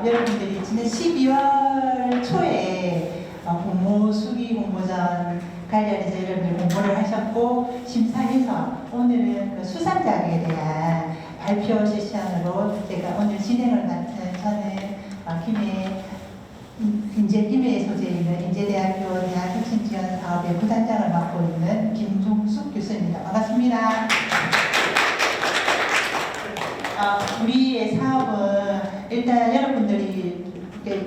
여러분들이 지난 12월 초에 공모 수기 공모전 관련해서 여러분들 공모를 하셨고 심사해서 오늘은 그 수상작에 대한 발표 세션으로 제가 오늘 진행을 맡은 저는 김해 소재에 있는 인제대학교 대학혁신지원사업의 부단장을 맡고 있는 김종숙 교수입니다. 반갑습니다. 우리의 사업은 일단 여러분들이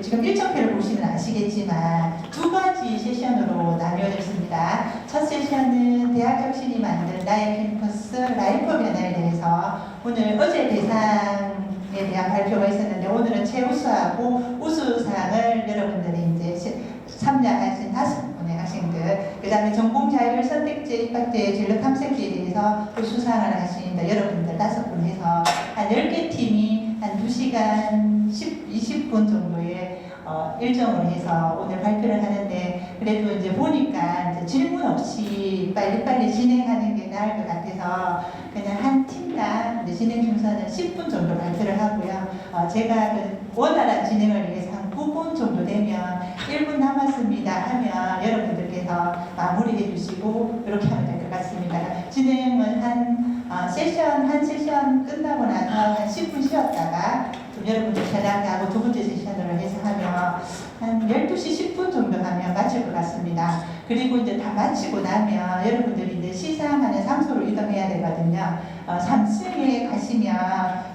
지금 일정표를 보시면 아시겠지만 두 가지 세션으로 나뉘어져 있습니다. 첫 세션은 대학혁신이 만든 나의 캠퍼스 라이프 변화에 대해서 오늘 어제 대상에 대한 발표가 있었는데 오늘은 최우수하고 우수상을 여러분들이 이제 참여하신 5분의 학생들, 그 다음에 전공자율 선택제 입학제 진로 탐색지에 대해서 수상을 하신 여러분들 5분 해서 한 10개 팀이 한 2시간 20분 정도의 일정을 해서 오늘 발표를 하는데 그래도 이제 보니까 이제 질문 없이 빨리빨리 진행하는 게 나을 것 같아서 그냥 한 팀당 이제 진행 순서는 10분 정도 발표를 하고요. 제가 그 원활한 진행을 위해서 한 9분 정도 되면 1분 남았습니다 하면 여러분들께서 마무리해 주시고 이렇게 하면 될 것 같습니다. 진행은 한 세션 끝나고 나서 한 10분 쉬었다가 여러분들 전화하고 두 번째 세션으로 해서 하면 한 12시 10분 정도 하면 마칠 것 같습니다. 그리고 이제 다 마치고 나면 여러분들이 이제 시상하는 장소로 이동해야 되거든요. 3층에 가시면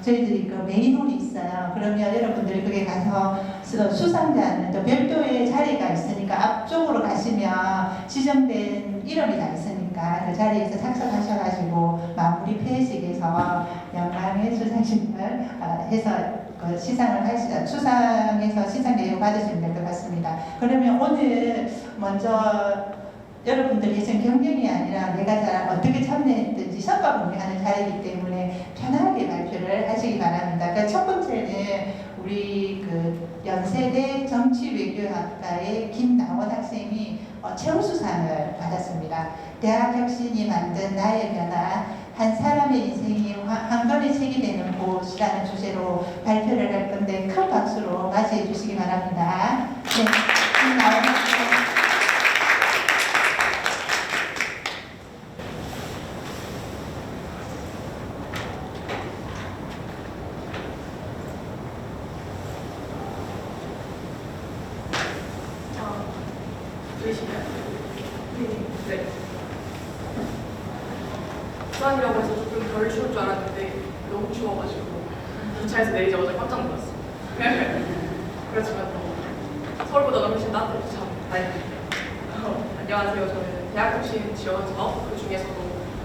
저희들이 그 메인홀이 있어요. 그러면 여러분들이 거기 가서 수상자는 또 별도의 자리가 있으니까 앞쪽으로 가시면 지정된 이름이 다 있으니까 그 자리에서 착석하셔가지고 마무리 폐회식에서 영광의 수상식을 해서 그 시상을 하시다 수상해서 시상 내용 받으시면 될 것 같습니다. 그러면 오늘 먼저 여러분들이 지금 경쟁이 아니라 내가 어떻게 참여했든지 성과 공개하는 자리이기 때문에 편하게 발표를 하시기 바랍니다. 그러니까 첫 번째는 우리 그 연세대 정치외교학과의 김나원 학생이 최우수상을 받았습니다. 대학혁신이 만든 나의 변화, 한 사람의 인생이 한 권의 책이 되는 곳이라는 주제로 발표를 할 건데 큰 박수로 맞이해 주시기 바랍니다. 네, 김나원 학생. 네. 부산이라고 해서 조금 덜 추울 줄 알았는데 너무 추워가지고 기차에서 내리자마자 깜짝 놀랐어요. 그렇지만 서울보다 훨씬 따뜻해서 참 다행입니다. 안녕하세요. 저는 대학혁신 지원 사업, 그 중에서도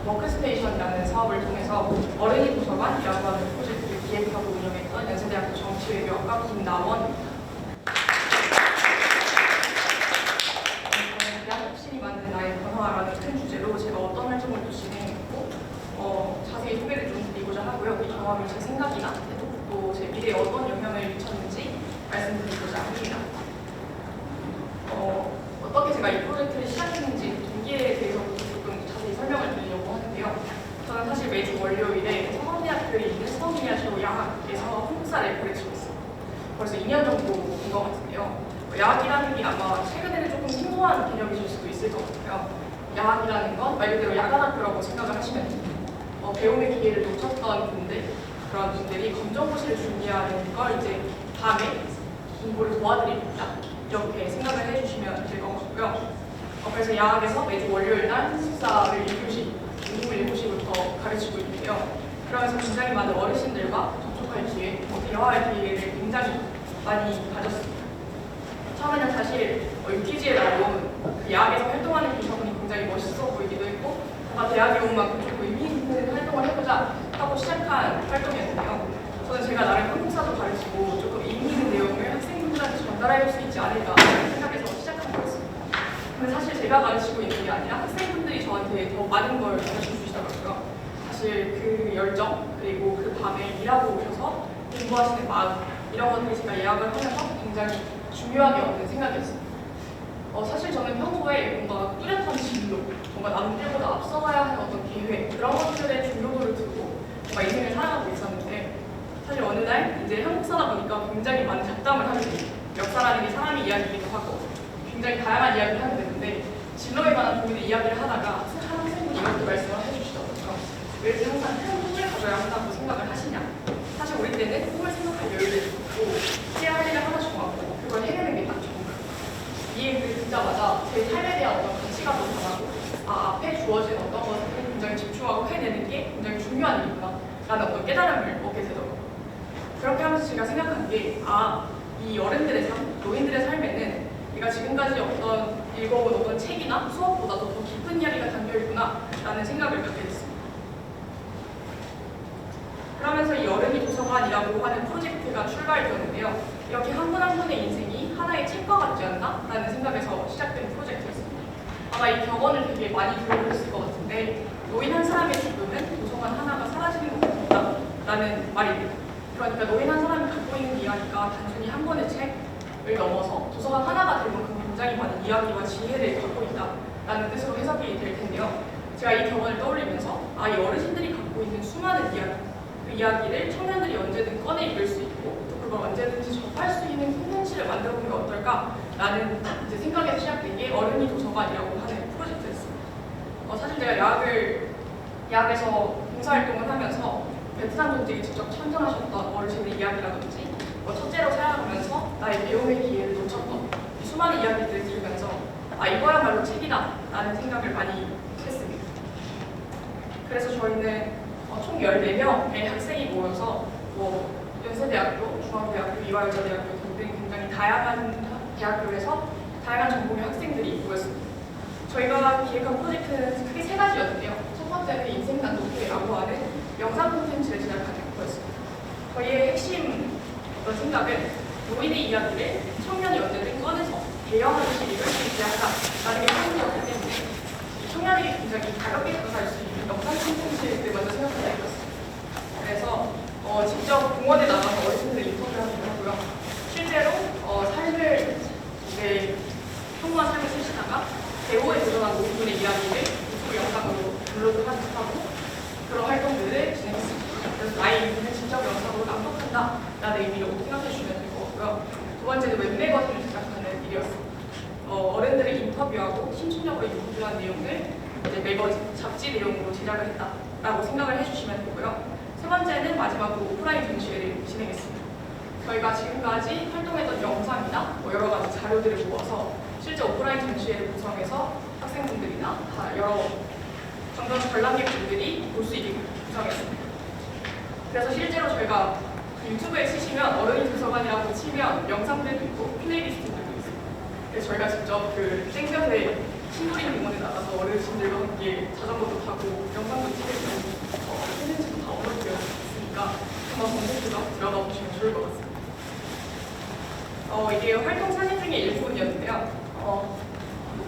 워크스테이션이라는 사업을 통해서 어린이 도서관이라고 하는 프로젝트를 기획하고 운영했던 연세대학교 정치외교학과 김나원입니다. 대학혁신이 만든 나의 변화라는 큰 주제로 제가 어떤 활동을 또 진행했고 자세히 소개를 좀 드리고자 하고요. 이 경험이 제 생각이나 또 제 미래에 어떤 영향을 미쳤는지 말씀드리고자 합니다. 어떻게 제가 이 프로젝트를 시작했는지 동기에 대해서 조금 자세히 설명을 드리려고 하는데요. 저는 사실 매주 월요일에 성원대학교에 있는 성원미아쇼 야학에서 한국사 래퍼를 치고 있어요. 벌써 2년 정도 된 것 같은데요. 야학이라는 게 아마 최근에는 조금 생소한 개념이실 수도 있을 것 같아요. 야학이라는 건 말 그대로 야간학교라고 생각을 하시면 됩니다. 배움의 기회를 놓쳤던 그런 분들이 검정고시를 준비하는 걸 이제 밤에 공부를 도와드립니다. 이렇게 생각을 해주시면 될 것 같고요. 그래서 야학에서 매주 월요일 날 한국사를 1교시, 오후 7시부터 가르치고 있는데요. 그러면서 굉장히 많은 어르신들과 접촉할 기회, 대화할 기회를 굉장히 많이 가졌습니다. 처음에는 사실 UTG에 나온 그 야학에서 활동하는 교사분이 굉장히 멋있어 보이기도 했고 뭔가 대학에 온 만큼 조금 의미 있는 활동을 해보자 하고 시작한 활동이었는데요. 저는 제가 나름 한국사도 가르치고 조금 의미 있는 내용을 학생분들한테 전달할 수 있지 않을까 생각해서 시작한 거였습니다. 근데 사실 제가 가르치고 있는 게 아니라 학생분들이 저한테 더 많은 걸 가르쳐 주시더라고요. 사실 그 열정 그리고 그 밤에 일하고 오셔서 공부하시는 마음 이런 것들이 제가 예약을 하면서 굉장히 중요하게 얻는 생각이었습니다. 사실 저는 평소에 뭔가 뚜렷한 진로, 뭔가 남들보다 앞서가야 하는 어떤 계획 그런 것들의 중요도를 두고 뭔가 인생을 살아가고 있었는데 사실 어느 날 이제 한국 사다 보니까 굉장히 많은 잡담을 하게 돼요. 역사라는 게 사람의 이야기이기도 하고 굉장히 다양한 이야기를 하게 되는데 진로에 관한 고민의 이야기를 하다가 한 학생분이 이렇게 말씀을 해주시더라고요. 왜 이렇게 항상 큰 꿈을 가져야 한다고 생각을 하시냐. 사실 우리 때는 꿈을 생각할 여유도 있고 해야 할 일을 하나 정하고 그걸 해내는 게 딱 좋은 거예요. 이 얘기를 듣자마자 제 삶에 대한 어떤 가치관도 변하고 앞에 주어진 어떤 것을 굉장히 집중하고 해내는 게 굉장히 중요한 일이구나 라는 어떤 깨달음을 얻게 되더라고요. 그렇게 하면서 제가 생각한 게 이 어른들의 삶, 노인들의 삶에는 내가 지금까지 읽어본 어떤 책이나 수업보다도 더 깊은 이야기가 담겨있구나 라는 생각을 갖게 됐습니다. 그러면서 이 어른이 도서관이라고 하는 프로젝트가 출발되었는데요. 이렇게 한 분 한 분의 인생이 하나의 책과 같지 않나? 라는 생각에서 시작된 프로젝트였습니다. 아마 이 격언을 되게 많이 들어보셨을 것 같은데 노인 한 사람의 죽음은 도서관 하나가 사라지는 것 같다 라는 말입니다. 그러니까 노인 한 사람이 갖고 있는 이야기가 단순히 한 권의 책을 넘어서 도서관 하나가 될 만큼 굉장히 많은 이야기와 지혜를 갖고 있다라는 뜻으로 해석이 될 텐데요. 제가 이 경험을 떠올리면서 이 어르신들이 갖고 있는 수많은 이야기, 그 이야기를 청년들이 언제든 꺼내 읽을 수 있고 또 그걸 언제든지 접할 수 있는 콘텐츠를 만들어보면 어떨까라는 이제 생각에서 시작된 게 어른이 도서관이라고 하는 프로젝트였습니다. 사실 제가 야학에서 봉사활동을 하면서 베트남 전쟁에 직접 참전하셨던 어르신의 이야기라든지 첫째로 살아가면서 나의 배움의 기회를 놓쳤던 이 수많은 이야기들을 들으면서 이거야말로 책이다 라는 생각을 많이 했습니다. 그래서 저희는 총 14명의 학생이 모여서 연세대학교, 중앙대학교, 이화여자대학교 등등 굉장히 다양한 대학교에서 다양한 전공의 학생들이 모였습니다. 저희가 기획한 프로젝트는 크게 3가지였는데요. 첫 번째는 인생 난독회라고 하는 영상 콘텐츠를 제작하는 거였습니다. 저희의 핵심 생각은 노인의 이야기를 청년이 언제든 꺼내서 대여하는 시리를 제작하자라는 게 핵심이었기 때문에 청년에게 굉장히 가볍게 접할 수 있는 영상 콘텐츠를 먼저 생각하자 이었습니다. 그래서 직접 공원에 나가서 어르신들 인터뷰하기도 하고요. 실제로 삶을 평범한 삶을 쓰시다가 배우에 도전한 노인분의 이야기를 유튜브 영상으로 블로그하기도 하고 그런 활동들을 진행했습니다. 그래서 나의 인생을 직접 영상으로 낭독한다라는 의미로 생각해 주시면 될 것 같고요. 두 번째는 웹매거진을 제작하는 일이었습니다. 어른들을 인터뷰하고 심층적으로 인터뷰한 내용을 이제 매거진, 잡지 내용으로 제작을 했다라고 생각을 해주시면 되고요. 세 번째는 마지막으로 오프라인 전시회를 진행했습니다. 저희가 지금까지 활동했던 영상이나 여러 가지 자료들을 모아서 실제 오프라인 전시회를 구성해서 학생분들이나 여러 관람객분들이 볼 수 있게 구성했습니다. 그래서 실제로 저희가 유튜브에 치시면 어른이 도서관이라고 치면 영상들도 있고 플레이리스트들도 있습니다. 그래서 저희가 직접 생전에 신부림 공원에 나가서 어르신들과 함께 자전거도 타고 영상도 찍고 콘텐츠도 다 업로드되어 있으니까 한번 검색해서 들어가 보시면 좋을 것 같습니다. 이게 활동 사진 중에 일부분이었는데요.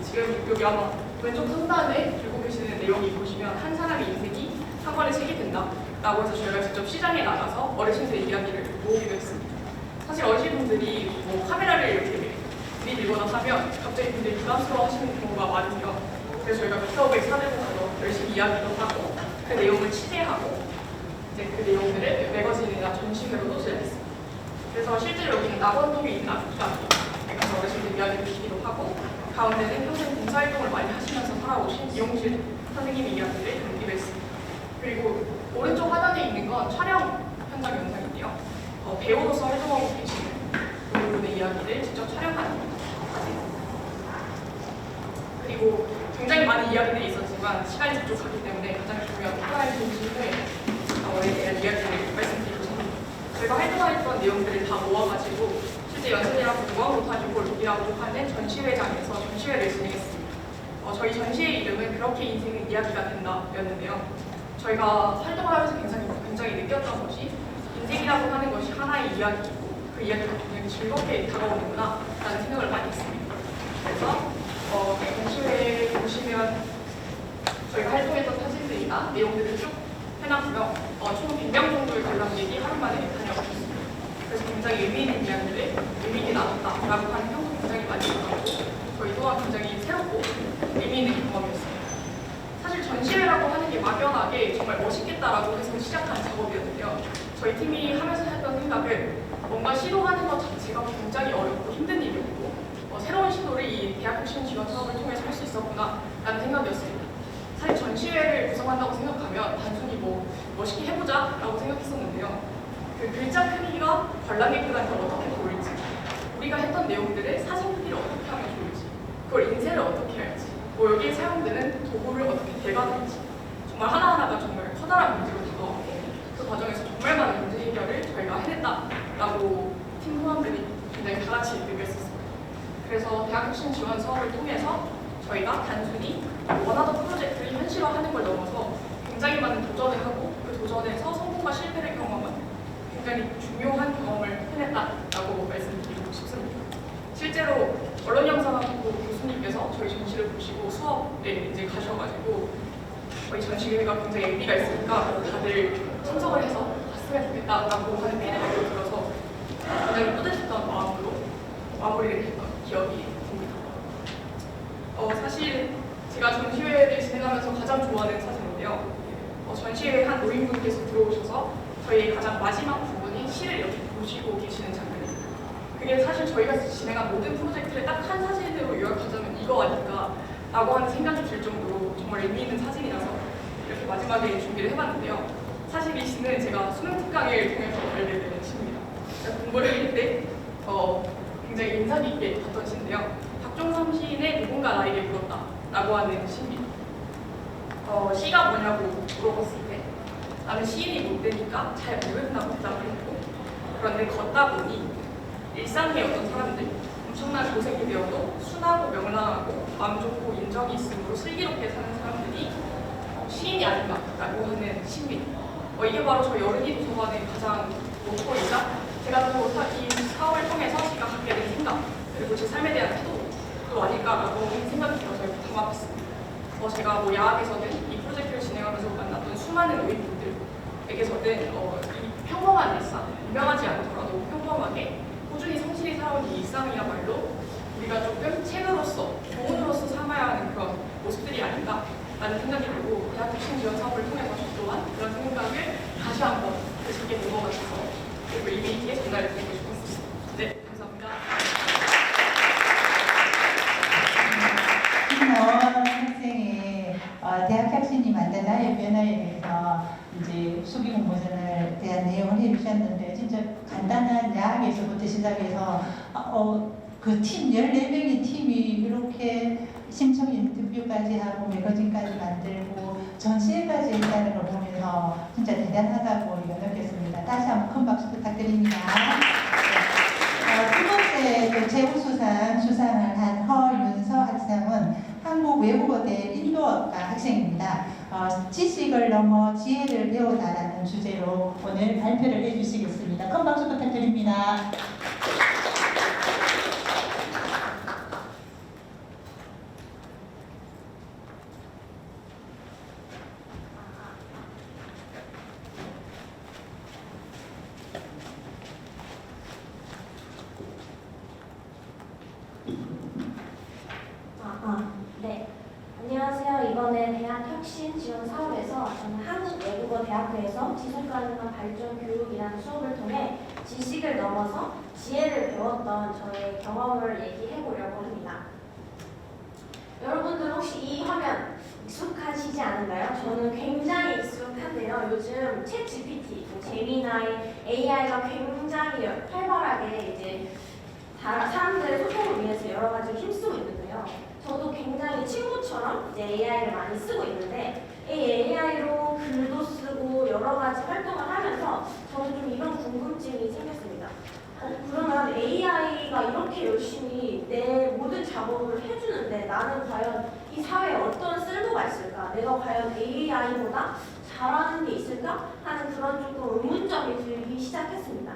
지금 여기 아마 왼쪽 상단에 들고 계시는 내용이 보시면 한 사람의 인생이 한 권의 책이 된다라고 해서 저희가 직접 시장에 나가서 어르신들의 이야기를 모으기도 했습니다. 사실 어르신분들이 카메라를 이렇게 들이밀거나 하면 갑자기 굉장히 부담스러워하시는 경우가 많으세요. 그래서 저희가 카카오백 사들고 가서 열심히 이야기도 하고 그 내용을 취재하고 이제 그 내용들을 매거진이나 전시회로도 제작했습니다. 그래서 실제로 여기는 낙원동에 있는 아기가 가서 어르신들 이야기를 듣기도 하고 가운데는 평생 봉사활동을 많이 하시면서 살아오신 이용실 선생님의 이야기를 담기도 했습니다. 그리고 오른쪽 하단에 있는 건 촬영 현장 영상인데요. 배우로서 활동하고 계시는 그분의 이야기를 직접 촬영하는 사진입니다. 그리고 굉장히 많은 이야기들이 있었지만 시간이 부족하기 때문에 가장 중요한 오프라인 전시회에 대한 이야기를 말씀드리고 싶습니다. 저희가 활동했던 내용들을 다 모아가지고 실제 연세대학교 무궁화로타주골이라고 하는 전시회장에서 전시회를 진행했습니다. 저희 전시회 이름은 그렇게 인생은 이야기가 된다였는데요. 저희가 활동을 하면서 굉장히 느꼈던 것이 인생이라고 하는 것이 하나의 이야기이고 그 이야기가 굉장히 즐겁게 다가오는구나 라는 생각을 많이 했습니다. 그래서 전시회에 보시면 저희가 활동했던 사진들이나 내용들을 쭉 해놨고요. 총 100명 정도의 관람객이 하루 만에 다녀오셨습니다. 그래서 굉장히 의미 있는 이야기를 의미 있게 나눴다라고 하는 평도 굉장히 많이 받았고 저희 또한 굉장히 새롭고 의미 있는 경험이었습니다. 사실 전시회라고 하는 게 막연하게 정말 멋있겠다라고 해서 시작한 작업이었는데요. 저희 팀이 하면서 했던 생각은 뭔가 시도하는 것 자체가 굉장히 어렵고 힘든 일이었고 새로운 시도를 이 대학혁신 지원 사업을 통해서 할 수 있었구나 라는 생각이었습니다. 사실 전시회를 구성한다고 생각하면 단순히 뭐 멋있게 해보자 라고 생각했었는데요. 그 글자 크기가 관람객 들한테 어떻게 보일지, 우리가 했던 내용들을 사진 크기를 어떻게 하면 좋을지, 그걸 인쇄를 어떻게 할지, 뭐 여기에 사용되는 도구를 어떻게 대관할지, 정말 하나하나가 정말 커다란 문제로 다가왔고 그 과정에서 정말 많은 문제 해결을 저희가 해냈다라고 팀 소원들이 굉장히 다 같이 느꼈었어요. 그래서 대학혁신 지원 사업을 통해서 저희가 단순히 원하던 프로젝트를 현실화하는 걸 넘어서 굉장히 많은 도전을 하고 그 도전에서 성공과 실패를 경험한 굉장히 중요한 경험을 해냈다라고 말씀드리고 싶습니다. 실제로 언론영상학부 교수님께서 저희 전시를 보시고 수업에 이제 가셔가지고 저희 전시회가 굉장히 의미가 있으니까 다들 참석을 해서 갔으면 좋겠다라고 하는 피드백을 들어서 굉장히 뿌듯했던 마음으로 마무리를 했던 기억이 듭니다. 사실 제가 전시회를 진행하면서 가장 좋아하는 사진인데요. 전시회 한 노인분께서 들어오셔서 저희의 가장 마지막 부분인 시를 이렇게 보시고 계시는 장면입니다. 그게 사실 저희가 진행한 모든 프로젝트를 딱 한 사진으로 요약하자면 이거 아닐까 라고 하는 생각이 들 정도로 정말 의미 있는 사진이라서 이렇게 마지막에 준비를 해봤는데요. 사실 이 시는 제가 수능 특강을 통해서 알게 된 시입니다. 제가 공부를 할 때 굉장히 인상 깊게 봤던 시인데요. 박종선 시인의 누군가 나에게 물었다 라고 하는 시입니다. 시가 뭐냐고 물어봤을 때 나는 시인이 못 되니까 잘 모른다고 대답을 했고, 그런데 걷다 보니 일상의 어떤 사람들, 엄청난 고생이 되어도 순하고 명랑하고 마음 좋고 인정이 있으므로 슬기롭게 사는 사람들이 시인이 아닌가라고 하는 시입니다. 이게 바로 저희 어른이 도서관의 가장 모토이자 제가 또 이 사업을 통해서 제가 갖게 된 생각, 그리고 제 삶에 대한 태도도 아닐까라고 생각이 들어서 이렇게 담아봤습니다. 제가 뭐 야학에서는 이 프로젝트를 진행하면서 만났던 수많은 노인분들에게서는 이 평범한 일상, 유명하지 않더라도 평범하게 꾸준히 성실히 살아온 이 일상이야말로 우리가 조금 책으로서, 교훈으로서 삼아야 하는 그런 모습들이 아닌가라는 생각이 들고 대학혁신 지원 사업을 통해서 저 또한 그런 생각을 다시 한번 드시게 된 것 같아서 그리고 의미 있게 전달드리고 싶었습니다. 네, 감사합니다. 김원 학생의 대학혁신이 만든 나의 변화에 대해서 이제 수기 공모전에 대한 내용을 해주셨는데 진짜 간단한 야학에서부터 시작해서 그 팀 14명의 팀이 이렇게 심층 인터뷰까지 하고 매거진까지 만들고 전시회까지 했다는 걸 보면서 진짜 대단하다고 느꼈습니다. 다시 한번 큰 박수 부탁드립니다. 두 번째 또 최우수상 수상을 한 허윤서 학생은 한국 외국어대 인도학과 학생입니다. 지식을 넘어 지혜를 배우다라는 주제로 오늘 발표를 해주시겠습니다. 큰 박수 부탁드립니다. 네. 안녕하세요. 이번에 대학혁신 지원 사업에서 저는 한국외국어대학교에서 지속가능한 발전 교육이라는 수업을 통해 지식을 넘어서 지혜를 배웠던 저의 경험을 얘기해 보려고 합니다. 여러분들 혹시 이 화면 익숙하시지 않은가요? 저는 굉장히 익숙한데요. 요즘 챗 GPT, 제미나이, AI가 굉장히 활발하게 이제 사람들의 소통을 위해서 여러 가지 힘쓰고 있는데요. 저도 굉장히 친구처럼 이제 AI를 많이 쓰고 있는데 이 AI로 글도 쓰고 여러 가지 활동을 하면서 저는 좀 이런 궁금증이 생겼습니다. 그러면 AI가 이렇게 열심히 내 모든 작업을 해주는데 나는 과연 이 사회에 어떤 쓸모가 있을까? 내가 과연 AI보다 잘하는 게 있을까? 하는 그런 조금 의문점이 들기 시작했습니다.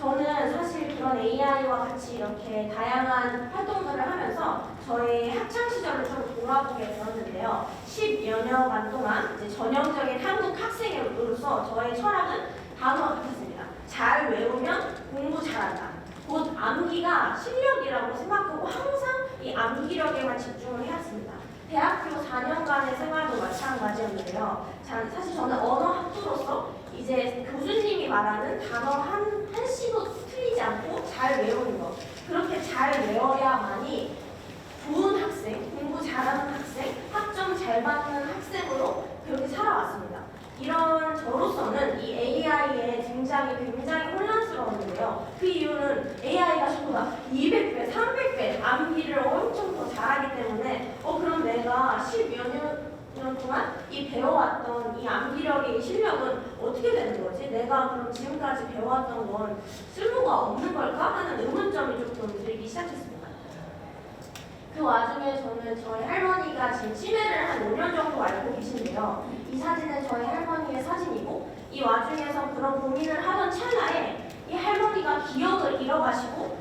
저는 사실 그런 AI와 같이 이렇게 다양한 활동들을 하면서 저의 학창 시절을 좀 돌아보게 되었는데요. 10여 년간 동안 이제 전형적인 한국 학생으로서 저의 철학은 다음과 같았습니다. 잘 외우면 공부 잘한다. 곧 암기가 실력이라고 생각하고 항상 이 암기력에만 집중을 해왔습니다. 대학교 4년간의 생활도 마찬가지였는데요. 사실 저는 언어학부로서 이제 교수님이 말하는 단어 한시도 틀리지 않고 잘 외우는 거. 그렇게 잘 외워야만이 좋은 학생, 공부 잘하는 학생, 학점 잘 받는 학생으로 그렇게 살아왔습니다. 이런 저로서는 이 AI의 등장이 굉장히 혼란스러웠는데요. 그 이유는 AI가 저보다 200배, 300배 암기를 엄청 더 잘하기 때문에 그럼 내가 10여 년 동안 이 배워왔던 이 암기력의 실력은 어떻게 되는 거지? 내가 그럼 지금까지 배워왔던 건 쓸모가 없는 걸까? 하는 의문점이 조금 들기 시작했습니다. 그 와중에 저는 저희 할머니가 지금 치매를 한 5년 정도 앓고 계신데요. 이 사진은 저희 할머니의 사진이고 이 와중에서 그런 고민을 하던 찰나에 이 할머니가 기억을 잃어가시고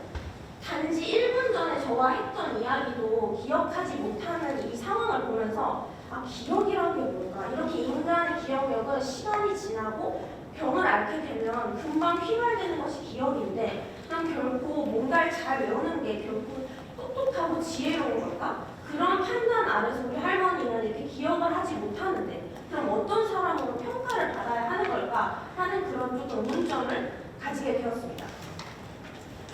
단지 1분 전에 저와 했던 이야기도 기억하지 못하는 이 상황을 보면서 기억이란 게 뭘까? 이렇게 인간의 기억력은 시간이 지나고 병을 앓게 되면 금방 휘발되는 것이 기억인데 그럼 결국 뭔가를 잘 외우는 게 결국 똑똑하고 지혜로운 걸까? 그런 판단 아래서 우리 할머니는 이렇게 기억을 하지 못하는데 그럼 어떤 사람으로 평가를 받아야 하는 걸까? 하는 그런 조금 의문점을 가지게 되었습니다.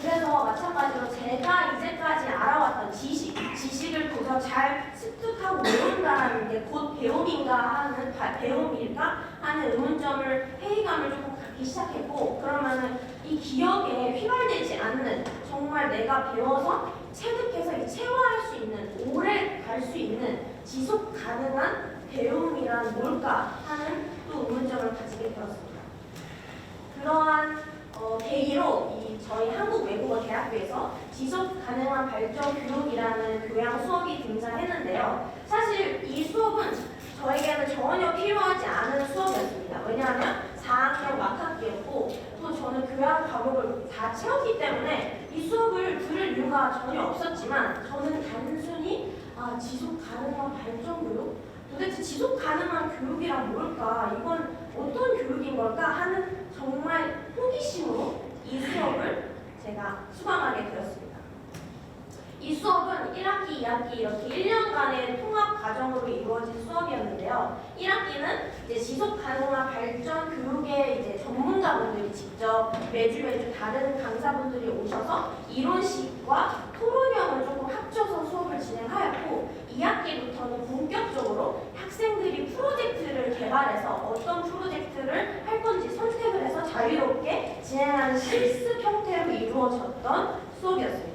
그래서 마찬가지로 제가 이제까지 알아왔던 지식을 도저 잘 습득하고 외운다는 게 곧 배움인가 하는 배움일까 하는 의문점을 회의감을 조금 갖기 시작했고 그러면은 이 기억에 휘발되지 않는 정말 내가 배워서 체득해서 이 체화할 수 있는 오래 갈 수 있는 지속 가능한 배움이란 뭘까 하는 또 의문점을 가지게 되었습니다. 그러한 계기로 저희 한국외국어대학교에서 지속 가능한 발전 교육이라는 교양 수업이 등장했는데요. 사실 이 수업은 저에게는 전혀 필요하지 않은 수업이었습니다. 왜냐하면 4학년 막학기였고 또 저는 교양 과목을 다 채웠기 때문에 이 수업을 들을 이유가 전혀 없었지만 저는 단순히 지속 가능한 발전 교육? 도대체 지속 가능한 교육이란 뭘까? 이건 어떤 교육인 걸까? 하는 정말 호기심으로 이 수업을 제가 수강하게 되었습니다. 이 수업은 1학기, 2학기 이렇게 1년간의 통합 과정으로 이루어진 수업이었는데요. 1학기는 이제 지속 가능한 발전 교육의 이제 전문가분들이 직접 매주 다른 강사분들이 오셔서 이론식과 토론형을 조금 합쳐서 수업을 진행하였고 2학기부터는 본격적으로 학생들이 프로젝트를 개발해서 어떤 프로젝트를 할 건지 선택을 해서 자유롭게 진행하는 실습 형태로 이루어졌던 수업이었습니다.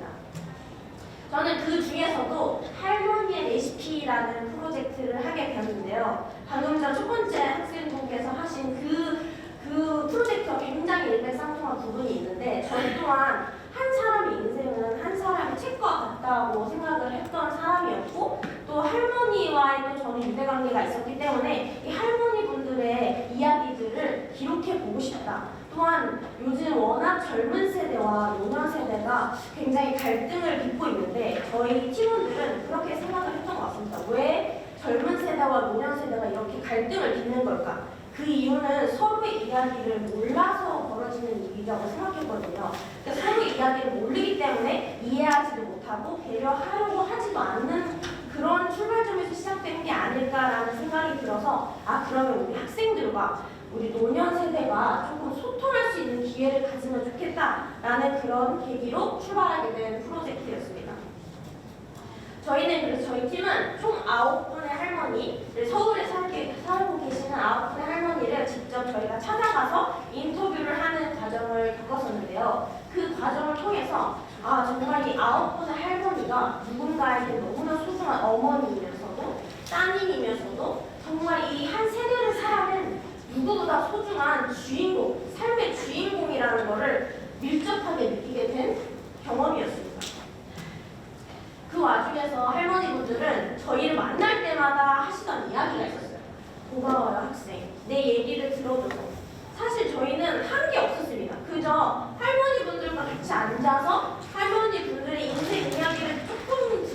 저는 그 중에서도 할머니의 레시피라는 프로젝트를 하게 되었는데요. 방금 전 첫 번째 학생분께서 하신 그 프로젝트가 굉장히 일맥상통한 부분이 있는데 저 또한 한 사람의 인생은 한 사람의 책과 같다고 생각을 했던 사람이었고 또 할머니와의 또 저는 유대관계가 있었기 때문에 이 할머니 분들의 이야기들을 기록해 보고 싶다. 또한 요즘 워낙 젊은 세대와 노년 세대가 굉장히 갈등을 빚고 있는데 저희 팀원들은 그렇게 생각을 했던 것 같습니다. 왜 젊은 세대와 노년 세대가 이렇게 갈등을 빚는 걸까? 그 이유는 서로의 이야기를 몰라서 벌어지는 일이라고 생각했거든요. 그러니까 서로의 이야기를 모르기 때문에 이해하지도 못하고 배려하려고 하지도 않는 그런 출발점에서 시작된 게 아닐까라는 생각이 들어서 그러면 우리 학생들과 우리 노년 세대가 조금 소통할 수 있는 기회를 가지면 좋겠다라는 그런 계기로 출발하게 된 프로젝트였습니다. 저희는 그래서 저희 팀은 총 9분의 할머니를 서울에 살고 계시는 9분의 할머니를 직접 저희가 찾아가서 인터뷰를 하는 과정을 겪었었는데요. 그 과정을 통해서 정말 이 9분의 할머니가 누군가에게 너무나 소중한 어머니이면서도 따님이면서도 정말 이 한 세대를 살아낸 누구보다 소중한 주인공, 삶의 주인공이라는 것을 밀접하게 느끼게 된 경험이었습니다. 그 와중에서 할머니분들은 저희를 만날 때마다 하시던 이야기가 있었어요. 고마워요 학생, 내 얘기를 들어줘서. 사실 저희는 한 게 없었습니다. 그저 할머니분들과 같이 앉아서 할머니분들의 인생 이야기를 조금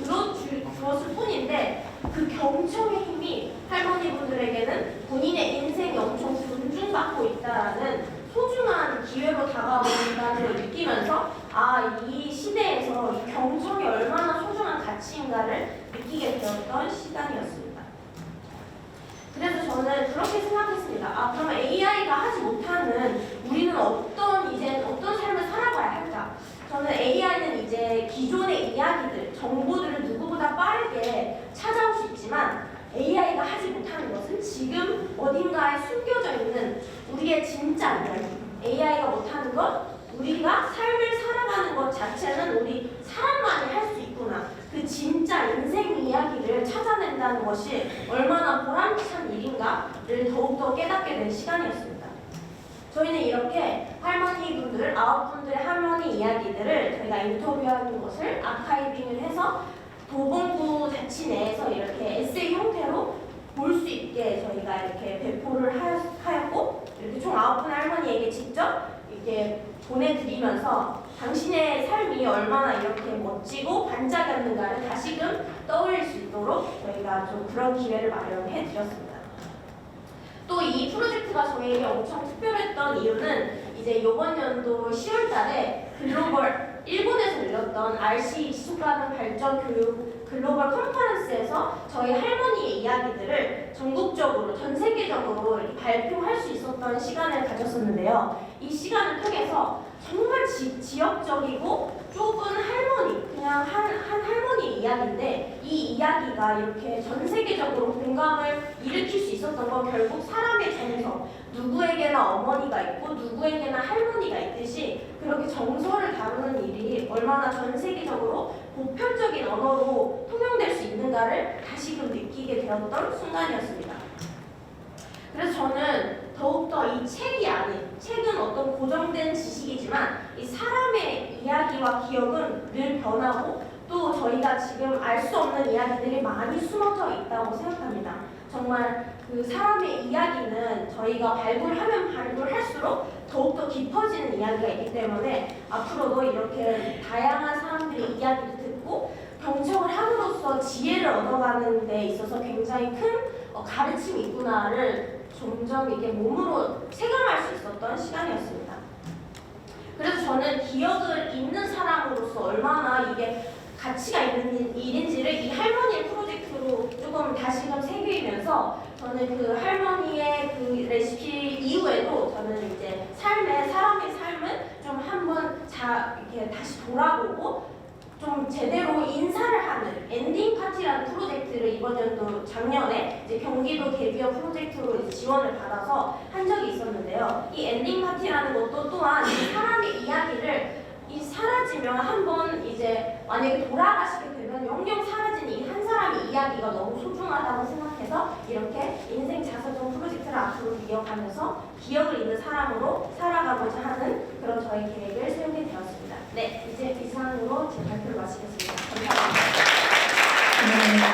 들었을 뿐인데 그 경청의 힘이 할머니분들에게는 본인의 인생이 엄청 존중받고 있다는 소중한 기회로 다가온다는 걸 느끼면서 이 시대에서 이 경청이 얼마나 소중한 가치인가를 느끼게 되었던 시간이었습니다. 그래서 저는 그렇게 생각했습니다. 아, 그러면 AI가 하지 못하는 우리는 어떤 삶을 살아가야 할까? 저는 AI는 이제 기존의 이야기들, 정보들을 누구보다 빠르게 찾아올 수 있지만 AI가 하지 못하는 것은 지금 어딘가에 숨겨져 있는 우리의 진짜 이야기. AI가 못하는 것, 우리가 삶을 살아가는 것 자체는 우리 사람만이 할 수 있구나. 그 진짜 인생 이야기를 찾아낸다는 것이 얼마나 보람찬 일인가를 더욱더 깨닫게 된 시간이었습니다. 저희는 이렇게 할머니분들, 9분들의 할머니 이야기들을 저희가 인터뷰하는 것을 아카이빙을 해서 도봉구 자치 내에서 이렇게 에세이 형태로 볼 수 있게 저희가 이렇게 배포를 하였고, 이렇게 총 9분의 할머니에게 직접 이렇게 보내드리면서 당신의 삶이 얼마나 이렇게 멋지고 반짝였는가를 다시금 떠올릴 수 있도록 저희가 좀 그런 기회를 마련해 드렸습니다. 또 이 프로젝트가 저희에게 엄청 특별했던 이유는 이제 이번 연도 10월 달에 일본에서 열렸던 RC 지속가능 발전 교육 글로벌 컨퍼런스에서 저희 할머니의 이야기들을 전국적으로, 전 세계적으로 이렇게 발표할 수 있었던 시간을 가졌었는데요. 이 시간을 통해서 정말 지역적이고 좁은 할머니, 그냥 한 할머니 이야기인데 이 이야기가 이렇게 전 세계적으로 공감을 일으킬 수 있었던 건 결국 사람의 정서, 누구에게나 어머니가 있고 누구에게나 할머니가 있듯이 그렇게 정서를 다루는 일이 얼마나 전 세계적으로 보편적인 언어로 통용될 수 있는가를 다시금 느끼게 되었던 순간이었습니다. 그래서 저는 더욱더 이 책이 아닌, 책은 어떤 고정된 지식이지만 이 사람의 이야기와 기억은 늘 변하고 또 저희가 지금 알 수 없는 이야기들이 많이 숨어져 있다고 생각합니다. 정말 그 사람의 이야기는 저희가 발굴하면 발굴할수록 더욱더 깊어지는 이야기가 있기 때문에 앞으로도 이렇게 다양한 사람들의 이야기를 듣고 경청을 함으로써 지혜를 얻어가는 데 있어서 굉장히 큰 가르침이 있구나를 점점 이게 몸으로 체감할 수 있었던 시간이었습니다. 그래서 저는 기억을 잊는 사람으로서 얼마나 이게 가치가 있는 일인지를 이 할머니의 프로젝트로 조금 다시금 새기면서 저는 그 할머니의 그 레시피 이후에도 저는 이제 사람의 삶을 좀 한번 이렇게 다시 돌아보고 좀 제대로 인사를 하는 엔딩 파티라는 프로젝트를 이번 연도 작년에 이제 경기도 대기업 프로젝트로 이제 지원을 받아서 한 적이 있었는데요. 이 엔딩 파티라는 것도 또한 이 사람의 이야기를 사라지면 한번 이제 만약에 돌아가시게 되면 영영 사라진 이 한 사람의 이야기가 너무 소중하다고 생각해서 이렇게 인생 자서전 프로젝트를 앞으로 이어가면서 기억을 잃는 사람으로 살아가고자 하는 그런 저희 계획을 세우게 되었습니다. 네, 이제 이상으로 제 발표를 마치겠습니다. 감사합니다.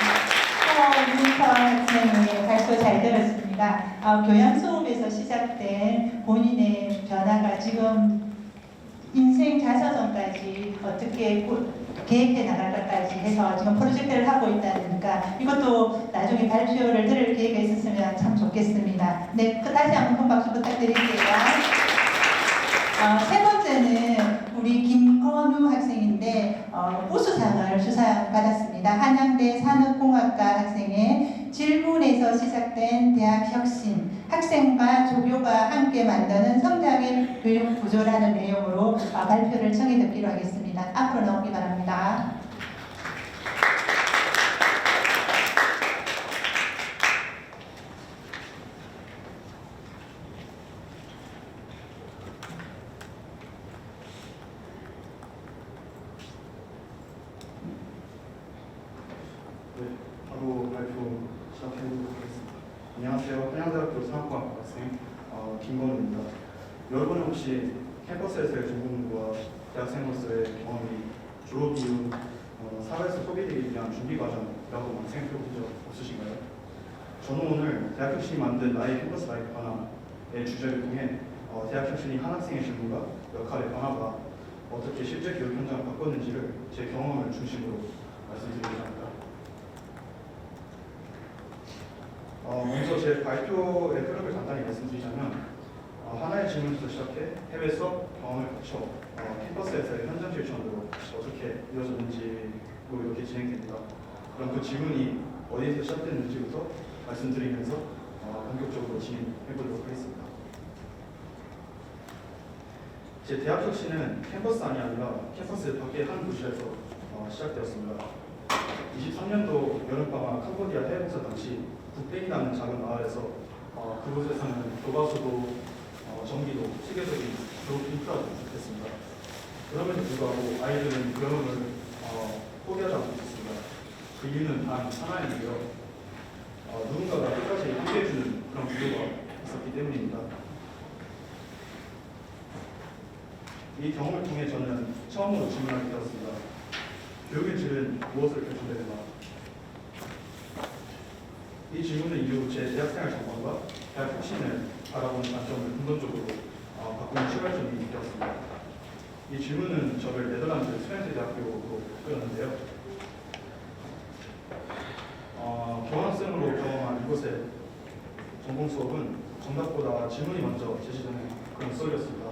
윤서 학생의 발표 잘 들었습니다. 교양 수업에서 시작된 본인의 변화가 지금 인생 자서전까지 어떻게 계획해 나갈 것까지 해서 지금 프로젝트를 하고 있다니까 이것도 나중에 발표를 들을 기회가 있었으면 참 좋겠습니다. 네, 다시 한번 큰 박수 부탁드릴게요. 세 번째는 우리 김건우 학생인데 우수상을 수상받았습니다. 한양대 산업공학과 학생의 질문에서 시작된 대학 혁신, 학생과 조교가 함께 만드는 성장의 교육 구조라는 내용으로 발표를 청해 듣기로 하겠습니다. 앞으로 나오기 바랍니다. 네, 바로 발표 시작해보도록 하겠습니다. 안녕하세요. 한양대학교 산업공학과 학생 김건우입니다. 여러분은 혹시 캠퍼스에서의 전공부와 대학생으로서의 경험이 졸업 이후 사회에서 소비되기 위한 준비 과정이라고 생각해본 적 없으신가요? 저는 오늘 대학 혁신이 만든 나의 캠퍼스 라이프 변화의 주제를 통해 대학 혁신이 한 학생의 질문과 역할의 변화가 어떻게 실제 교육 현장을 바꿨는지를 제 경험을 중심으로 말씀드리고자 합니다. 먼저 제 발표의 흐름을 간단히 말씀드리자면 하나의 질문부터 시작해 해외 수업 경험을 거쳐 캠퍼스에서의 현장 실천으로 어떻게 이루어졌는지로 이렇게 진행됩니다. 그럼 그 질문이 어디에서 시작됐는지부터 말씀드리면서 본격적으로 진행해 보도록 하겠습니다. 제 대학 혁신은 캠퍼스 안이 아니라 캠퍼스 밖의 한 부지에서 시작되었습니다. 23년도 여름방학 캄보디아 해외봉사 당시 북백이라는 작은 마을에서 그곳에서는 교과서도 전기도 체계적인 교육 인프라도 부족했습니다. 그럼에도 불구하고 아이들은 교육을 포기하지 않고 있었습니다. 그 이유는 단 하나인데요. 누군가가 끝까지 함께해주는 그런 구조가 있었기 때문입니다. 이 경험을 통해 저는 처음으로 질문하게 되었습니다. 교육의 질은 무엇을 결정되는가? 이 질문은 이후 제 대학생활 전반과 대학 혁신을 바라보는 관점을 근본적으로 바꾸는 출발점이 되었습니다. 이 질문은 저를 네덜란드 스웨덴 대학교로 이끌었는데요. 교환학생으로 경험한 이곳의 전공 수업은 정답보다 질문이 먼저 제시되는 그런 수업이었습니다.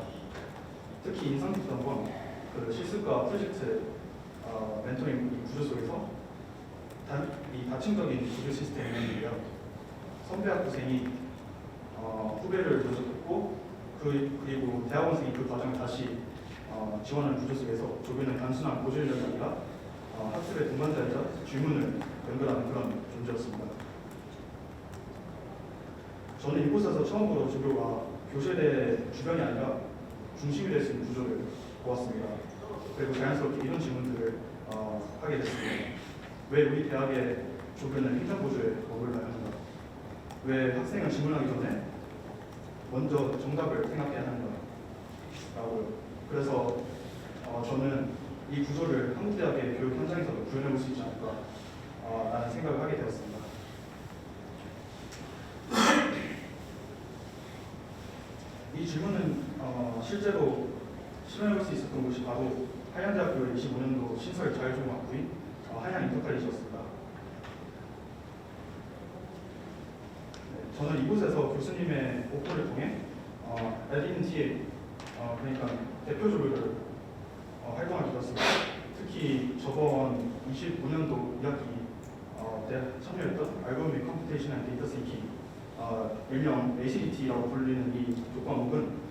특히 인상 깊었던 건 그 실습과 프로젝트 멘토링 이 구조 속에서 이 다층적인 구조 시스템이었는데요. 선배 학부생이 후배를 모집했고 그리고 대학원생이 그 과정을 다시 지원하는 구조 속에서 조교는 단순한 고질력이 아니라 학습의 동반자이자 질문을 연결하는 그런 존재였습니다. 저는 이곳에서 처음으로 조교가 교실의 주변이 아니라 중심이 될 수 있는 구조를 보았습니다. 그리고 자연스럽게 이런 질문들을 하게 됐습니다. 왜 우리 대학의 조교는 행정구조에 머물러야 하는가? 왜 학생은 질문하기 전에 먼저 정답을 생각해야 하는가? 라고요. 그래서 저는 이 구조를 한국대학의 교육 현장에서도 구현해 볼 수 있지 않을까 라는 생각을 하게 되었습니다. 이 질문은 실제로 실현해 볼 수 있었던 곳이 바로 한양대학교 25년도 신설 자율전공학부인 한양 인터칼리지였습니다. 저는 이곳에서 교수님의 오퍼를 통해 LDNT의 그러니까 대표 조교를 활동하게 되었습니다. 특히 저번 25년도 2학기 참여했던 알고리즘 컴퓨테이션 앤 데이터 싱킹 일명 ACDT라고 불리는 이 교과목은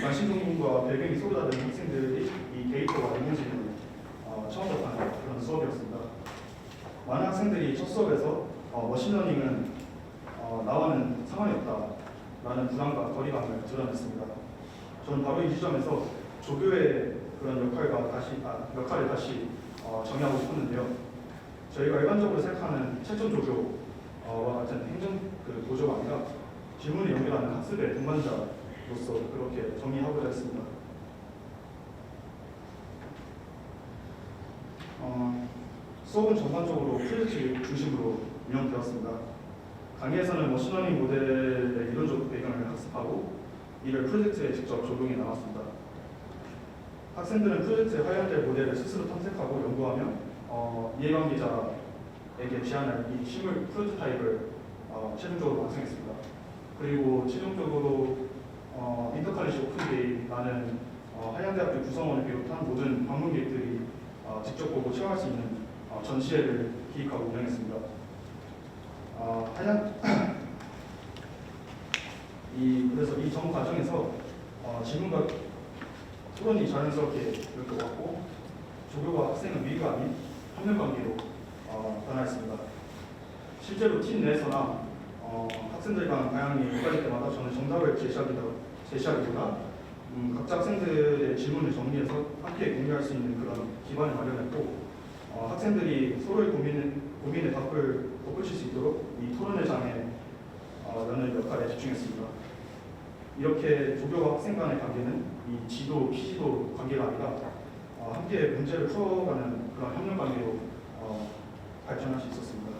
관심종과 배경이 쏟아지는 학생들이 이 데이터와 인공지능을 처음 접하는 그런 수업이었습니다. 많은 학생들이 첫 수업에서 머신러닝은 나와는 상관이 없다라는 불안과 거리감을 드러냈습니다. 저는 바로 이 지점에서 조교의 그런 역할을 다시 정의하고 싶었는데요. 저희가 일반적으로 생각하는 채점 조교와 같은 행정 보조가 아니라 질문을 연결하는 학습의 동반자로서 그렇게 정의하고자 했습니다. 수업은 전반적으로 프로젝트 중심으로 운영되었습니다. 강의에서는 머신러닝 모델의 이론적 배경을 학습하고 이를 프로젝트에 직접 적용해 나갔습니다. 학생들은 프로젝트에 활용될 모델을 스스로 탐색하고 연구하며 이해관계자에게 제안할 이 실물 프로토타입을 최종적으로 완성했습니다. 그리고 최종적으로 인터칼리지 오픈데이라는 한양대학교 구성원을 비롯한 모든 방문객들이 직접 보고 체험할 수 있는 전시회를 기획하고 운영했습니다. 그래서 이 전 과정에서 질문과 토론이 자연스럽게 이렇게 왔고 조교와 학생은 위가 아닌 협력 관계로 변화했습니다. 실제로 팀 내에서나 학생들 간 다양히 엇갈릴 때마다 저는 정답을 제시하기보다 각자 학생들의 질문을 정리해서 함께 공유할 수 있는 그런 기반을 마련했고 학생들이 서로의 고민에 답을 덧붙일 수 있도록 이 토론의 장에 라는 역할에 집중했습니다. 이렇게 조교와 학생 간의 관계는 이 지도, 피지도 관계가 아니라 함께 문제를 풀어가는 그런 협력 관계로 발전할 수 있었습니다.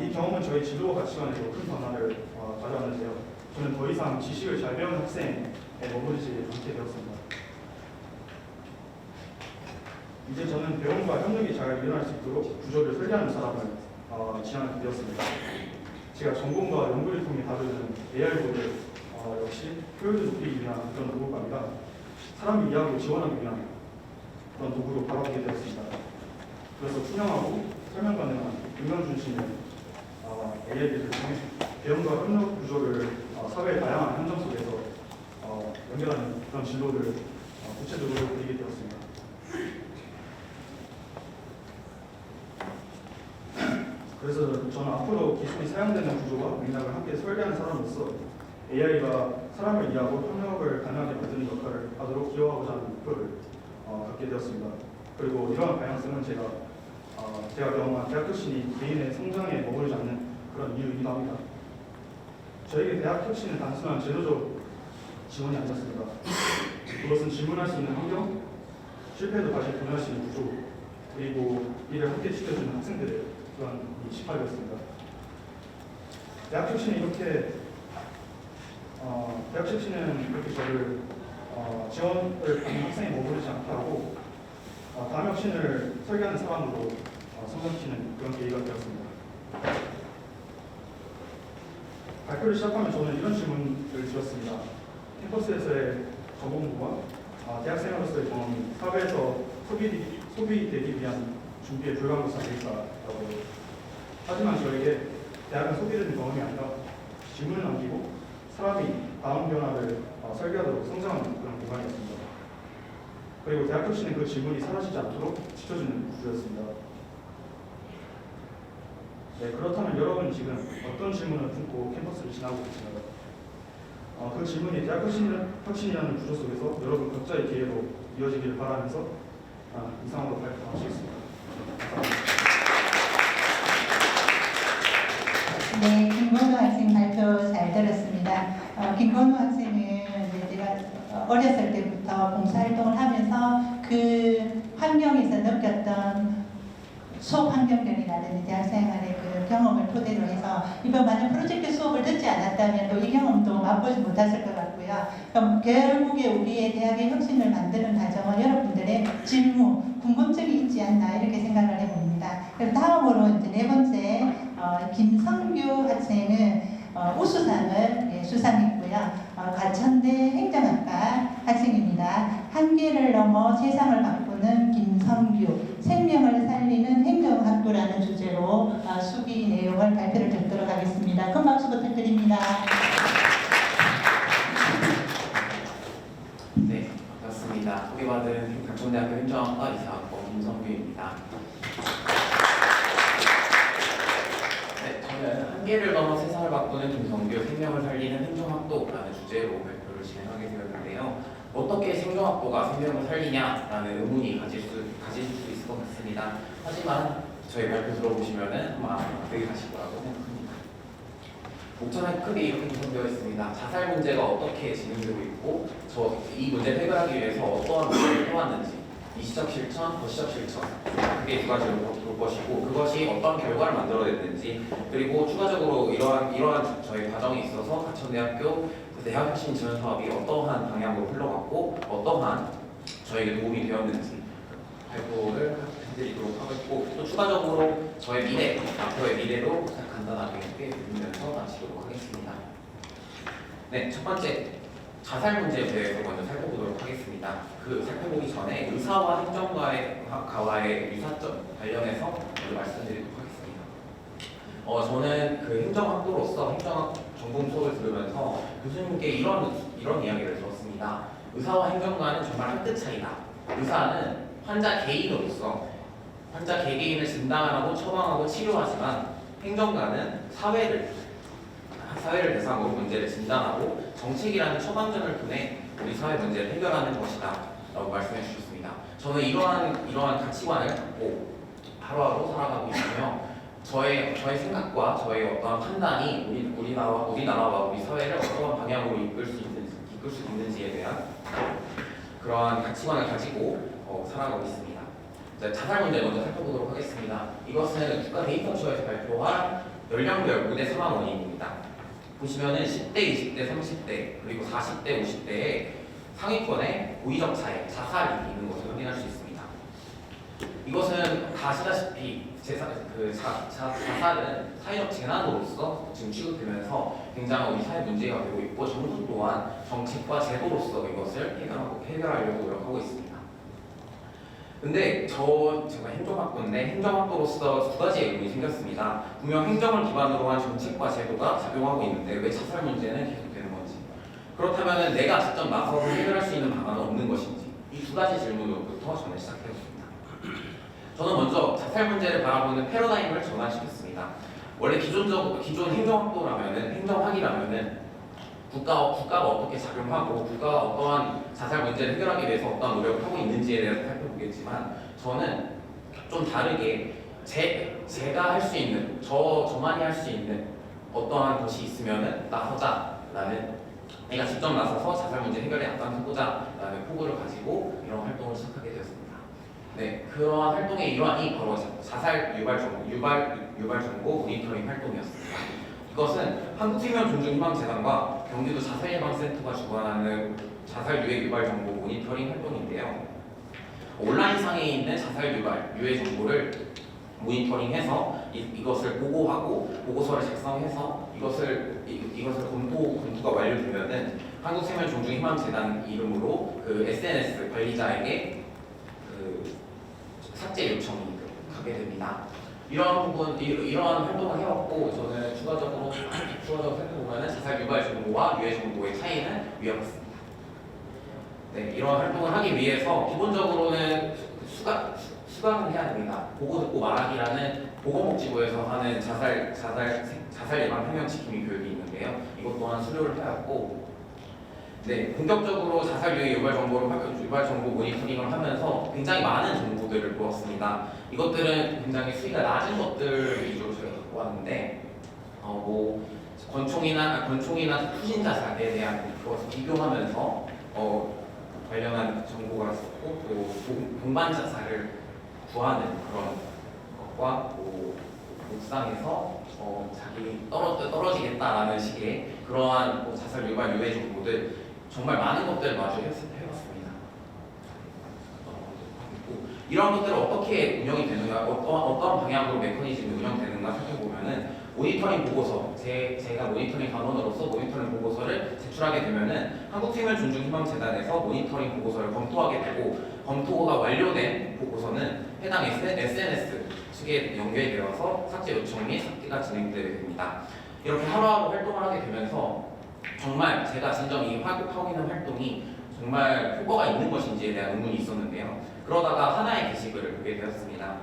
이 경험은 저희 지도 가치관에도 큰 변화를 가져왔는데요. 저는 더 이상 지식을 잘 배우는 학생에 머무르지 않게 되었습니다. 이제 저는 배움과 협력이 잘 일어날 수 있도록 구조를 설계하는 사람을 지향하게 되었습니다. 제가 전공과 연구를 통해 다루는 AI 모델 역시 효율을 높이기 위한 그런 도구가 아니라 사람을 이해하고 지원하기 위한 그런 도구로 바라보게 되었습니다. 그래서 투명하고 설명 가능한 인간 중심의 AI 기술을 통해 배움과 협력 구조를 사회의 다양한 현장 속에서 연결하는 그런 진로를 구체적으로 그리게 되었습니다. 그래서 저는 앞으로 기술이 사용되는 구조와 맥락을 함께 설계하는 사람으로서 AI가 사람을 이해하고 협력을 가능하게 만드는 역할을 하도록 기여하고자 하는 목표를 갖게 되었습니다. 그리고 이러한 방향성은 제가 경험한 대학 혁신이 개인의 성장에 머무르지 않는 그런 이유이기도 합니다. 저에게 대학 혁신은 단순한 제도적 지원이 아니었습니다. 그것은 질문할 수 있는 환경, 실패도 다시 도전할 수 있는 구조, 그리고 이를 함께 지켜주는 학생들의 그런 식합이었습니다. 대학 혁신은 이렇게 저를 지원을 받는 학생에 머무르지 않게 하고 다음 혁신을 설계하는 사람으로 성장시키는 그런 계기가 되었습니다. 발표를 시작하면 저는 이런 질문을 드렸습니다. 캠퍼스에서의 전공부와 대학생으로서의 경험이 사회에서 소비되기 위한 준비에 불과한 것은 아닐까라고. 하지만 저에게 대학은 소비되는 경험이 아니라 질문을 남기고 사람이 다음 변화를 설계하도록 성장하는 그런 공간이었습니다. 그리고 대학 혁신은 그 질문이 사라지지 않도록 지켜주는 구조였습니다. 네, 그렇다면 여러분은 지금 어떤 질문을 품고 캠퍼스를 지나고 계신가요? 그 질문이 대학 혁신이라는 구조 속에서 여러분 각자의 기회로 이어지기를 바라면서 이상으로 발표 마치겠습니다. 감사합니다. 네, 김건우 학생 발표 잘 들었습니다. 김건우 학생은 이제 제가 어렸을 때부터 봉사활동을 하면서 그 환경에서 느꼈던 수업 환경들이라든지 대학생활의 그 경험을 토대로 해서 이번 만약 프로젝트 수업을 듣지 않았다면 또 이 경험도 맛보지 못했을 것 같고요. 그럼 결국에 우리의 대학의 혁신을 만드는 과정은 여러분들의 질문, 궁금증이 있지 않나 이렇게 생각을 해봅니다. 그럼 다음으로 이제 네 번째 김성규 학생은 우수상을 수상했고요. 과천대 행정학과 학생입니다. 한계를 넘어 세상을 바꾸는 김성규, 생명을 살리는 행정학교라는 주제로 수기 내용을 발표를 듣도록 하겠습니다. 큰 박수 부탁드립니다. 네, 반갑습니다. 소개받은 과천대학교 행정학과 이사학번 김성규입니다. 네, 저는 한계를 넘어 세상을 바꾸는 김성규, 생명을 살리는 행정학도라는 주제로 발표를 진행하게 되었는데요. 어떻게 행정학도가 생명을 살리냐라는 의문이 가질 수 있을 것 같습니다. 하지만 저희 발표 들어보시면은 아마 되게 가실 거라고 생각합니다. 목차는 크게 이렇게 구성되어 있습니다. 자살 문제가 어떻게 진행되고 있고, 이 문제를 해결하기 위해서 어떠한 노력을 해왔는지, 이시적 실천, 거시적 실천, 그게 두 가지로 볼 것이고, 그것이 어떤 결과를 만들어냈는지, 그리고 추가적으로 이러한 저희 과정에 있어서 과천대학교 대학혁신 지원 사업이 어떠한 방향으로 흘러갔고, 어떠한 저에게 도움이 되었는지 발표를 해드리도록 하겠고, 또 추가적으로 저의 미래, 앞으로의 미래로 간단하게 소개해드리면서 마치도록 하겠습니다. 네, 첫 번째 자살 문제에 대해서 먼저 살펴보도록 하겠습니다. 살펴보기 전에 의사와 행정가와의 유사점 관련해서 먼저 말씀드리도록 하겠습니다. 저는 그 행정학도로서 행정학 전공 수업을 들으면서 교수님께 이런 이야기를 들었습니다. 의사와 행정가는 정말 한 끗 차이다. 의사는 환자 개인으로서 환자 개개인을 진단하고 처방하고 치료하지만 행정가는 사회를 대상으로 문제를 진단하고 정책이라는 처방전을 통해 우리 사회 문제를 해결하는 것이다 라고 말씀해 주셨습니다. 저는 이러한 가치관을 갖고 하루하루 살아가고 있으며 저의 생각과 저의 어떠한 판단이 우리나라와 우리 사회를 어떠한 방향으로 이끌 수 있는지에 대한 그러한 가치관을 가지고 살아가고 있습니다. 자살 문제 먼저 살펴보도록 하겠습니다. 이것은 국가 데이터처에서 발표한 연령별 무대 사망 원인입니다. 보시면은 10대, 20대, 30대, 그리고 40대, 50대의 상위권에 고의적 차액, 자살이 있는 것을 확인할 수 있습니다. 이것은 다 아시다시피 자살은 사회적 재난으로서 지금 취급되면서 굉장히 우리 사회 문제가 되고 있고, 정부 또한 정책과 제도로서 이것을 해결하려고 노력하고 있습니다. 근데 제가 행정학부인데 행정학부로서 두 가지 의문이 생겼습니다. 분명 행정을 기반으로 한 정책과 제도가 작용하고 있는데 왜 자살 문제는 계속되는 건지, 그렇다면 내가 직접 나서서 해결할 수 있는 방안은 없는 것인지, 이 두 가지 질문부터 저는 시작해봤습니다. 저는 먼저 자살 문제를 바라보는 패러다임을 전환시켰습니다. 원래 기존 행정학도라면은, 행정학이라면은 국가가 어떻게 작용하고 국가가 어떠한 자살 문제를 해결하기 위해서 어떠한 노력을 하고 있는지에 대해서 살펴보겠지만, 저는 좀 다르게 제가 할 수 있는, 저만이 할 수 있는 어떠한 것이 있으면은 나서자라는, 내가 직접 나서서 자살 문제 해결에 앞장서보자라는 포부를 가지고 이런 활동을 시작하게 되었습니다. 네, 그러한 활동의 일환이 바로 자살 유발 정보 모니터링 활동이었습니다. 이것은 한국생명존중희망재단과 경기도 자살예방센터가 주관하는 자살 유해 정보 모니터링 활동인데요. 온라인상에 있는 자살 유해 정보를 모니터링해서 이것을 보고하고 보고서를 작성해서 이것을 검토가 완료되면은 한국생명존중희망재단 이름으로 그 SNS 관리자에게 그 삭제 요청이 가게 됩니다. 이러한 활동을 해왔고, 저는 추가적으로 살펴보면 자살 유발 정보와 유해 정보의 차이는 위협했습니다. 네, 이러한 활동을 하기 위해서 기본적으로는 수강을 해야 됩니다. 보고 듣고 말하기라는 보건복지부에서 하는 자살 예방 해명 지킴이 교육이 있는데요. 이것 또한 수료를 하였고, 네, 본격적으로 자살 유발 정보 모니터링을 하면서 굉장히 많은 정보들을 보았습니다. 이것들은 굉장히 수위가 낮은 것들 위주로 저희가 갖고 왔는데, 권총이나 투신 자살에 대한 그것을 비교하면서 관련한 정보가 있었고, 또 동반 자살을 구하는 그런 것과 옥상에서 자기 떨어지겠다라는 식의 그러한 자살 유발 유해 정보들, 정말 많은 것들을 해봤습니다. 이런 것들을 어떻게 운영이 되는가, 어떤 방향으로 메커니즘이 운영되는가 살펴보면은, 모니터링 보고서, 제가 모니터링 단원으로서 모니터링 보고서를 제출하게 되면은 한국생명존중희망재단에서 모니터링 보고서를 검토하게 되고, 검토가 완료된 보고서는 해당 SNS 측에 연결되어서 삭제 요청 및 삭제가 진행되게 됩니다. 이렇게 하루하루 활동을 하게 되면서 정말 제가 진정 하고 있는 활동이 정말 효과가 있는 것인지에 대한 의문이 있었는데요. 그러다가 하나의 게시글을 보게 되었습니다.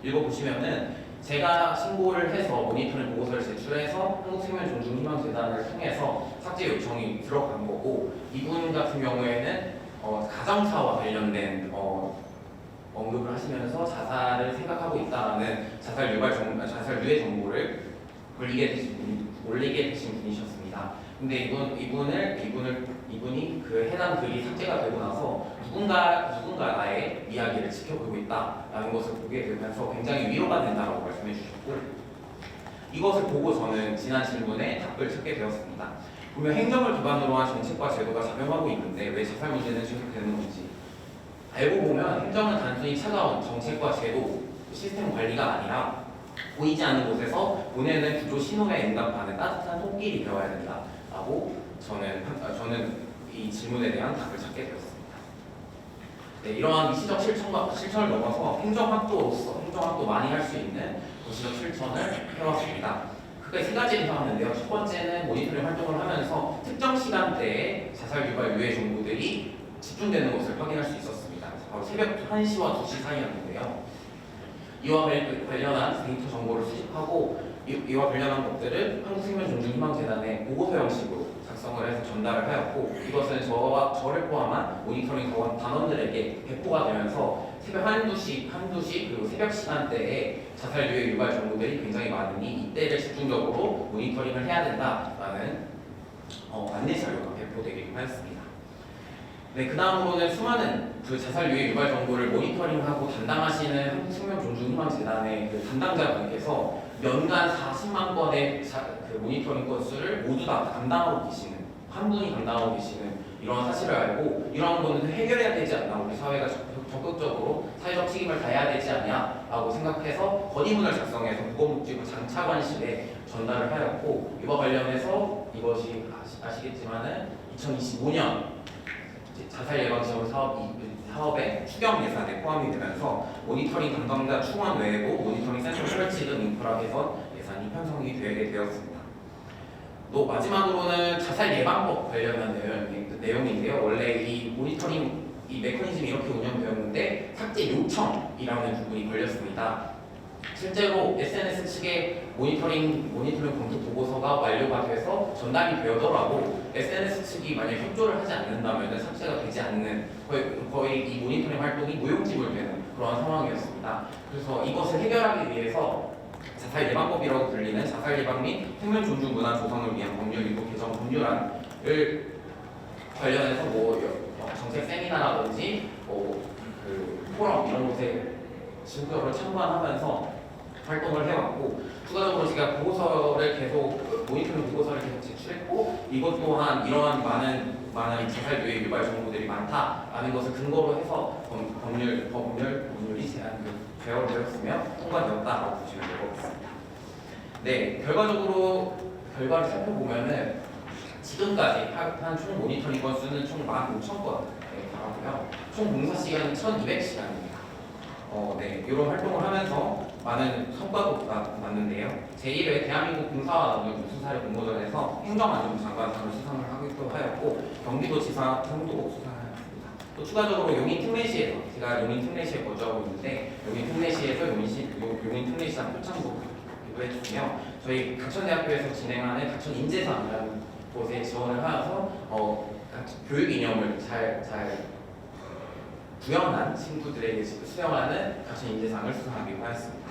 읽어보시면은, 제가 신고를 해서 모니터링 보고서를 제출해서 한국생명존중희망재단을 통해서 삭제 요청이 들어간 거고, 이분 같은 경우에는 가정사와 관련된 언급을 하시면서 자살을 생각하고 있다라는 자살 유해 정보를 올리게 되신 분이셨습니다. 근데 이분이 그 해당 글이 삭제가 되고 나서 누군가 나의 이야기를 지켜보고 있다라는 것을 보게 되면서 굉장히 위로가 된다라고 말씀해 주셨고, 이것을 보고 저는 지난 질문에 답을 찾게 되었습니다. 분명 행정을 기반으로 한 정책과 제도가 작용하고 있는데 왜 자살 문제는 지속되는 건지, 알고 보면 행정은 단순히 차가운 정책과 제도, 시스템 관리가 아니라 보이지 않는 곳에서 보내는 구조 신호에 응답하는 따뜻한 손길이 되어야 된다라고 저는 이 질문에 대한 답을 찾게 되었습니다. 네, 이러한 미시적 실천을 넘어서 행정학도 많이 할 수 있는 도시적 실천을 해왔습니다. 크게 세 가지를 해왔는데요. 첫 번째는 모니터링 활동을 하면서 특정 시간대에 자살 유발 유해 정보들이 집중되는 것을 확인할 수 있었습니다. 바로 새벽 1시와 2시 사이였는데요. 이와 관련한 데이터 정보를 수집하고 이와 관련한 것들을 한국생명존중희망재단의 보고서 형식으로 작성을 해서 전달을 하였고, 이것은 저를 포함한 모니터링 단원들에게 배포가 되면서 새벽 한두 시 그리고 새벽 시간대에 자살 유해 유발 정보들이 굉장히 많으니 이때를 집중적으로 모니터링을 해야 된다라는 안내 자료가 배포되기도 하였습니다. 네, 그 다음으로는 수많은 그 자살 유해 유발 정보를 모니터링하고 담당하시는 한국생명존중희망재단의 그 담당자분께서 연간 40만 건의 그 모니터링 건수를 모두 다 담당하고 계시는, 한 분이 담당하고 계시는 이런 사실을 알고, 이런 거는 해결해야 되지 않나, 우리 사회가 적극적으로 사회적 책임을 다해야 되지 않냐라고 생각해서 건의문을 작성해서 보건복지부 장차관실에 전달을 하였고, 이와 관련해서 이것이 아시겠지만은 2025년 자살 예방 지원 사업의 추경 예산에 포함이 되면서 모니터링 담당자 충원 외에도 모니터링 센터 설치 등 인프라 개선 예산이 편성이 되게 되었습니다. 또 마지막으로는 자살 예방법 관련한 내용인데요. 원래 이 모니터링 이 메커니즘이 이렇게 운영되었는데 삭제 요청이라는 부분이 걸렸습니다. 실제로 SNS 측의 모니터링 검토 보고서가 완료가 돼서 전달이 되더라도 SNS 측이 만약 협조를 하지 않는다면 삭제가 되지 않는 거의 이 모니터링 활동이 무용지물되는 그런 상황이었습니다. 그래서 이것을 해결하기 위해서 자살 예방법이라고 불리는 자살 예방 및 생명 존중 문화 조성을 위한 법률 일부 개정 법률안을 관련해서 정책 세미나라든지 그 포럼 이런 곳에 진도를 참관하면서 활동을 해왔고, 추가적으로 제가 보고서를 계속 모니터링 보고서를 계속 제출했고, 이것 또한 이러한 많은 자살 유해 유발 정보들이 많다라는 것을 근거로 해서 법률이 제어되었으며 통과되었다라고 보시면 될 것 같습니다. 네, 결과를 살펴보면은 지금까지 한 총 모니터링 건수는 총 15,000건에 달하고요. 총 봉사 시간은 1,200시간입니다. 네, 이런 활동을 하면서 많은 성과도 났는데요. 제1회 대한민국 봉사와 능력 우수사례 공모전에서 행정안전부 장관상을 수상을 하기도 하였고, 경기도지사 상도 수상하였습니다. 또 추가적으로 용인 특례시에서, 제가 용인 특례시에 거주하고 있는데 용인 특례시에서 용인 특례시장 표창도 해주시며, 저희 가천대학교에서 진행하는 가천인재상이라는 곳에 지원을 하여서 교육 이념을 잘 구현한 친구들에게 수여하는 가천인재상을 수상하기로 하였습니다.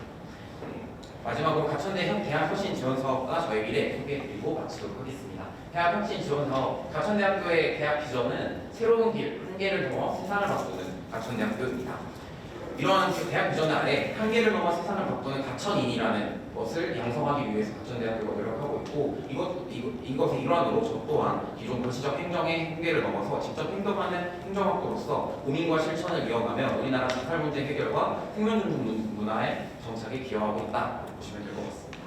마지막으로 가천대 대학혁신 지원 사업과 저희 미래 소개해드리고 마치도록 하겠습니다. 대학혁신 지원 사업, 가천대학교의 대학 비전은 새로운 길, 한계를 넘어 세상을 바꾸는 가천대학교입니다. 이러한 대학 비전 아래 한계를 넘어 세상을 바꾸는 가천인이라는 것을 양성하기 위해서 가천대학교가 노력하고 있고, 이것의 일환으로 저 또한 기존 도시적 행정의 한계를 넘어서 직접 행동하는 행정학도로서 고민과 실천을 이어가며 우리나라 자살 문제 해결과 생명존중 문화의 정착에 기여하고 있다고 보시면 될 것 같습니다.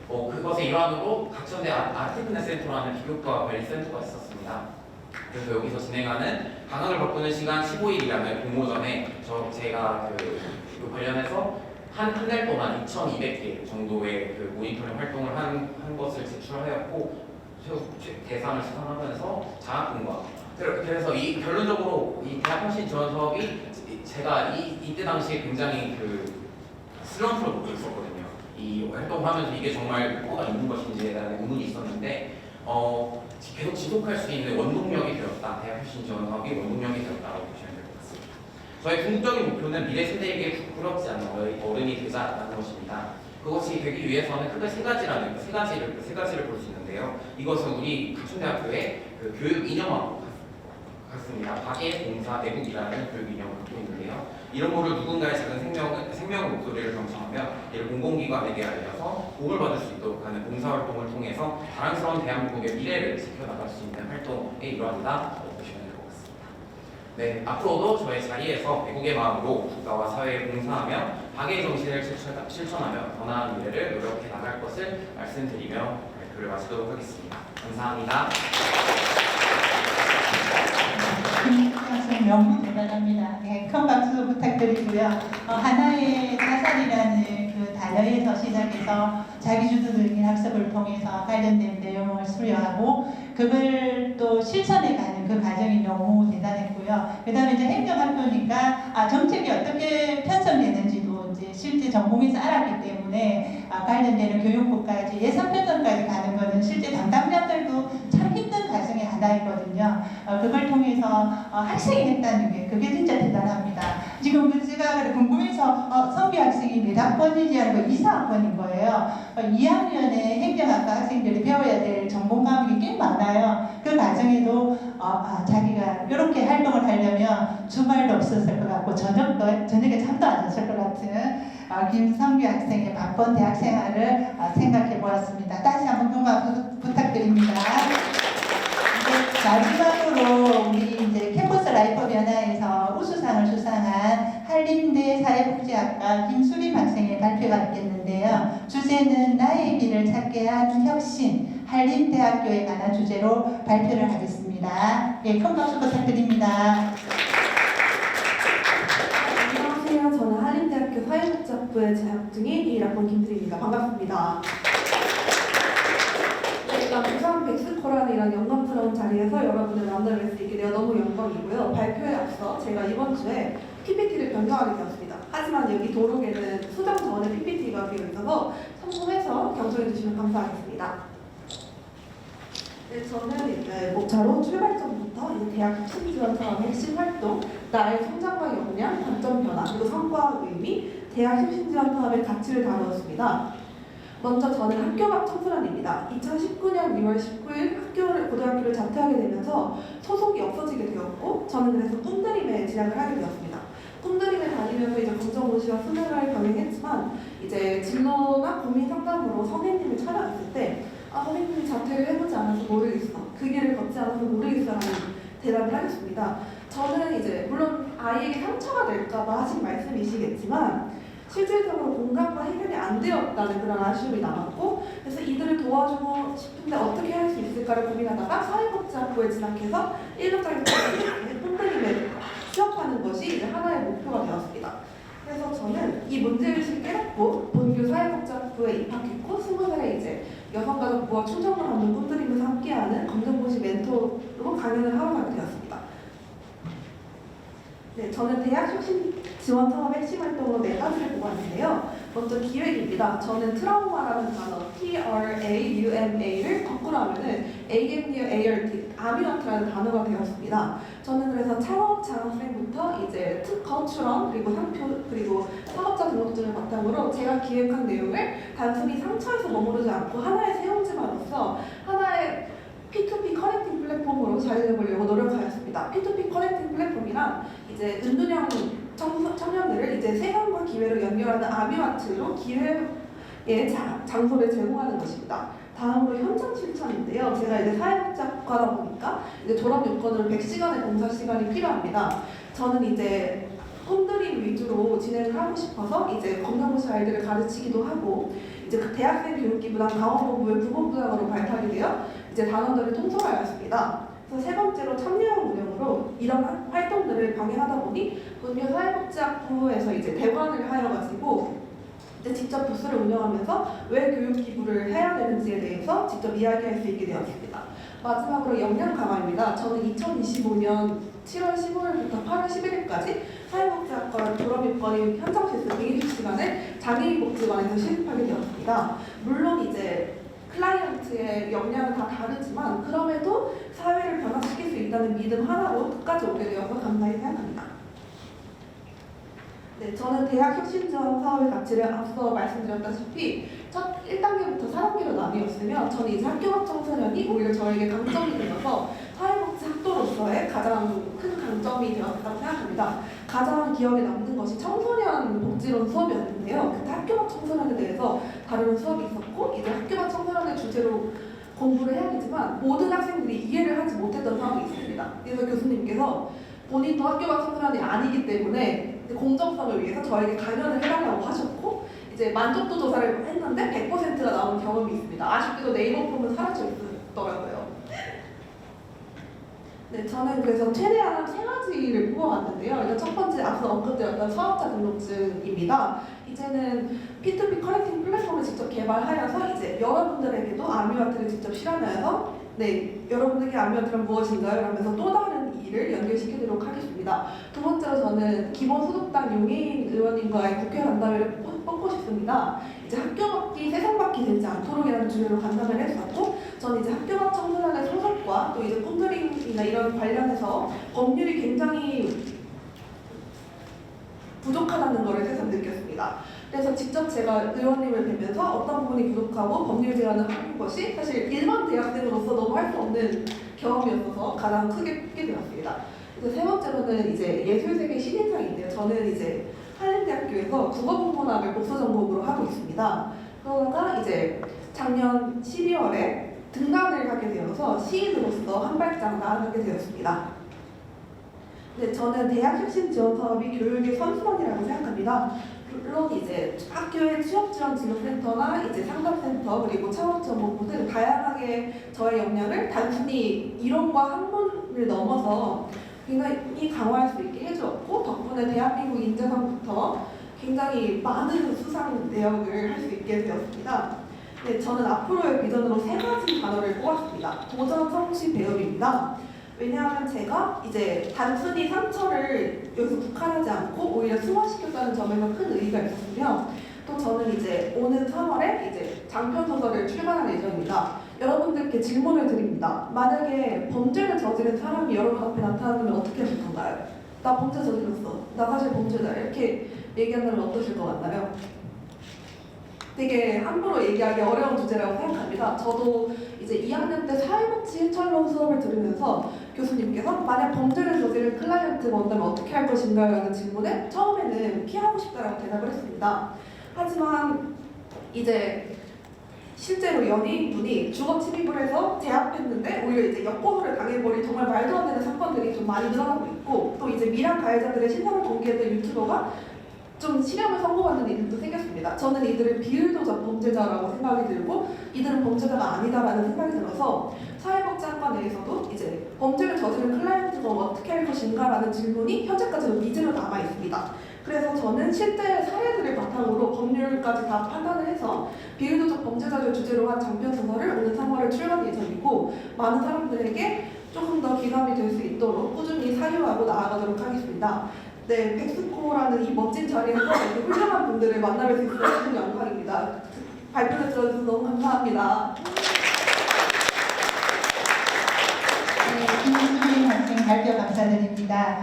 그것의 일환으로 가천대 아트피트네스 센터라는 비교과 관리 센터가 있었습니다. 그래서 여기서 진행하는 방학을 바꾸는 시간 15일이라는 공모전에 제가 그 관련해서 한 달 동안 2,200개 정도의 그 모니터링 활동을 한 것을 제출하였고, 대상을 수상하면서 장학금과 그래서 결론적으로 이 대학혁신 지원 사업이 제가 이때 당시에 굉장히 슬럼프를 겪고 있었거든요. 이 활동하면서 이게 정말 뭐가 있는 것인지에 대한 의문이 있었는데 계속 지속할 수 있는 원동력이 되었다. 대학혁신 지원 사업이 원동력이 되었다고 보시면 될 것 같습니다. 저희 궁극적인 목표는 미래 세대에게 부끄럽지 않은 어른이 되자라는 것입니다. 그것이 되기 위해서는 크게 세 가지를 볼 수 있는데요. 이것은 우리 가천대학교의 교육 이념하고 같습니다. 박애, 봉사, 애국이라는 교육 이념을 갖고 있는데요. 이런 거를 누군가의 작은 생명의 목소리를 경청하며 이를 공공기관에게 알려서 도움을 받을 수 있도록 하는 봉사활동을 통해서 자랑스러운 대한민국의 미래를 지켜나갈 수 있는 활동의 일환이다 보시면 될 것 같습니다. 네, 앞으로도 저의 자리에서 애국의 마음으로 국가와 사회에 봉사하며 박애의 정신을 실천하며 더 나은 미래를 노력해 나갈 것을 말씀드리며 발표를 마치도록 하겠습니다. 감사합니다. 명부 대단합니다. 네, 큰 박수 부탁드리고요. 하나의 자살이라는 그 단어에서 시작해서 자기주도적인 학습을 통해서 관련된 내용을 수료하고 그걸 또 실천해가는 그 과정이 너무 대단했고요. 그 다음에 이제 행정학교니까 정책이 어떻게 편성되는지도 이제 실제 전공에서 알았기 때문에 관련되는 교육부까지 예산 편성까지 가는 거는 실제 담당자들도 참 힘든 과정의 하나이거든요. 그걸 통해서 학생이 했다는 게 그게 진짜 대단합니다. 지금 제가 궁금해서 성비 학생이 몇 학번인지 알고 2,4학번인 거예요. 2학년에 행정학과 학생들이 배워야 될 전공 과목이 꽤 많아요. 그 과정에도 자기가 이렇게 활동을 하려면 주말도 없었을 것 같고 저녁에 잠도 안 잤을 것 같은 김성규 학생의 바쁜 대학 생활을 생각해 보았습니다. 다시 한번 큰 부탁드립니다. 마지막으로 우리 이제 캠퍼스 라이프 변화에서 우수상을 수상한 한림대 사회복지학과 김수림 학생의 발표가 있겠는데요. 주제는 나의 길을 찾게 한 혁신, 한림대학교에 관한 주제로 발표를 하겠습니다. 예, 큰 박수 부탁드립니다. 안녕하세요. 저는 한림대학교 사회복지학부에 재학 중인 1학번 김들입니다. 반갑습니다. 일단 부산 백스코란이라는 영광스러운 자리에서 여러분을 만나뵐 수 있게 되어 너무 영광이고요. 발표에 앞서 제가 이번 주에 PPT를 변경하게 되었습니다. 하지만 여기 도록에는 수정 전에 PPT가 되어 있어서 참고해서 경청해 주시면 감사하겠습니다. 네, 저는 이제 목차로 출발점부터 이제 대학 혁신지원 사업의 핵심 활동, 나의 성장과 역량, 관점 변화, 그리고 성과 의미, 대학 혁신지원 사업의 가치를 다루었습니다. 먼저 저는 학교 밖 청소년입니다. 2019년 2월 19일 고등학교를 자퇴하게 되면서 소속이 없어지게 되었고, 저는 그래서 꿈드림에 진학을 하게 되었습니다. 꿈드림에 다니면서 이제 검정고시와 수능을 병행했지만 이제 진로나 고민 상담으로 선생님을 찾아갔을 때 선생님이 자퇴를 해보지 않아서 모르겠어, 그 길을 걷지 않아서 모르겠어라는 대답을 하셨습니다. 저는 이제 물론 아이에게 상처가 될까봐 하신 말씀이시겠지만 실질적으로 공감과 해결이 안 되었다는 그런 아쉬움이 남았고, 그래서 이들을 도와주고 싶은데 어떻게 할 수 있을까를 고민하다가 사회복지학부에 진학해서 1학년짜리 꿈드림에 취업하는 것이 이제 하나의 목표가 되었습니다. 그래서 저는 이 문제의식을 깨닫고 본교 사회복지학부에 입학했고 20살에 이제 여성가족부와 충정을 하는 꿈드림에서 함께하는 검정고시 멘토로 강연을 하러 가게 되었습니다. 네, 저는 대학 혁신 지원 사업의 핵심 활동으로 4가지를 보고 왔는데요. 먼저 기획입니다. 저는 트라우마라는 단어 TRAUMA를 거꾸로 하면은 AMUART, 아뮤아트라는 단어가 되었습니다. 저는 그래서 창업 장학생부터 이제 특허 출원, 그리고 상표, 그리고 사업자 등록증을 바탕으로 제가 기획한 내용을 단순히 상처에서 머무르지 않고 하나의 세움지마로서 하나의 P2P 커넥팅 플랫폼으로 자리해보려고 노력하였습니다. P2P 커넥팅 플랫폼이란 이제 은둔형 청년들을 이제 세상과 기회를 연결하는 아뮤아트로 기회의 장소를 제공하는 것입니다. 다음으로 현장 실천인데요. 제가 이제 사회복지학과다 보니까 이제 졸업 요건으로 100시간의 봉사 시간이 필요합니다. 저는 이제 꿈드림 위주로 진행을 하고 싶어서 이제 검정고시 아이들을 가르치기도 하고 이제 그 대학생 교육기부단 강원본부의 부본부장으로 발탁이 되어 이제 단원들을 통솔하였습니다. 그래서 세 번째로 참여형 운영으로 이런 활동들을 병행하다 보니 본교 사회복지학부에서 이제 대관을 하여가지고 이제 직접 부스를 운영하면서 왜 교육기부를 해야 되는지에 대해서 직접 이야기할 수 있게 되었습니다. 마지막으로 역량 강화입니다. 저는 2025년 7월 15일부터 8월 11일까지 사회복지학과 졸업요건인 현장 실습 120시간을 장애인복지관에서 실습하게 되었습니다. 물론 이제 클라이언트의 역량은 다 다르지만 그럼에도 사회를 변화시킬 수 있다는 믿음 하나로 끝까지 오게 되어서 감사히 생각합니다. 네, 저는 대학 혁신지원 사업의 가치를 앞서 말씀드렸다시피 첫 1단계부터 4단계로 나뉘었으며 저는 이제 학교 밖 청소년이 오히려 저에게 강점이 되어서 사회복지 학도로서의 가장 큰 강점이 되었다고 생각합니다. 가장 기억에 남는 것이 청소년 복지론 수업이었는데요. 그때 학교 밖 청소년에 대해서 다루는 수업이 있었고 이제 학교 밖 청소년의 주제로 공부를 해야 되지만 모든 학생들이 이해를 하지 못했던 상황이 있습니다. 그래서 교수님께서 본인도 학교 밖 청소년이 아니기 때문에 공정성을 위해서 저에게 강연을 해달라고 하셨고 이제 만족도 조사를 했는데 100%가 나온 경험이 있습니다. 아쉽게도 네이버 폼은 사라져 있더라고요. 네, 저는 그래서 최대한 3가지를 뽑아왔는데요. 일단 첫 번째 앞서 언급드렸던 사업자 등록증입니다. 이제는 P2P 커넥팅 플랫폼을 직접 개발하여서 이제 여러분들에게도 아뮤아트를 직접 실현하여서 네, 여러분에게 아뮤아트란 무엇인가요? 라면서 또 다른 일을 연결시키도록 하겠습니다. 두 번째로 저는 기본소득당 용해인 의원님과의 국회 간담회를 뽑고 싶습니다. 이제 학교 밖이 세상 밖이 되지 않도록이라는 주제로 간담회를 했었고 저는 이제 학교 밖 청소년의 소속과 또 이제 꿈드림이나 이런 관련해서 법률이 굉장히 부족하다는 것을 새삼 느꼈습니다. 그래서 직접 제가 의원님을 뵈면서 어떤 부분이 부족하고 법률 제안을 하는 것이 사실 일반 대학생으로서 너무 할 수 없는 경험이었어서 가장 크게 하게 되었습니다. 그래서 세 번째로는 이제 예술세계 신인상인데요. 저는 이제 한림대학교에서 국어국문학을 복수 전공으로 하고 있습니다. 그러다가 이제 작년 12월에 등단을 하게 되어서 시인으로서 한 발짝 나아가게 되었습니다. 네, 저는 대학 혁신 지원 사업이 교육의 선순환이라고 생각합니다. 물론 이제 학교의 취업지원진흥센터나 이제 상담센터 그리고 창업정보부 등 다양하게 저의 역량을 단순히 이론과 학문을 넘어서 굉장히 강화할 수 있게 해주었고 덕분에 대한민국 인재상부터 굉장히 많은 수상 내역을 할 수 있게 되었습니다. 네, 저는 앞으로의 비전으로 3가지 단어를 꼽았습니다. 도전, 성취, 배움입니다. 왜냐하면 제가 이제 단순히 상처를 여기서 국한하지 않고 오히려 승화시켰다는 점에서 큰 의의가 있었으며 또 저는 이제 오는 3월에 이제 장편 소설을 출간할 예정입니다. 여러분들께 질문을 드립니다. 만약에 범죄를 저지른 사람이 여러분 앞에 나타나면 어떻게 하실 건가요? 나 범죄 저질렀어. 나 사실 범죄다. 이렇게 얘기한다면 어떠실 것 같나요? 되게 함부로 얘기하기 어려운 주제라고 생각합니다. 저도 이제 2학년 때 사회복지 해설론 수업을 들으면서 교수님께서 만약 범죄를 저지른 클라이언트가 온다면 어떻게 할 것인가 라는 질문에 처음에는 피하고 싶다라고 대답을 했습니다. 하지만 이제 실제로 연예인분이 주거 침입을 해서 제압했는데 오히려 이제 역고소를 당해버린 정말 말도 안 되는 사건들이 좀 많이 늘어나고 있고 또 이제 미랑 가해자들의 신상을 공개했던 유튜버가 좀 실형을 선고받는 이들도 생겼습니다. 저는 이들을 비율도적 범죄자라고 생각이 들고 이들은 범죄자가 아니다라는 생각이 들어서 사회복지학과 내에서도 이제 범죄를 저지른 클라이언트가 어떻게 할 것인가라는 질문이 현재까지도 미지로 남아 있습니다. 그래서 저는 실제 사례들을 바탕으로 법률까지 다 판단을 해서 비율도적 범죄자를 주제로 한 장편 소설을 오는 3월에 출간 예정이고 많은 사람들에게 조금 더 기감이 될 수 있도록 꾸준히 사유하고 나아가도록 하겠습니다. 네, 백스코라는 이 멋진 자리에서 이렇게 훌륭한 분들을 만날 수 있어서 큰 영광입니다. 발표를 들어주셔서 너무 감사합니다. 네, 김수민 학생 발표 감사드립니다.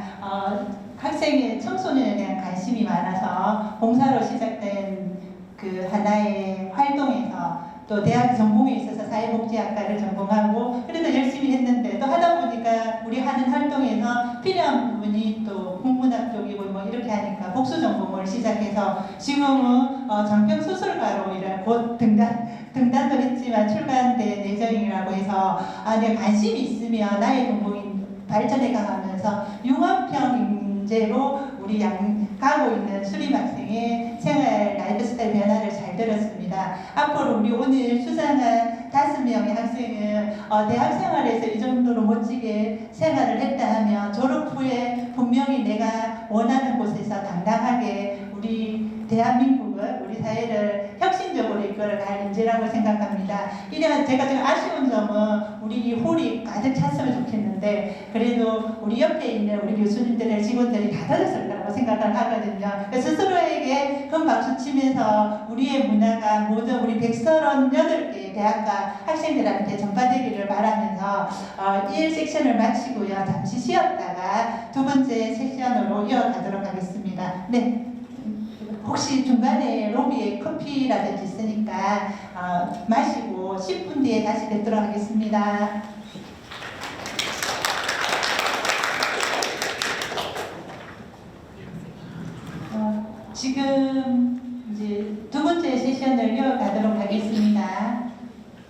학생의 청소년에 대한 관심이 많아서 봉사로 시작된 그 하나의 활동에서 또 대학 전공에 있어서 사회복지학과를 전공하고 그래도 열심히 했는데 또 하다 보니까 우리 하는 활동에서 필요한 부분이 또 국문학 쪽이고 뭐 이렇게 하니까 복수 전공을 시작해서 지금은 장편 소설가로 곧 등단도 했지만 출간된 예정이라고 해서 내가 관심이 있으면 나의 전공인 발전해 가면서 융합형 우리 가고 있는 수림학생의 생활 라이프 스타일 변화를 잘 들었습니다. 앞으로 우리 오늘 수상한 5명의 학생은 대학 생활에서 이 정도로 멋지게 생활을 했다 하면 졸업 후에 분명히 내가 원하는 곳에서 당당하게 우리 대한민국을 우리 사회를 혁신적으로 이끌어갈 인재라고 생각합니다. 이래서 제가 좀 아쉬운 점은 우리 이 홀이 가득 찼으면 좋겠는데 그래도 우리 옆에 있는 우리 교수님들의 직원들이 다 들었을 거라고 생각을 하거든요. 스스로에게 큰 박수 치면서 우리의 문화가 모든 우리 138개의 대학과 학생들한테 전파되기를 바라면서 1 섹션을 마치고요. 잠시 쉬었다가 2번째 섹션으로 이어가도록 하겠습니다. 네. 혹시 중간에 로비에 커피라든지 있으니까 마시고 10분 뒤에 다시 뵙도록 하겠습니다. 지금 이제 2번째 세션을 이어가도록 하겠습니다.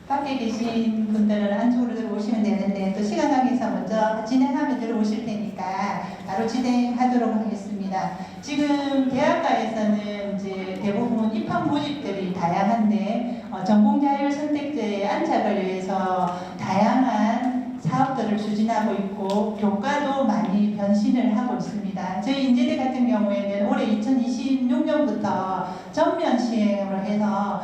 밖에 계신 분들은 안쪽으로 들어오시면 되는데 또 시간 관계상 먼저 진행하면 들어오실 테니까 바로 진행하도록 하겠습니다. 지금 대학가에서는 이제 대부분 입학 모집들이 다양한데 전공 자율 선택제에 안착을 위해서 다양한 사업들을 추진하고 있고 교과도 많이 변신을 하고 있습니다. 저희 인제대 같은 경우에는 올해 2026년부터 전면 시행으로 해서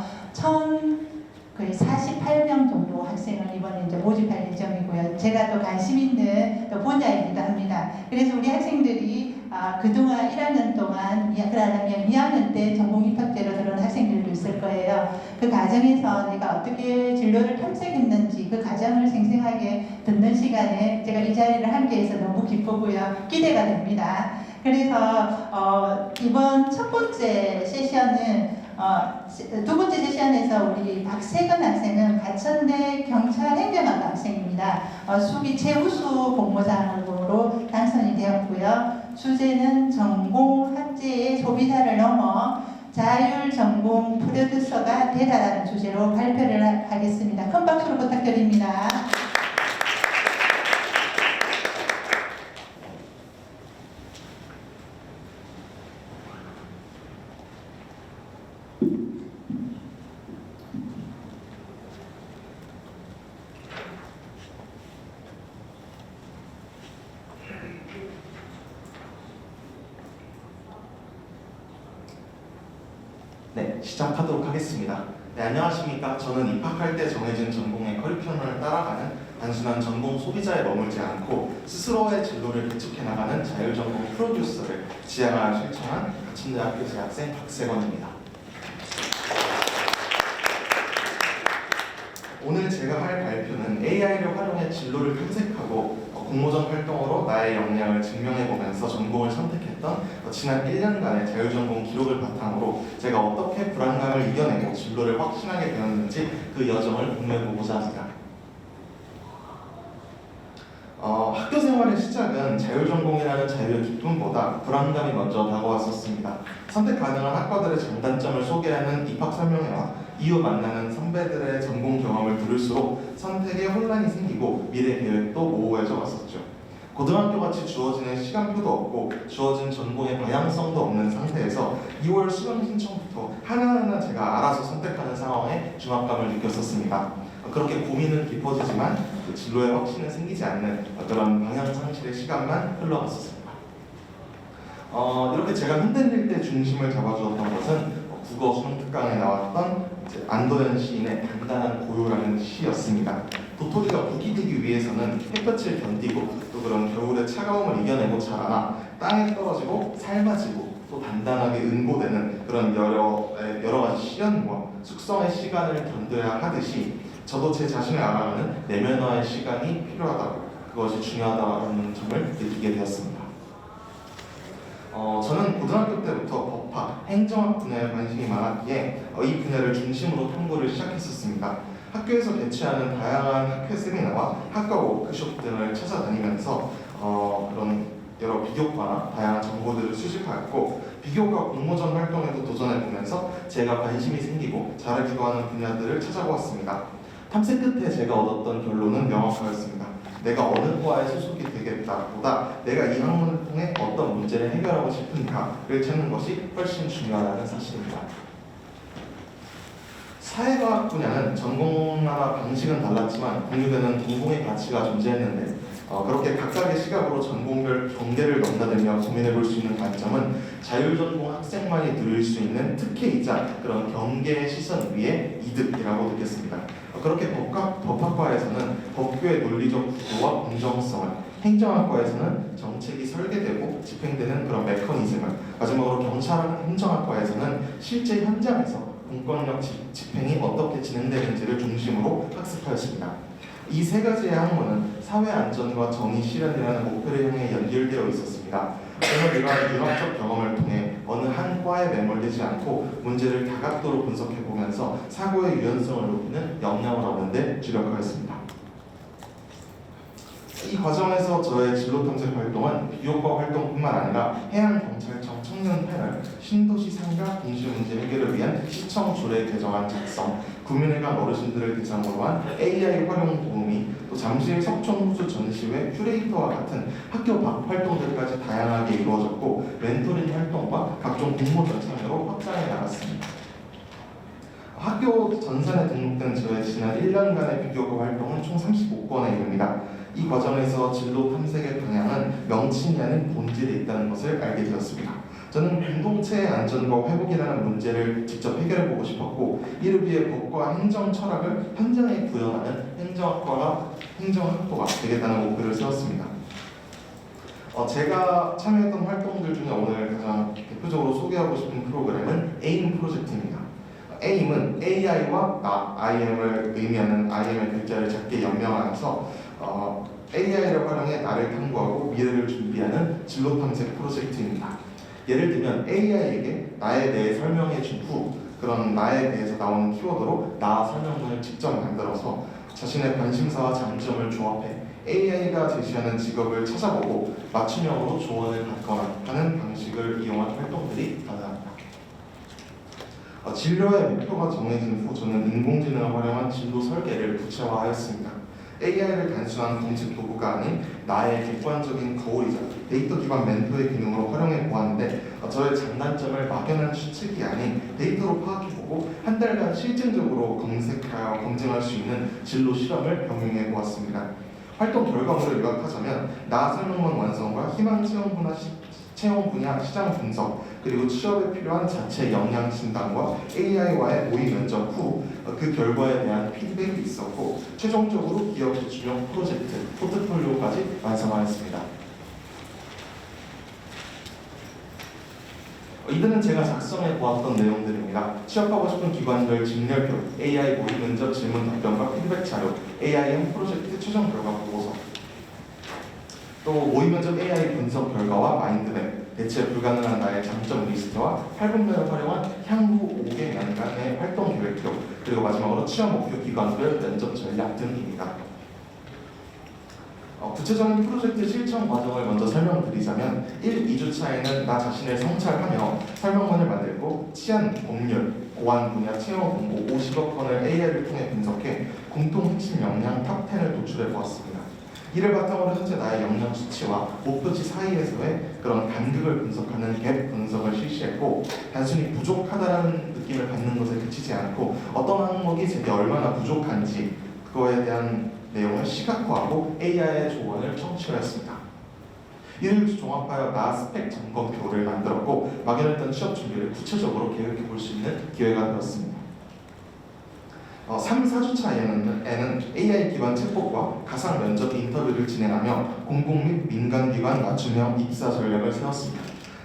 거의 48명 정도 학생을 이번에 이제 모집할 예정이고요. 제가 또 관심 있는 또 분야이기도 합니다. 그래서 우리 학생들이 그동안 1학년 동안 그러면 2학년 때 전공 입학제로 들어온 학생들도 있을 거예요. 그 과정에서 내가 어떻게 진로를 탐색했는지 그 과정을 생생하게 듣는 시간에 제가 이 자리를 함께해서 너무 기쁘고요. 기대가 됩니다. 그래서 이번 첫 번째 세션은 2번째 세션에서 우리 박세근 학생은 가천대 경찰행정학과 학생입니다. 수기 최우수 공모장으로 당선이 되었고요. 주제는 전공 학제의 소비자를 넘어 자율 전공 프로듀서가 되라라는 주제로 발표를 하겠습니다. 큰 박수로 부탁드립니다. 시작하도록 하겠습니다. 네, 안녕하십니까. 저는 입학할 때 정해진 전공의 커리큘럼을 따라가는 단순한 전공 소비자에 머물지 않고 스스로의 진로를 개척해 나가는 자율전공 프로듀서를 지향하여 실천한 가천대학교 재학생 박세건입니다. 오늘 제가 할 발표는 AI를 활용해 진로를 탐색하고 공모전 활동으로 나의 역량을 증명해보면서 전공을 선택했던 지난 1년간의 자율전공 기록을 바탕으로 제가 어떻게 불안감을 이겨내고 진로를 확신하게 되었는지 그 여정을 공유해보고자 합니다. 학교 생활의 시작은 자율전공이라는 자유의 기쁨보다 불안감이 먼저 다가왔었습니다. 선택 가능한 학과들의 장단점을 소개하는 입학 설명회와 이후 만나는 선배들의 전공 경험을 들을수록 선택에 혼란이 생기고 미래 계획도 모호해져 왔었죠. 고등학교같이 주어지는 시간표도 없고 주어진 전공의 방향성도 없는 상태에서 2월 수강 신청부터 하나하나 제가 알아서 선택하는 상황에 중압감을 느꼈었습니다. 그렇게 고민은 깊어지지만 그 진로에 확신은 생기지 않는 그런 방향 상실의 시간만 흘러갔었습니다. 이렇게 제가 흔들릴 때 중심을 잡아주었던 것은 국어 수능 특강에 나왔던 안도현 시인의 단단한 고요라는 시였습니다. 도토리가 북이 되기 위해서는 햇볕을 견디고 또 그런 겨울의 차가움을 이겨내고 자라나 땅에 떨어지고 삶아지고 또 단단하게 응고되는 그런 여러 가지 시련과 숙성의 시간을 견뎌야 하듯이 저도 제 자신을 알아가는 내면화의 시간이 필요하다고, 그것이 중요하다는 점을 느끼게 되었습니다. 저는 고등학교 때부터 법학, 행정학 분야에 관심이 많았기에 이 분야를 중심으로 탐구를 시작했었습니다. 학교에서 개최하는 다양한 학회 세미나와 학과 워크숍 등을 찾아다니면서 그런 여러 비교과나 다양한 정보들을 수집하였고, 비교과 공모전 활동에도 도전해보면서 제가 관심이 생기고 잘하기도 하는 분야들을 찾아보았습니다. 탐색 끝에 제가 얻었던 결론은 명확하였습니다. 내가 어느 과에 소속이 되겠다보다 내가 이 학문을 통해 어떤 문제를 해결하고 싶은가를 찾는 것이 훨씬 중요하다는 사실입니다. 사회과학 분야는 전공마다 방식은 달랐지만 공유되는 공공의 가치가 존재했는데 그렇게 각각의 시각으로 전공별 경계를 넘나들며 고민해볼 수 있는 관점은 자율전공 학생만이 누릴 수 있는 특혜이자 그런 경계의 시선 위의 이득이라고 느꼈습니다. 그렇게 법학과에서는 법규의 논리적 구조와 공정성을, 행정학과에서는 정책이 설계되고 집행되는 그런 메커니즘을, 마지막으로 경찰 행정학과에서는 실제 현장에서 공권력 집행이 어떻게 진행되는지를 중심으로 학습하였습니다. 이 세 가지의 학문은 사회 안전과 정의 실현이라는 목표를 향해 연결되어 있었습니다. 저는 이러한 융합적 경험을 통해 어느 한 과에 매몰되지 않고 문제를 다각도로 분석해보면서 사고의 유연성을 높이는 역량을 얻는 데 주력하였습니다. 이 과정에서 저의 진로 탐색 활동은 비교과 활동뿐만 아니라 해양경찰청 청년 패널, 신도시 상가 공시 문제 해결을 위한 시청 조례 개정안 작성, 구민회관 어르신들을 대상으로 한 AI 활용 도우미, 또 잠실 석촌호수 전시회 큐레이터와 같은 학교 밖 활동들까지 다양하게 이루어졌고, 멘토링 활동과 각종 공모전 참여로 확장해 나갔습니다. 학교 전산에 등록된 저의 지난 1년간의 비교과 활동은 총 35건에 이릅니다. 이 과정에서 진로 탐색의 방향은 명칭이 아닌 본질에 있다는 것을 알게 되었습니다. 저는 공동체의 안전과 회복이라는 문제를 직접 해결해보고 싶었고, 이를 위해 법과 행정 철학을 현장에 구현하는 행정학과가 행정학부가 되겠다는 목표를 세웠습니다. 제가 참여했던 활동들 중에 오늘 가장 대표적으로 소개하고 싶은 프로그램은 AIM 프로젝트입니다. AIM은 AI와 IM을 의미하는 IM의 글자를 작게 연명하여서 AI를 활용해 나를 탐구하고 미래를 준비하는 진로 탐색 프로젝트입니다. 예를 들면 AI에게 나에 대해 설명해 준 후 그런 나에 대해서 나오는 키워드로 나 설명문을 직접 만들어서 자신의 관심사와 장점을 조합해 AI가 제시하는 직업을 찾아보고 맞춤형으로 조언을 받거나 하는 방식을 이용한 활동들이 가능합니다. 진로의 목표가 정해진 후 저는 인공지능을 활용한 진로 설계를 구체화하였습니다. AI를 단순한 공식 도구가 아닌 나의 객관적인 거울이자 데이터 기반 멘토의 기능으로 활용해 보았는데, 저의 장단점을 막연한 추측이 아닌 데이터로 파악해보고 한 달간 실증적으로 검색하여 검증할 수 있는 진로 실험을 병행해 보았습니다. 활동 결과물을 요약하자면 나 설명문 완성과 희망 체험 문화 채용 분야 시장 분석, 그리고 취업에 필요한 자체 역량 진단과 AI와의 모의 면접 후 그 결과에 대한 피드백이 있었고 최종적으로 기업 제출형 프로젝트, 포트폴리오까지 완성하였습니다. 이들은 제가 작성해 보았던 내용들입니다. 취업하고 싶은 기관별 직렬표, AI 모의 면접 질문 답변과 피드백 자료, AIM 프로젝트 최종 결과 보고서, 또 모의 면접 AI 분석 결과와 마인드맵, 대체 불가능한 나의 장점 리스트와 8분면을 활용한 향후 5개년간의 활동 계획표, 그리고 마지막으로 취업 목표 기관별 면접 전략 등입니다. 구체적인 프로젝트 실천 과정을 먼저 설명드리자면 1, 2주차에는 나 자신을 성찰하며 설명문을 만들고 치안, 법률, 보안 분야 채용 공고 50억 건을 AI를 통해 분석해 공통 핵심 역량 탑10을 도출해 보았습니다. 이를 바탕으로 현재 나의 역량 수치와 목표치 사이에서의 그런 간극을 분석하는 갭 분석을 실시했고 단순히 부족하다는 느낌을 받는 것에 그치지 않고 어떤 항목이 제게 얼마나 부족한지 그거에 대한 내용을 시각화하고 AI의 조언을 청취하였습니다. 이를 종합하여 나 스펙 점검표를 만들었고 막연했던 취업 준비를 구체적으로 계획해 볼 수 있는 기회가 되었습니다. 3, 4주차에는 AI 기반 챗봇과 가상 면접 인터뷰를 진행하며 공공 및 민간기관 맞춤형 입사 전략을 세웠습니다.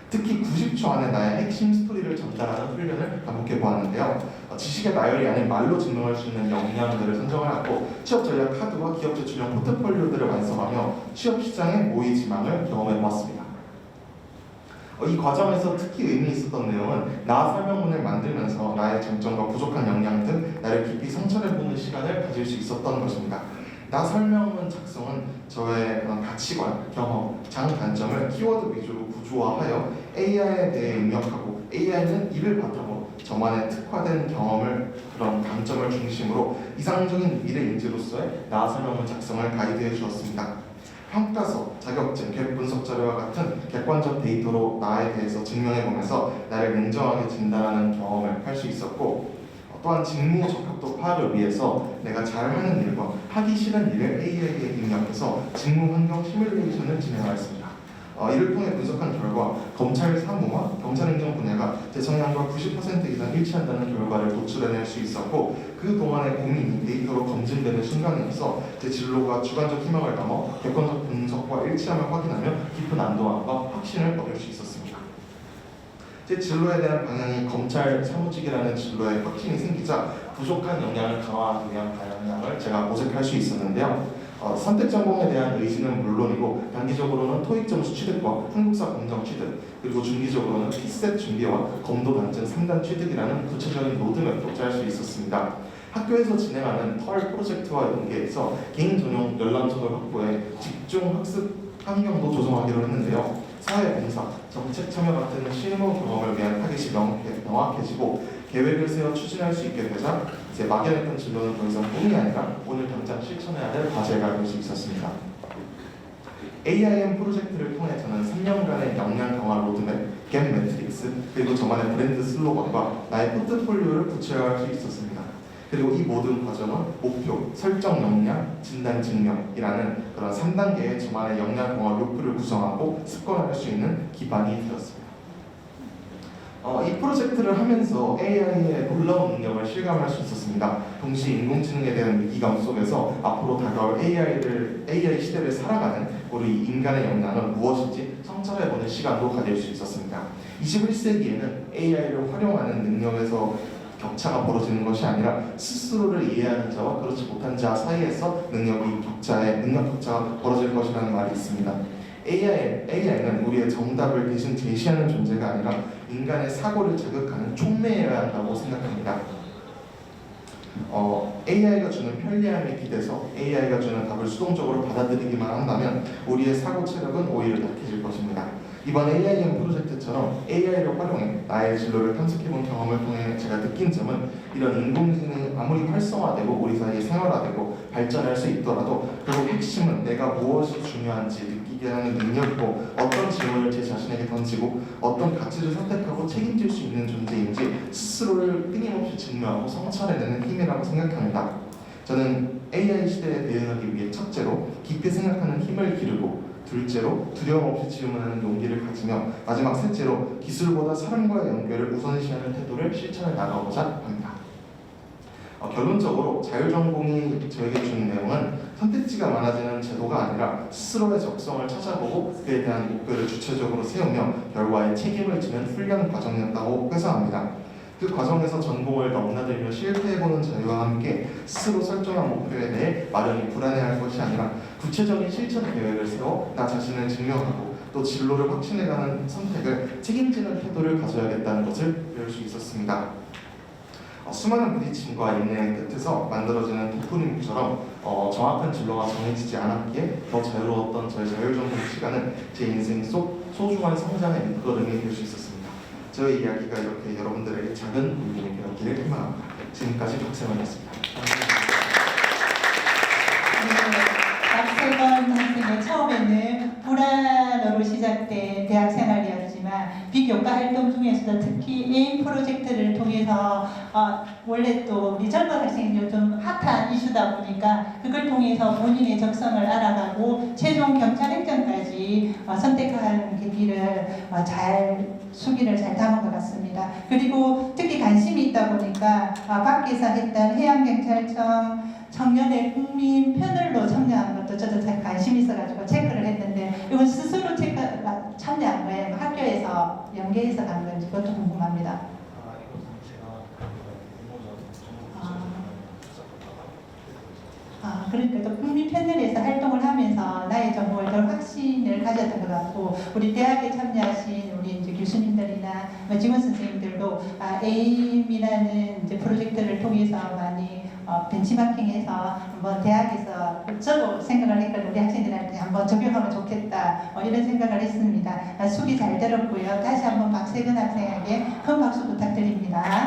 특히 90초 안에 나의 핵심 스토리를 전달하는 훈련을 반복해 보았는데요. 지식의 나열이 아닌 말로 증명할 수 있는 역량들을 선정하였고 취업 전략 카드와 기업 제출형 포트폴리오들을 완성하며 취업 시장의 모의 지망을 경험해 보았습니다. 이 과정에서 특히 의미 있었던 내용은 나 설명문을 만들면서 나의 장점과 부족한 역량 등 나를 깊이 성찰해보는 시간을 가질 수 있었던 것입니다. 나 설명문 작성은 저의 그런 가치관, 경험, 장단점을 키워드 위주로 구조화하여 AI에 대해 입력하고 AI는 이를 바탕으로 저만의 특화된 경험을 그런 강점을 중심으로 이상적인 미래 인재로서의 나 설명문 작성을 가이드해 주었습니다. 평가서, 자격증, 갭 분석 자료와 같은 객관적 데이터로 나에 대해서 증명해보면서 나를 냉정하게 진단하는 경험을 할 수 있었고 또한 직무 적합도 파악을 위해서 내가 잘하는 일과 하기 싫은 일을 AI에 입력해서 직무 환경 시뮬레이션을 진행하였습니다. 이를 통해 분석한 결과 검찰 사무와 경찰 행정 분야가 제 성향과 90% 이상 일치한다는 결과를 도출해낼 수 있었고 그 동안의 고민이 데이터로 검증되는 순간에서 제 진로가 주관적 희망을 넘어 객관적 분석과 일치함을 확인하며 깊은 안도함과 확신을 얻을 수 있었습니다. 제 진로에 대한 방향이 검찰 사무직이라는 진로에 확신이 생기자 부족한 역량을 강화하기 위한 방향을 제가 모색할 수 있었는데요. 선택 전공에 대한 의지는 물론이고 단기적으로는 토익 점수 취득과 한국사 공정 취득, 그리고 중기적으로는 피셋 준비와 검도 단증 3단 취득이라는 구체적인 로드맵도 짤 수 있었습니다. 학교에서 진행하는 펄 프로젝트와 연계해서 개인 전용 열람석을 확보해 집중 학습 환경도 조성하기로 했는데요. 사회봉사, 정책 참여 같은 실무 경험을 위한 타깃이 명확해지고 계획을 세워 추진할 수 있게 되자 이제 막연했던 진로는 더 이상 꿈이 아니라 오늘 당장 실천해야 될 과제가 될 수 있었습니다. AIM 프로젝트를 통해 저는 3년간의 역량 강화 로드맵, 갭 매트릭스, 그리고 저만의 브랜드 슬로건과 나의 포트폴리오를 구체화할 수 있었습니다. 그리고 이 모든 과정은 목표, 설정 역량, 진단 증명이라는 그런 3단계의 저만의 역량 강화 루프를 구성하고 습관화할 수 있는 기반이 되었습니다. 이 프로젝트를 하면서 AI의 놀라운 능력을 실감할 수 있었습니다. 동시에 인공지능에 대한 위기감 속에서 앞으로 다가올 AI 시대를 살아가는 우리 인간의 역량은 무엇인지 성찰해보는 시간도 가질 수 있었습니다. 21세기에는 AI를 활용하는 능력에서 격차가 벌어지는 것이 아니라 스스로를 이해하는 자와 그렇지 못한 자 사이에서 능력 격차가 벌어질 것이라는 말이 있습니다. AI는 우리의 정답을 대신 제시하는 존재가 아니라 인간의 사고를 자극하는 촉매여야 한다고 생각합니다. AI가 주는 편리함에 기대서 AI가 주는 답을 수동적으로 받아들이기만 한다면 우리의 사고 체력은 오히려 약해질 것입니다. 이번 AIM 프로젝트처럼 AI를 활용해 나의 진로를 탐색해본 경험을 통해 제가 느낀 점은 이런 인공지능이 아무리 활성화되고 우리 사이에 생활화되고 발전할 수 있더라도 결국 핵심은 내가 무엇이 중요한지 느끼게 하는 능력이고 어떤 질문을 제 자신에게 던지고 어떤 가치를 선택하고 책임질 수 있는 존재인지 스스로를 끊임없이 증명하고 성찰해내는 힘이라고 생각합니다. 저는 AI 시대에 대응하기 위해 첫째로 깊이 생각하는 힘을 기르고 둘째로 두려움 없이 질문하는 용기를 가지며 마지막 셋째로 기술보다 사람과의 연결을 우선시하는 태도를 실천해 나가고자 합니다. 결론적으로 자율전공이 저에게 주는 내용은 선택지가 많아지는 제도가 아니라 스스로의 적성을 찾아보고 그에 대한 목표를 주체적으로 세우며 결과에 책임을 지는 훈련 과정이었다고 회사합니다. 그 과정에서 전공을 넘나들며 실패해보는 자유와 함께 스스로 설정한 목표에 대해 막연히 불안해할 것이 아니라 구체적인 실천 계획을 세워 나 자신을 증명하고 또 진로를 확신해가는 선택을 책임지는 태도를 가져야겠다는 것을 배울 수 있었습니다. 수많은 부딪힘과 인내의 끝에서 만들어지는 덕분님처럼 정확한 진로가 정해지지 않았기에 더 자유로웠던 저의 자율전공 시간은 제 인생 속 소중한 성장의 밑거름이 될 수 있었습니다. 저의 이야기가 이렇게 여러분들에게 작은 울림이 되었기를 희망합니다. 지금까지 박세원이었습니다. 박세건 선생의 처음에는 불안으로 시작된 대학 생활이었지만 비교과 활동 중에서도 특히 에임 프로젝트를 통해서 원래 또 우리 젊은 학생이 요즘 핫한 이슈다 보니까 그걸 통해서 본인의 적성을 알아가고 최종 경찰행정까지 선택하는 계기를 수기를 잘 담은 것 같습니다. 그리고 특히 관심이 있다 보니까 밖에서 했던 해양경찰청 청년의 국민 패널로 참여한 것도 저도 잘 관심이 있어가지고 체크를 했는데 이건 스스로 참여한 거예요. 학교에서 연계해서 간 건지 그것도 궁금합니다. 이것은 제가 그러니까 또 국민 패널에서 활동을 하면서 나의 정보를 더 확신을 가졌던 것 같고 우리 대학에 참여하신 우리 이제 교수님들이나 직원 선생님들도 에임이라는 이제 프로젝트를 통해서 많이 벤치마킹해서 한번 대학에서 저도 생각을 했거든요. 우리 학생들한테 한번 적용하면 좋겠다 이런 생각을 했습니다. 수기 잘 들었고요. 다시 한번 박세근 학생에게 큰 박수 부탁드립니다.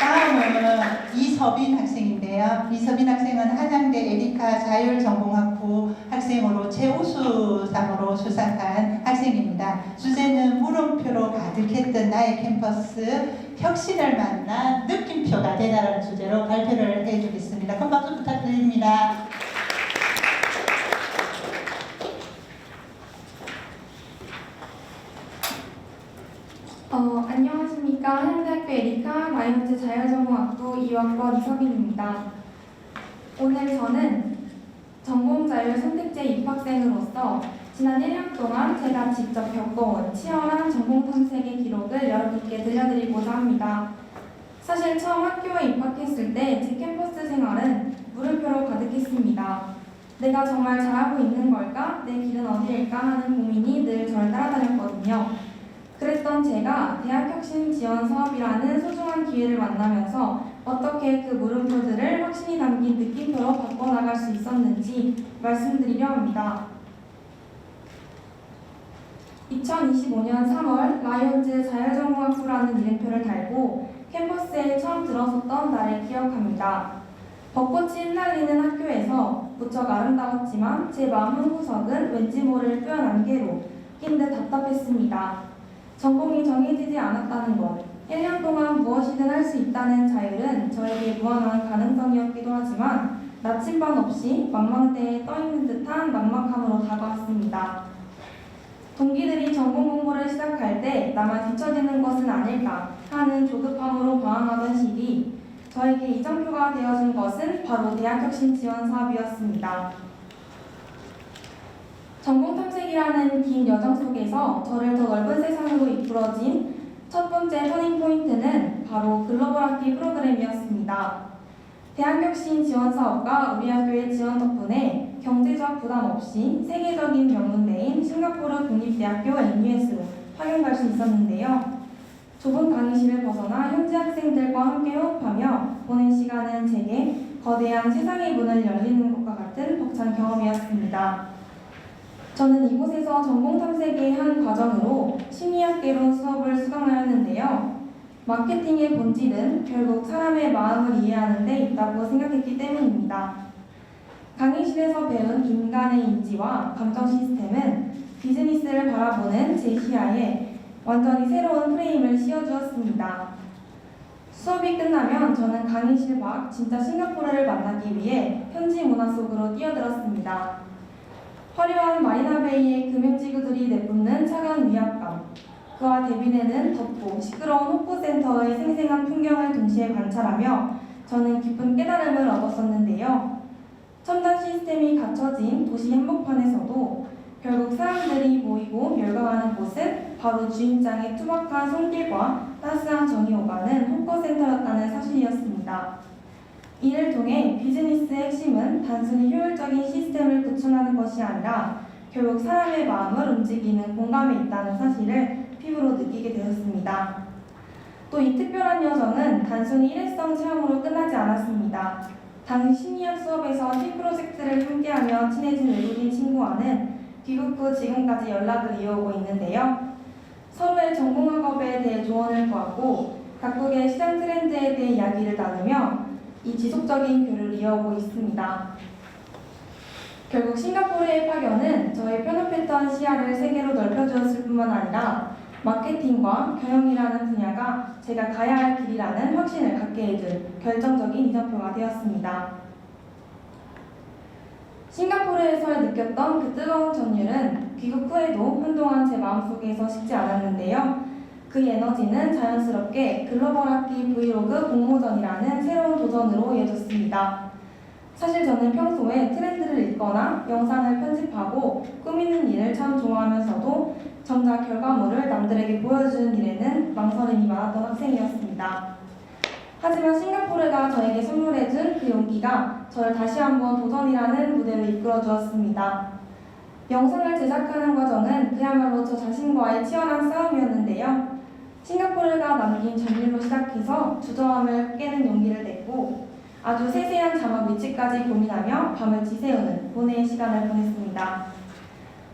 다음은 이서빈 학생인데요. 이서빈 학생은 한양대 에리카 자율전공학부 학생으로 최우수상으로 수상한 학생입니다. 주제는 물음표로 가득했던 나의 캠퍼스, 혁신을 만나 느낌표가 되다라는 주제로 발표를 해주겠습니다. 큰 박수 부탁드립니다. 안녕하십니까. 한양대학교 에리카 라이온즈 자율전공학부 2학번 이서빈입니다. 오늘 저는 전공자율 선택제 입학생으로서 지난 1년 동안 제가 직접 겪어온 치열한 전공 탐색의 기록을 여러분께 들려드리고자 합니다. 사실 처음 학교에 입학했을 때 제 캠퍼스 생활은 물음표로 가득했습니다. 내가 정말 잘하고 있는 걸까? 내 길은 어디일까? 하는 고민이 늘 저를 따라다녔거든요. 그랬던 제가 대학혁신 지원 사업이라는 소중한 기회를 만나면서 어떻게 그 물음표들을 확신이 담긴 느낌표로 바꿔나갈 수 있었는지 말씀드리려 합니다. 2025년 3월 라이온즈 자율전공학부라는 이름표를 달고 캠퍼스에 처음 들어섰던 날을 기억합니다. 벚꽃이 흩날리는 학교에서 무척 아름다웠지만 제 마음 한구석은 왠지 모를 뿌연 안개로 낀 듯 답답했습니다. 전공이 정해지지 않았다는 것, 1년 동안 무엇이든 할 수 있다는 자율은 저에게 무한한 가능성이었기도 하지만 나침반 없이 망망대해에 떠있는 듯한 막막함으로 다가왔습니다. 동기들이 전공 공부를 시작할 때 나만 뒤처지는 것은 아닐까 하는 조급함으로 방황하던 시기, 저에게 이정표가 되어준 것은 바로 대학혁신 지원 사업이었습니다. 전공 탐색이라는 긴 여정 속에서 저를 더 넓은 세상으로 이끌어진 첫 번째 터닝포인트는 바로 글로벌 학기 프로그램이었습니다. 대학혁신 지원 사업과 우리 학교의 지원 덕분에 경제적 부담 없이 세계적인 명문대인 싱가포르 국립대학교 NUS로 파견 갈 수 있었는데요. 좁은 강의실을 벗어나 현지 학생들과 함께 호흡하며 보낸 시간은 제게 거대한 세상의 문을 열리는 것과 같은 벅찬 경험이었습니다. 저는 이곳에서 전공 탐색의 한 과정으로 심리학개론 수업을 수강하였는데요. 마케팅의 본질은 결국 사람의 마음을 이해하는 데 있다고 생각했기 때문입니다. 강의실에서 배운 인간의 인지와 감정 시스템은 비즈니스를 바라보는 제 시야에 완전히 새로운 프레임을 씌워주었습니다. 수업이 끝나면 저는 강의실 밖 진짜 싱가포르를 만나기 위해 현지 문화 속으로 뛰어들었습니다. 화려한 마리나베이의 금융지구들이 내뿜는 차가운 위압감, 그와 대비되는 덥고 시끄러운 호프센터의 생생한 풍경을 동시에 관찰하며 저는 깊은 깨달음을 얻었었는데요. 첨단 시스템이 갖춰진 도시 한복판에서도 결국 사람들이 모이고 열광하는 곳은 바로 주인장의 투박한 손길과 따스한 정이 오가는 호커센터였다는 사실이었습니다. 이를 통해 비즈니스의 핵심은 단순히 효율적인 시스템을 구축하는 것이 아니라 결국 사람의 마음을 움직이는 공감에 있다는 사실을 피부로 느끼게 되었습니다. 또 이 특별한 여정은 단순히 일회성 체험으로 끝나지 않았습니다. 당시 심리학 수업에서 팀 프로젝트를 함께하며 친해진 외국인 친구와는 귀국 후 지금까지 연락을 이어오고 있는데요. 서로의 전공학업에 대해 조언을 구하고 각국의 시장 트렌드에 대해 이야기를 나누며 이 지속적인 교류를 이어오고 있습니다. 결국 싱가포르의 파견은 저의 편협했던 시야를 세계로 넓혀주었을 뿐만 아니라 마케팅과 경영이라는 분야가 제가 가야 할 길이라는 확신을 갖게 해준 결정적인 이정표가 되었습니다. 싱가포르에서 느꼈던 그 뜨거운 전율은 귀국 후에도 한동안 제 마음속에서 식지 않았는데요. 그 에너지는 자연스럽게 글로벌 학기 브이로그 공모전이라는 새로운 도전으로 이어졌습니다. 사실 저는 평소에 트렌드를 읽거나 영상을 편집하고 꾸미는 일을 참 좋아하면서도 정작 결과물을 남들에게 보여주는 일에는 망설임이 많았던 학생이었습니다. 하지만 싱가포르가 저에게 선물해준 그 용기가 저를 다시 한번 도전이라는 무대로 이끌어 주었습니다. 영상을 제작하는 과정은 그야말로 저 자신과의 치열한 싸움이었는데요. 싱가포르가 남긴 전율로 시작해서 주저함을 깨는 용기를 냈고 아주 세세한 자막 위치까지 고민하며 밤을 지새우는 고뇌의 시간을 보냈습니다.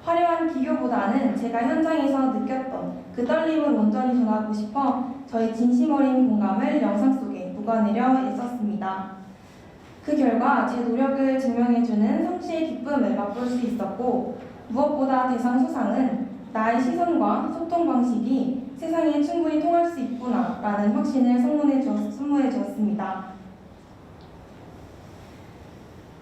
화려한 기교보다는 제가 현장에서 느꼈던 그 떨림을 온전히 전하고 싶어 저의 진심 어린 공감을 영상 속에 녹아내려 애썼습니다. 그 결과 제 노력을 증명해주는 성취의 기쁨을 맛볼 수 있었고 무엇보다 대상 수상은 나의 시선과 소통 방식이 세상에 충분히 통할 수 있구나 라는 확신을 선물해 주었습니다.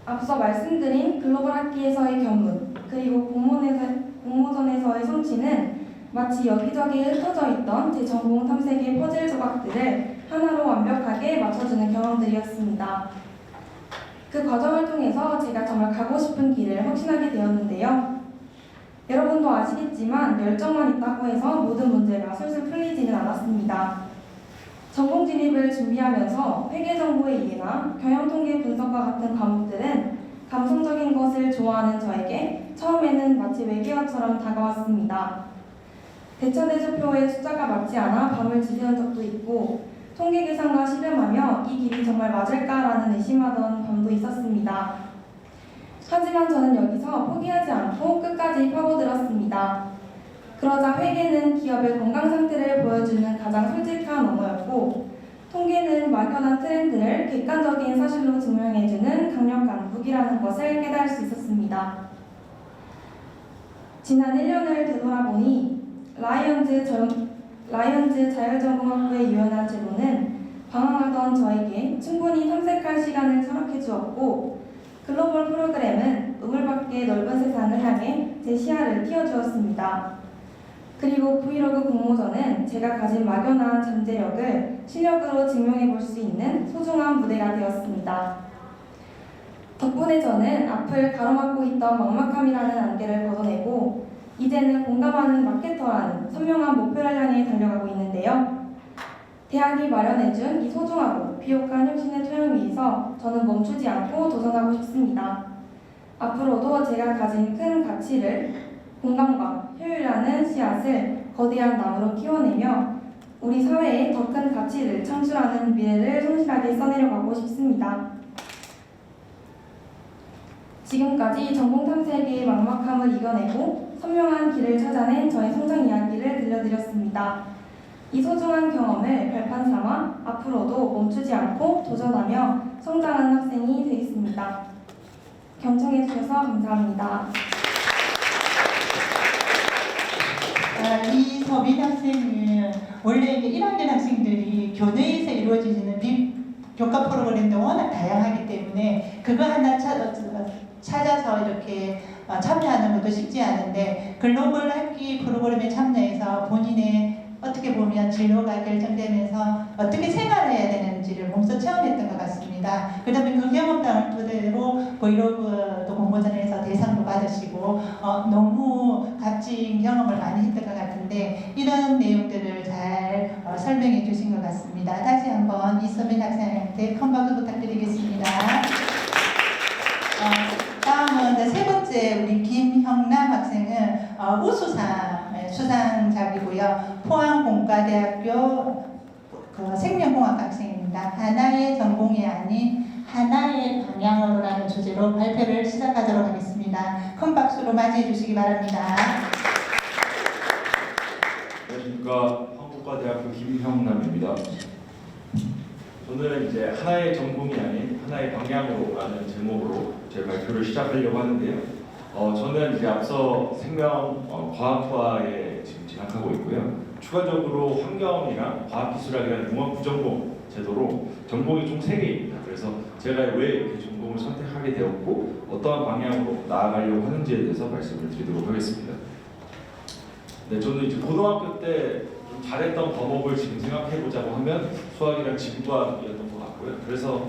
앞서 말씀드린 글로벌 학기에서의 견문 그리고 공모전에서의 성취는 마치 여기저기에 흩어져 있던 제 전공 탐색의 퍼즐 조각들을 하나로 완벽하게 맞춰주는 경험들이었습니다. 그 과정을 통해서 제가 정말 가고 싶은 길을 확신하게 되었는데요. 여러분도 아시겠지만 열정만 있다고 해서 모든 문제가 술술 풀리지는 않았습니다. 전공 진입을 준비하면서 회계정보의 이해나 경영통계 분석과 같은 과목들은 감성적인 것을 좋아하는 저에게 처음에는 마치 외계어처럼 다가왔습니다. 대처대조표의 숫자가 맞지 않아 밤을 지새운 적도 있고 통계 계산과 씨름하며 이 길이 정말 맞을까라는 의심하던 밤도 있었습니다. 하지만 저는 여기서 포기하지 않고 끝까지 파고들었습니다. 그러자 회계는 기업의 건강 상태를 보여주는 가장 솔직한 언어였고 통계는 막연한 트렌드를 객관적인 사실로 증명해주는 강력한 무기라는 것을 깨달을 수 있었습니다. 지난 1년을 되돌아보니 라이언즈 자율전공학부의 유연한 제도는 방황하던 저에게 충분히 탐색할 시간을 허락해 주었고 글로벌 프로그램은 우물밖의 넓은 세상을 향해 제 시야를 띄워주었습니다. 그리고 브이로그 공모전은 제가 가진 막연한 잠재력을 실력으로 증명해 볼 수 있는 소중한 무대가 되었습니다. 덕분에 저는 앞을 가로막고 있던 막막함이라는 안개를 걷어내고 이제는 공감하는 마케터라는 선명한 목표를 향해 달려가고 있는데요. 대학이 마련해준 이 소중하고 비옥한 혁신의 토양 위에서 저는 멈추지 않고 도전하고 싶습니다. 앞으로도 제가 가진 큰 가치를 공감과 효율이라는 씨앗을 거대한 나무로 키워내며 우리 사회에 더 큰 가치를 창출하는 미래를 성실하게 써내려가고 싶습니다. 지금까지 전공 탐색의 막막함을 이겨내고 선명한 길을 찾아낸 저의 성장 이야기를 들려드렸습니다. 이 소중한 경험을 발판 삼아 앞으로도 멈추지 않고 도전하며 성장하는 학생이 되겠습니다. 경청해 주셔서 감사합니다. 이 서민 학생은 원래 이제 1학년 학생들이 교내에서 이루어지는 교과 프로그램도 워낙 다양하기 때문에 그거 하나 찾아서 이렇게 참여하는 것도 쉽지 않은데 글로벌 학기 프로그램에 참여해서 본인의 어떻게 보면 진로가 결정되면서 어떻게 생활해야 되는지를 몸소 체험했던 것 같습니다. 그 다음에 그 경험담을 토대로 브이로그도 공모전에서 대상도 받으시고 너무 값진 경험을 많이 했던 것 같은데 이런 내용들을 잘 설명해 주신 것 같습니다. 다시 한번 이소민 학생한테 큰 박수 부탁드리겠습니다. 다음은 세 번째 우리 김형남 학생은 우수상 수상작이고요. 포항공과대학교 생명공학 학생입니다. 하나의 전공이 아닌 하나의 방향으로라는 주제로 발표를 시작하도록 하겠습니다. 큰 박수로 맞이해 주시기 바랍니다. 안녕하십니까. 한국과대학교 김형남입니다. 저는 이제 하나의 전공이 아닌 하나의 방향으로라는 제목으로 제 발표를 시작하려고 하는데요. 저는 이제 앞서 생명과학과에 지금 진학하고 있고요. 추가적으로 환경이랑 과학기술학이라는 융합 부전공 제도로 전공이 총 3개입니다. 그래서 제가 왜 이렇게 전공을 선택하게 되었고 어떠한 방향으로 나아가려고 하는지에 대해서 말씀을 드리도록 하겠습니다. 네, 저는 이제 고등학교 때 좀 잘했던 과목을 지금 생각해보자고 하면 수학이랑 지구과학이었던 것 같고요. 그래서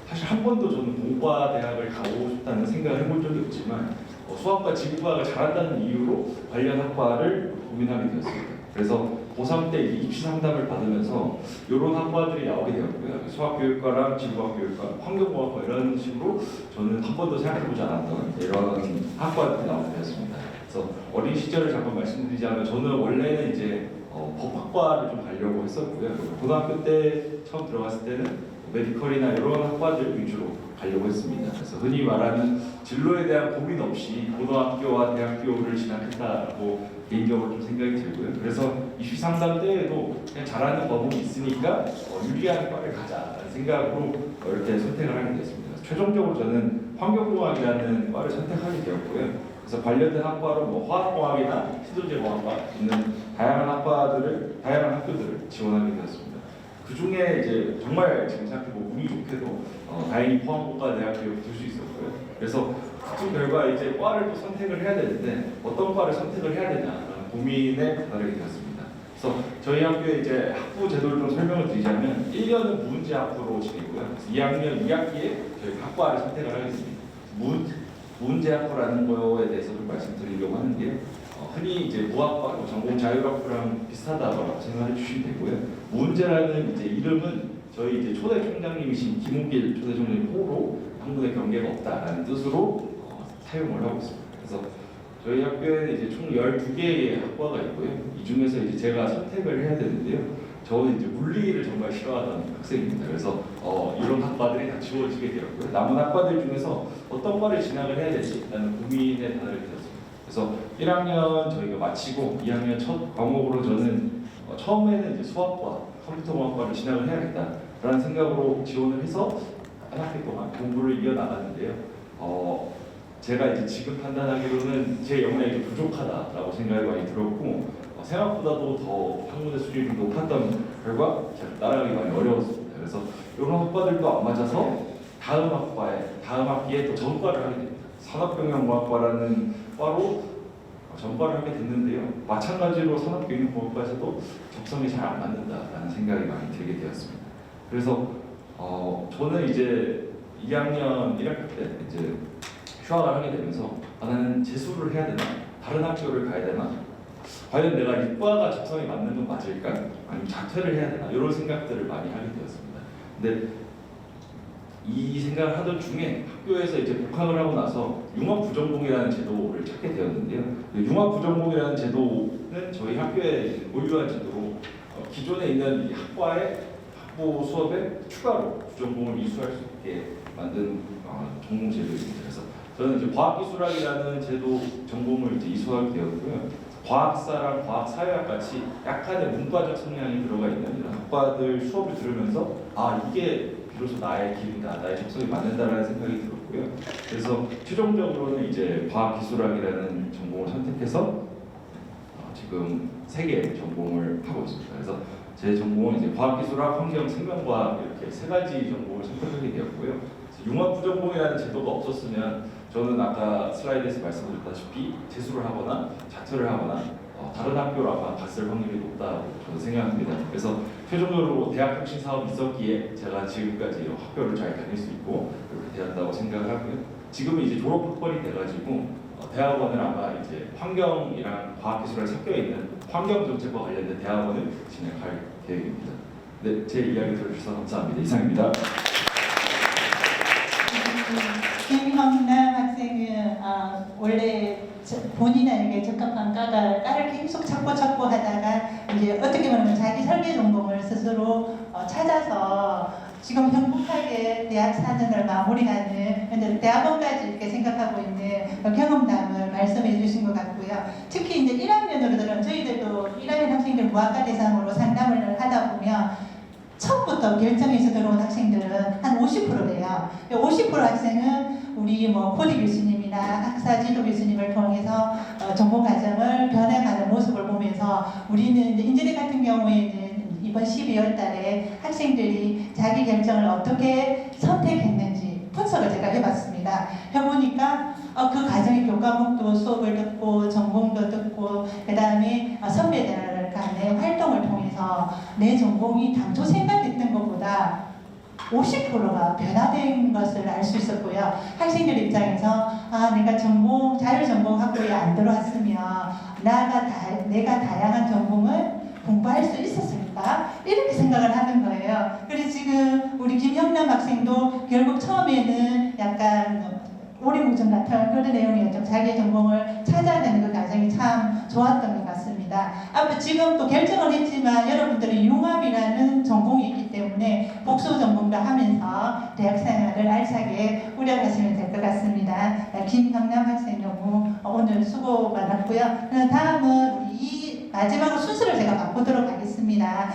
사실 한 번도 저는 공과 대학을 가고 싶다는 생각을 해본 적이 없지만 수학과 지구과학을 잘한다는 이유로 관련 학과를 고민하게 되었습니다. 그래서 고3 때 입시 상담을 받으면서 이런 학과들이 나오게 되었고요. 수학교육과랑 지구과학교육과, 환경공학과 이런 식으로 저는 한 번도 생각해보지 않았던 이런 학과들이 나오게 되었습니다. 그래서 어린 시절을 잠깐 말씀드리자면 저는 원래는 이제 법학과를 좀 가려고 했었고요. 고등학교 때 처음 들어갔을 때는 메디컬이나 이런 학과들 위주로 가려고 했습니다. 그래서 흔히 말하는 진로에 대한 고민 없이 고등학교와 대학교를 진학했다고 개인적으로 좀 생각이 들고요. 그래서 입시 상담 때에도 그냥 잘하는 과목이 있으니까 유리한 과를 가자라는 생각으로 이렇게 선택을 하게 되었습니다. 최종적으로 저는 환경공학이라는 과를 선택하게 되었고요. 그래서 관련된 학과로 뭐 화학공학이나 시도제공학과 있는 다양한 학교들을 지원하게 되었습니다. 그 중에 이제 정말 지금 생각해보면 운이 좋게도 다행히 포항공과대학교에 붙을 수 있었고요. 그래서 그 결과 이제 과를 또 선택을 해야 되는데 어떤 과를 선택을 해야 되냐라는 고민에 다다르게 되었습니다. 그래서 저희 학교에 이제 학부 제도를 좀 설명을 드리자면 1년은 무은제 학부로 지내고요. 2학년 2학기에 저희 학과를 선택을 하겠습니다. 무은제 학부라는 거에 대해서 좀 말씀드리려고 하는데요. 흔히 이제 무학과, 전공 자율학부랑 비슷하다고 생각해 주시면 되고요. 무은제라는 이제 이름은 저희 이제 초대 총장님이신 김웅길 초대 총장님 호로 학문의 경계가 없다라는 뜻으로 사용을 하고 있습니다. 그래서 저희 학교에는 이제 총 12개의 학과가 있고요. 이 중에서 이제 제가 선택을 해야 되는데요. 저는 이제 물리를 정말 싫어하던 학생입니다. 그래서 이런 학과들이 다 지워지게 되었고요. 남은 학과들 중에서 어떤 과를 진학을 해야 되지라는 고민에 다다르게 되었습니다. 그래서 1학년 저희가 마치고 2학년 첫 과목으로 저는 처음에는 이제 수학과 컴퓨터공학과를 진학을 해야겠다라는 생각으로 지원을 해서 한 학기 동안 공부를 이어나갔는데요. 제가 이제 지금 판단하기로는 제 역량이 좀 부족하다라고 생각이 많이 들었고 생각보다도 더 학문의 수준이 좀 높았던 결과 따라가기 많이 어려웠습니다. 그래서 이런 학과들도 안 맞아서 다음 학기에 또 전과를 하게 됩니다. 산업경영공학과라는 과로 전과를 하게 됐는데요. 마찬가지로 산업경영공학과에서도 적성이 잘 안 맞는다라는 생각이 많이 들게 되었습니다. 그래서 저는 이제 2학년 1학기 때 이제 휴학을 하게 되면서 나는 재수를 해야 되나? 다른 학교를 가야 되나? 과연 내가 이과가 적성이 맞는 건 맞을까? 아니면 자퇴를 해야 되나? 이런 생각들을 많이 하게 되었습니다. 근데 이 생각을 하던 중에 학교에서 이제 복학을 하고 나서 융합부전공이라는 제도를 찾게 되었는데요. 융합부전공이라는 제도는 저희 학교에 보유한 제도로 기존에 있는 이 학과의 학부 수업에 추가로 부전공을 이수할 수 있게 만든 전공 제도입니다. 그래서 저는 이제 과학기술학이라는 제도 전공을 이제 이수하게 되었고요. 과학사랑 과학사회학 같이 약간의 문과적 성향이 들어가 있는 이런 학과들 수업을 들으면서 이게 비로소 나의 길이다, 나의 적성이 맞는다라는 생각이 들었고요. 그래서 최종적으로는 이제 과학기술학이라는 전공을 선택해서 지금 3개의 전공을 하고 있습니다. 그래서 제 전공은 이제 과학기술학, 환경, 생명과학 이렇게 3가지 전공을 선택하게 되었고요. 융합부전공이라는 제도가 없었으면 저는 아까 슬라이드에서 말씀드렸다시피 재수를 하거나 자퇴를 하거나 다른 학교로 아마 갔을 확률이 높다고 저는 생각합니다. 그래서 최종적으로 대학 혁신 사업이 있었기에 제가 지금까지 학교를 잘 다닐 수 있고 그렇게 되었다고 생각을 하고요. 지금은 이제 졸업 학번이 돼가지고 대학원을 아마 이제 환경이랑 과학기술을 섞여 있는 환경 정책과 관련된 대학원을 진행할 계획입니다. 네, 제 이야기 들어주셔서 감사합니다. 이상입니다. 김형남 학생은 원래 본인에게 적합한 과를 계속 찾고 하다가 이제 어떻게 보면 자기 설계 전공을 스스로 찾아서 지금 행복하게 대학 4년을 마무리하는 근데 대학원까지 이렇게 생각하고 있는 경험담을 말씀해 주신 것 같고요. 특히 이제 1학년으로 들은 저희들도 1학년 학생들 무학과 대상으로 상담을 하다 보면 처음부터 결정해서 들어온 학생들은 한 50%예요. 50% 학생은 우리 코디 교수님이나 학사 지도 교수님을 통해서 전공 과정을 변해가는 모습을 보면서 우리는 이제 인제대 같은 경우에는 이번 12월 달에 학생들이 자기 결정을 어떻게 선택했는지 분석을 제가 해봤습니다. 해보니까 그 과정의 교과목도 수업을 듣고 전공도 듣고 그 다음에 선배들 간의 활동을 통해서 내 전공이 당초 생각했던 것보다 50%가 변화된 것을 알 수 있었고요. 학생들 입장에서 내가 자율 전공 학부에 안 들어왔으면 내가 다양한 전공을 공부할 수 있었을까? 이렇게 생각을 하는 거예요. 그래서 지금 우리 김형남 학생도 결국 처음에는 약간 오리무중 같은 그런 내용이었죠. 자기의 전공을 찾아내는 그 과정이 참 좋았던 것 같습니다. 앞으로 지금 또 결정을 했지만 여러분들이 융합이라는 전공이 있기 때문에 복수 전공도 하면서 대학 생활을 알차게 꾸려가시면 될 것 같습니다. 김형남 학생 너무 오늘 수고 많았고요. 다음은 우리 마지막으로 순서를 제가 바꾸도록 하겠습니다.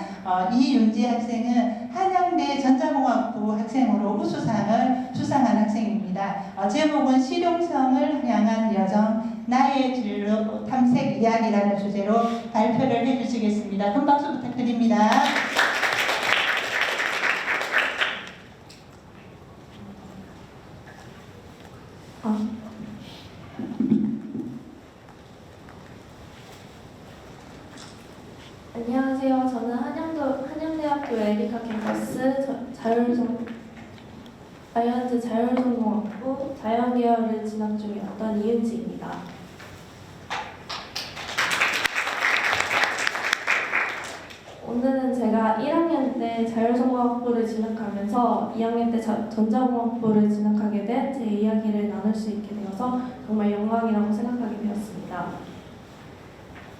이윤지 학생은 한양대 전자공학부 학생으로 우수상을 수상한 학생입니다. 제목은 실용성을 향한 여정, 나의 진로 탐색 이야기라는 주제로 발표를 해주시겠습니다. 큰 박수 부탁드립니다. 안녕하세요. 저는 한양대학교 에리카 캠퍼스 자이언트 자율전공학부 자연계열을 진학 중이었던 이은지입니다. 오늘은 제가 1학년 때 자율전공학부를 진학하면서 2학년 때 전자공학부를 진학하게 된 제 이야기를 나눌 수 있게 되어서 정말 영광이라고 생각하게 되었습니다.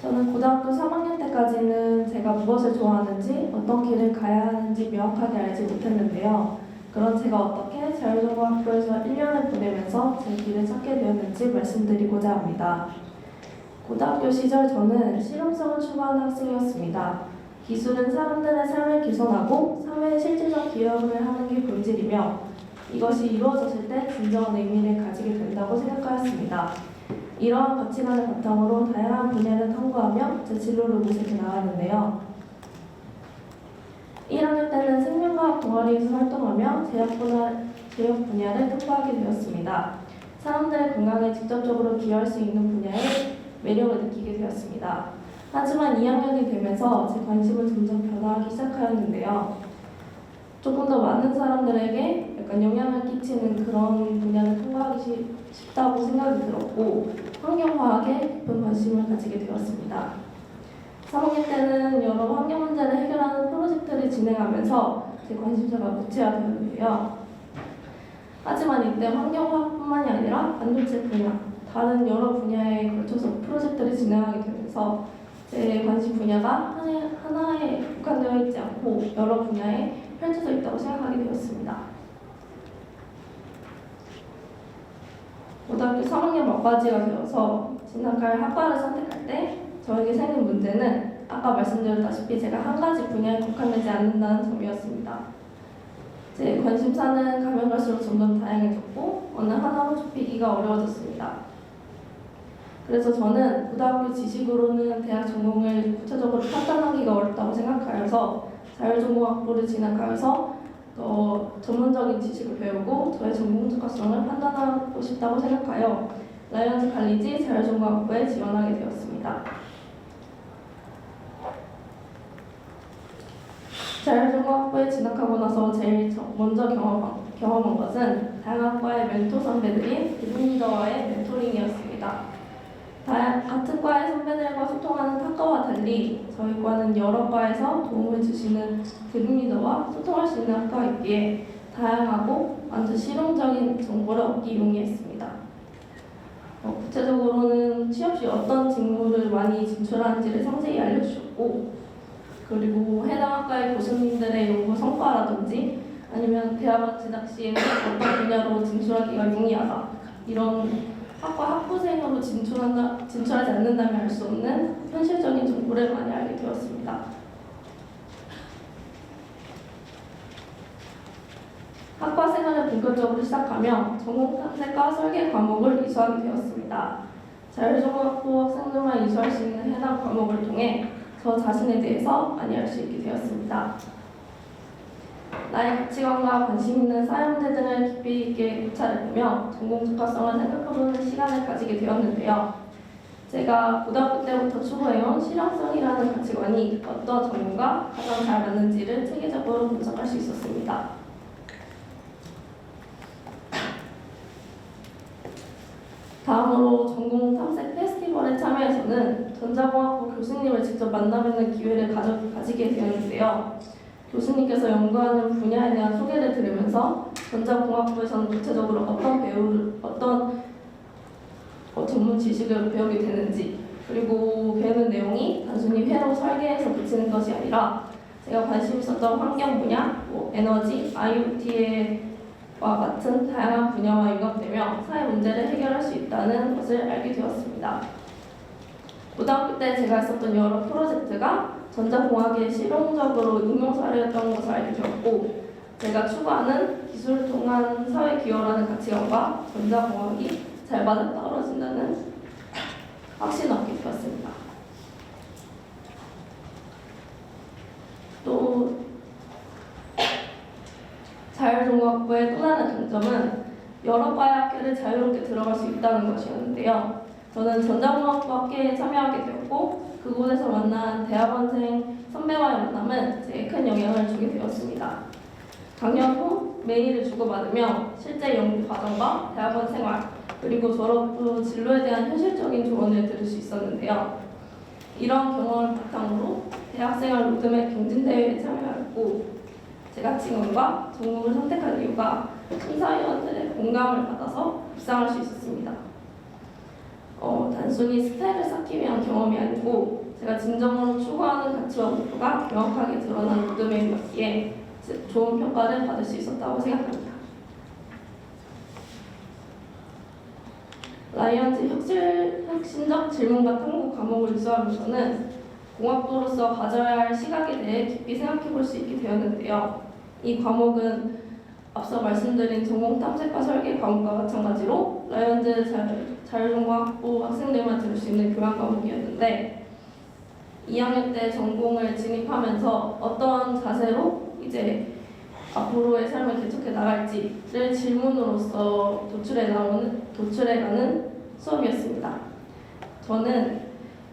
저는 고등학교 3학년 때까지는 제가 무엇을 좋아하는지 어떤 길을 가야 하는지 명확하게 알지 못했는데요. 그런 제가 어떻게 자율전공학부에서 1년을 보내면서 제 길을 찾게 되었는지 말씀드리고자 합니다. 고등학교 시절 저는 실용성을 추구하는 학생이었습니다. 기술은 사람들의 삶을 개선하고 사회에 실질적 기여를 하는 게 본질이며 이것이 이루어졌을 때 진정한 의미를 가지게 된다고 생각하였습니다. 이러한 가치관을 바탕으로 다양한 분야를 탐구하며 제 진로를 모색해 나갔는데요. 1학년 때는 생명과학 동아리에서 활동하며 제약 분야를 탐구하게 되었습니다. 사람들의 건강에 직접적으로 기여할 수 있는 분야에 매력을 느끼게 되었습니다. 하지만 2학년이 되면서 제 관심은 점점 변화하기 시작하였는데요. 조금 더 많은 사람들에게 약간 영향을 끼치는 그런 분야를 탐구하기 쉽다고 생각이 들었고 환경과학에 깊은 관심을 가지게 되었습니다. 3학년 때는 여러 환경 문제를 해결하는 프로젝트를 진행하면서 제 관심사가 무채화되었는데요. 하지만 이때 환경과학뿐만이 아니라 반도체 분야, 다른 여러 분야에 걸쳐서 프로젝트를 진행하게 되면서 제 관심 분야가 하나에 국한되어 있지 않고 여러 분야에 펼쳐져 있다고 생각하게 되었습니다. 고등학교 3학년 막바지가 되어서 진학할 학과를 선택할 때 저에게 생긴 문제는 아까 말씀드렸다시피 제가 한 가지 분야에 국한되지 않는다는 점이었습니다. 제 관심사는 가면 갈수록 점점 다양해졌고 어느 하나로 좁히기가 어려워졌습니다. 그래서 저는 고등학교 지식으로는 대학 전공을 구체적으로 판단하기가 어렵다고 생각하여서 자율전공학부를 진학하여서 더 전문적인 지식을 배우고 저의 전공 특화성을 판단하고 싶다고 생각하여 라이언즈 칼리지 자율전공학부에 지원하게 되었습니다. 자율전공학부에 진학하고 나서 제일 먼저 경험한 것은 다양한 과의 멘토 선배들인 리더와의 멘토링이었습니다. 같은 과의 선배들과 소통하는 학과와 달리 저희 과는 여러 과에서 도움을 주시는 리더와 소통할 수 있는 학과이기에 다양하고 완전 실용적인 정보를 얻기 용이했습니다. 구체적으로는 취업 시 어떤 직무를 많이 진출하는지를 상세히 알려주셨고, 그리고 해당 학과의 교수님들의 연구 성과라든지 아니면 대학원 진학 시에는 어떤 분야로 진출하기가 용이하다, 이런 학과 학부생으로 진출하지 않는다면 알 수 없는 현실적인 정보를 많이 알게 되었습니다. 학과 생활을 본격적으로 시작하며 전공 탐색과 설계 과목을 이수하게 되었습니다. 자율전공학부 학생들만 이수할 수 있는 해당 과목을 통해 저 자신에 대해서 많이 알 수 있게 되었습니다. 나의 가치관과 관심 있는 사회 문제 등을 깊이 있게 고찰해보며 전공 특화성을 생각해보는 시간을 가지게 되었는데요. 제가 고등학교 때부터 추구해온 실용성이라는 가치관이 어떤 전공과 가장 잘 맞는지를 체계적으로 분석할 수 있었습니다. 다음으로 전공 탐색 페스티벌에 참여해서는 전자공학부 교수님을 직접 만나뵙는 기회를 가지게 되었는데요. 교수님께서 연구하는 분야에 대한 소개를 들으면서 전자공학부에서는 구체적으로 어떤 전문 지식을 배우게 되는지, 그리고 배우는 내용이 단순히 회로 설계해서 그치는 것이 아니라 제가 관심 있었던 환경 분야, 에너지, IoT와 같은 다양한 분야와 융합되며 사회 문제를 해결할 수 있다는 것을 알게 되었습니다. 고등학교 때 제가 했었던 여러 프로젝트가 전자공학에 실용적으로 응용 사례였던 것을 알게 되었고, 제가 추구하는 기술을 통한 사회 기여라는 가치관과 전자공학이 잘 맞아떨어진다는 확신을 얻게 되었습니다. 또 자율전공학부의 또 다른 장점은 여러 과의 학회를 자유롭게 들어갈 수 있다는 것이었는데요. 저는 전자공학부 학회에 참여하게 되었고, 그곳에서 만난 대학원생 선배와의 만남은 제게 큰 영향을 주게 되었습니다. 강연 후 메일을 주고받으며 실제 연구 과정과 대학원 생활, 그리고 졸업 후 진로에 대한 현실적인 조언을 들을 수 있었는데요. 이런 경험을 바탕으로 대학생활 로드맵 경진대회에 참여하였고, 제 가치관과 전공을 선택한 이유가 심사위원들의 공감을 받아서 입상할 수 있었습니다. 단순히 스타일을 쌓기 위한 경험이 아니고 제가 진정으로 추구하는 가치와 목표가 명확하게 드러난 로드맵이었기에 좋은 평가를 받을 수 있었다고 생각합니다. 라이언즈 혁신적 질문과 탐구 과목을 이수하면서는 공학도로서 가져야 할 시각에 대해 깊이 생각해 볼 수 있게 되었는데요. 이 과목은 앞서 말씀드린 전공 탐색과 설계 과목과 마찬가지로 라이언즈 자율전공학부 학생들만 들을 수 있는 교양 과목이었는데, 2학년 때 전공을 진입하면서 어떤 자세로 이제 앞으로의 삶을 개척해 나갈지를 질문으로서 도출해가는 수업이었습니다. 저는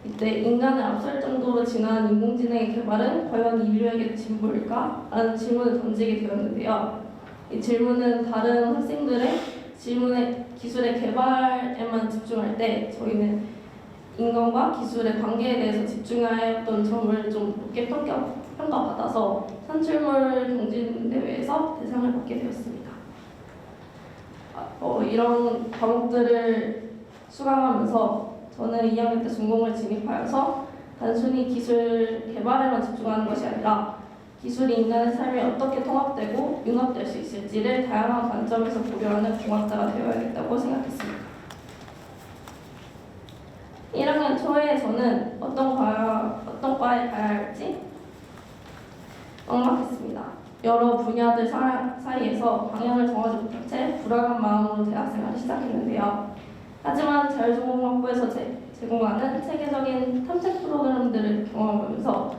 이때 인간을 앞설 정도로 진화한 인공지능의 개발은 과연 인류에게 진보일까? 라는 질문을 던지게 되었는데요. 이 질문은 다른 학생들의 질문의 기술의 개발에만 집중할 때 저희는 인간과 기술의 관계에 대해서 집중하였던 점을 좀 높게 평가받아서 산출물 경진대회에서 대상을 받게 되었습니다. 이런 과목들을 수강하면서 저는 2학년 때 전공을 진입하여서 단순히 기술 개발에만 집중하는 것이 아니라 기술이 인간의 삶에 어떻게 통합되고 융합될 수 있을지를 다양한 관점에서 고려하는 공학자가 되어야겠다고 생각했습니다. 1학년 초에 저는 어떤 과에 가야 할지 막막했습니다. 여러 분야들 사이에서 방향을 정하지 못한 채 불안한 마음으로 대학생활을 시작했는데요. 하지만 자율전공학부에서 제공하는 체계적인 탐색 프로그램들을 경험하면서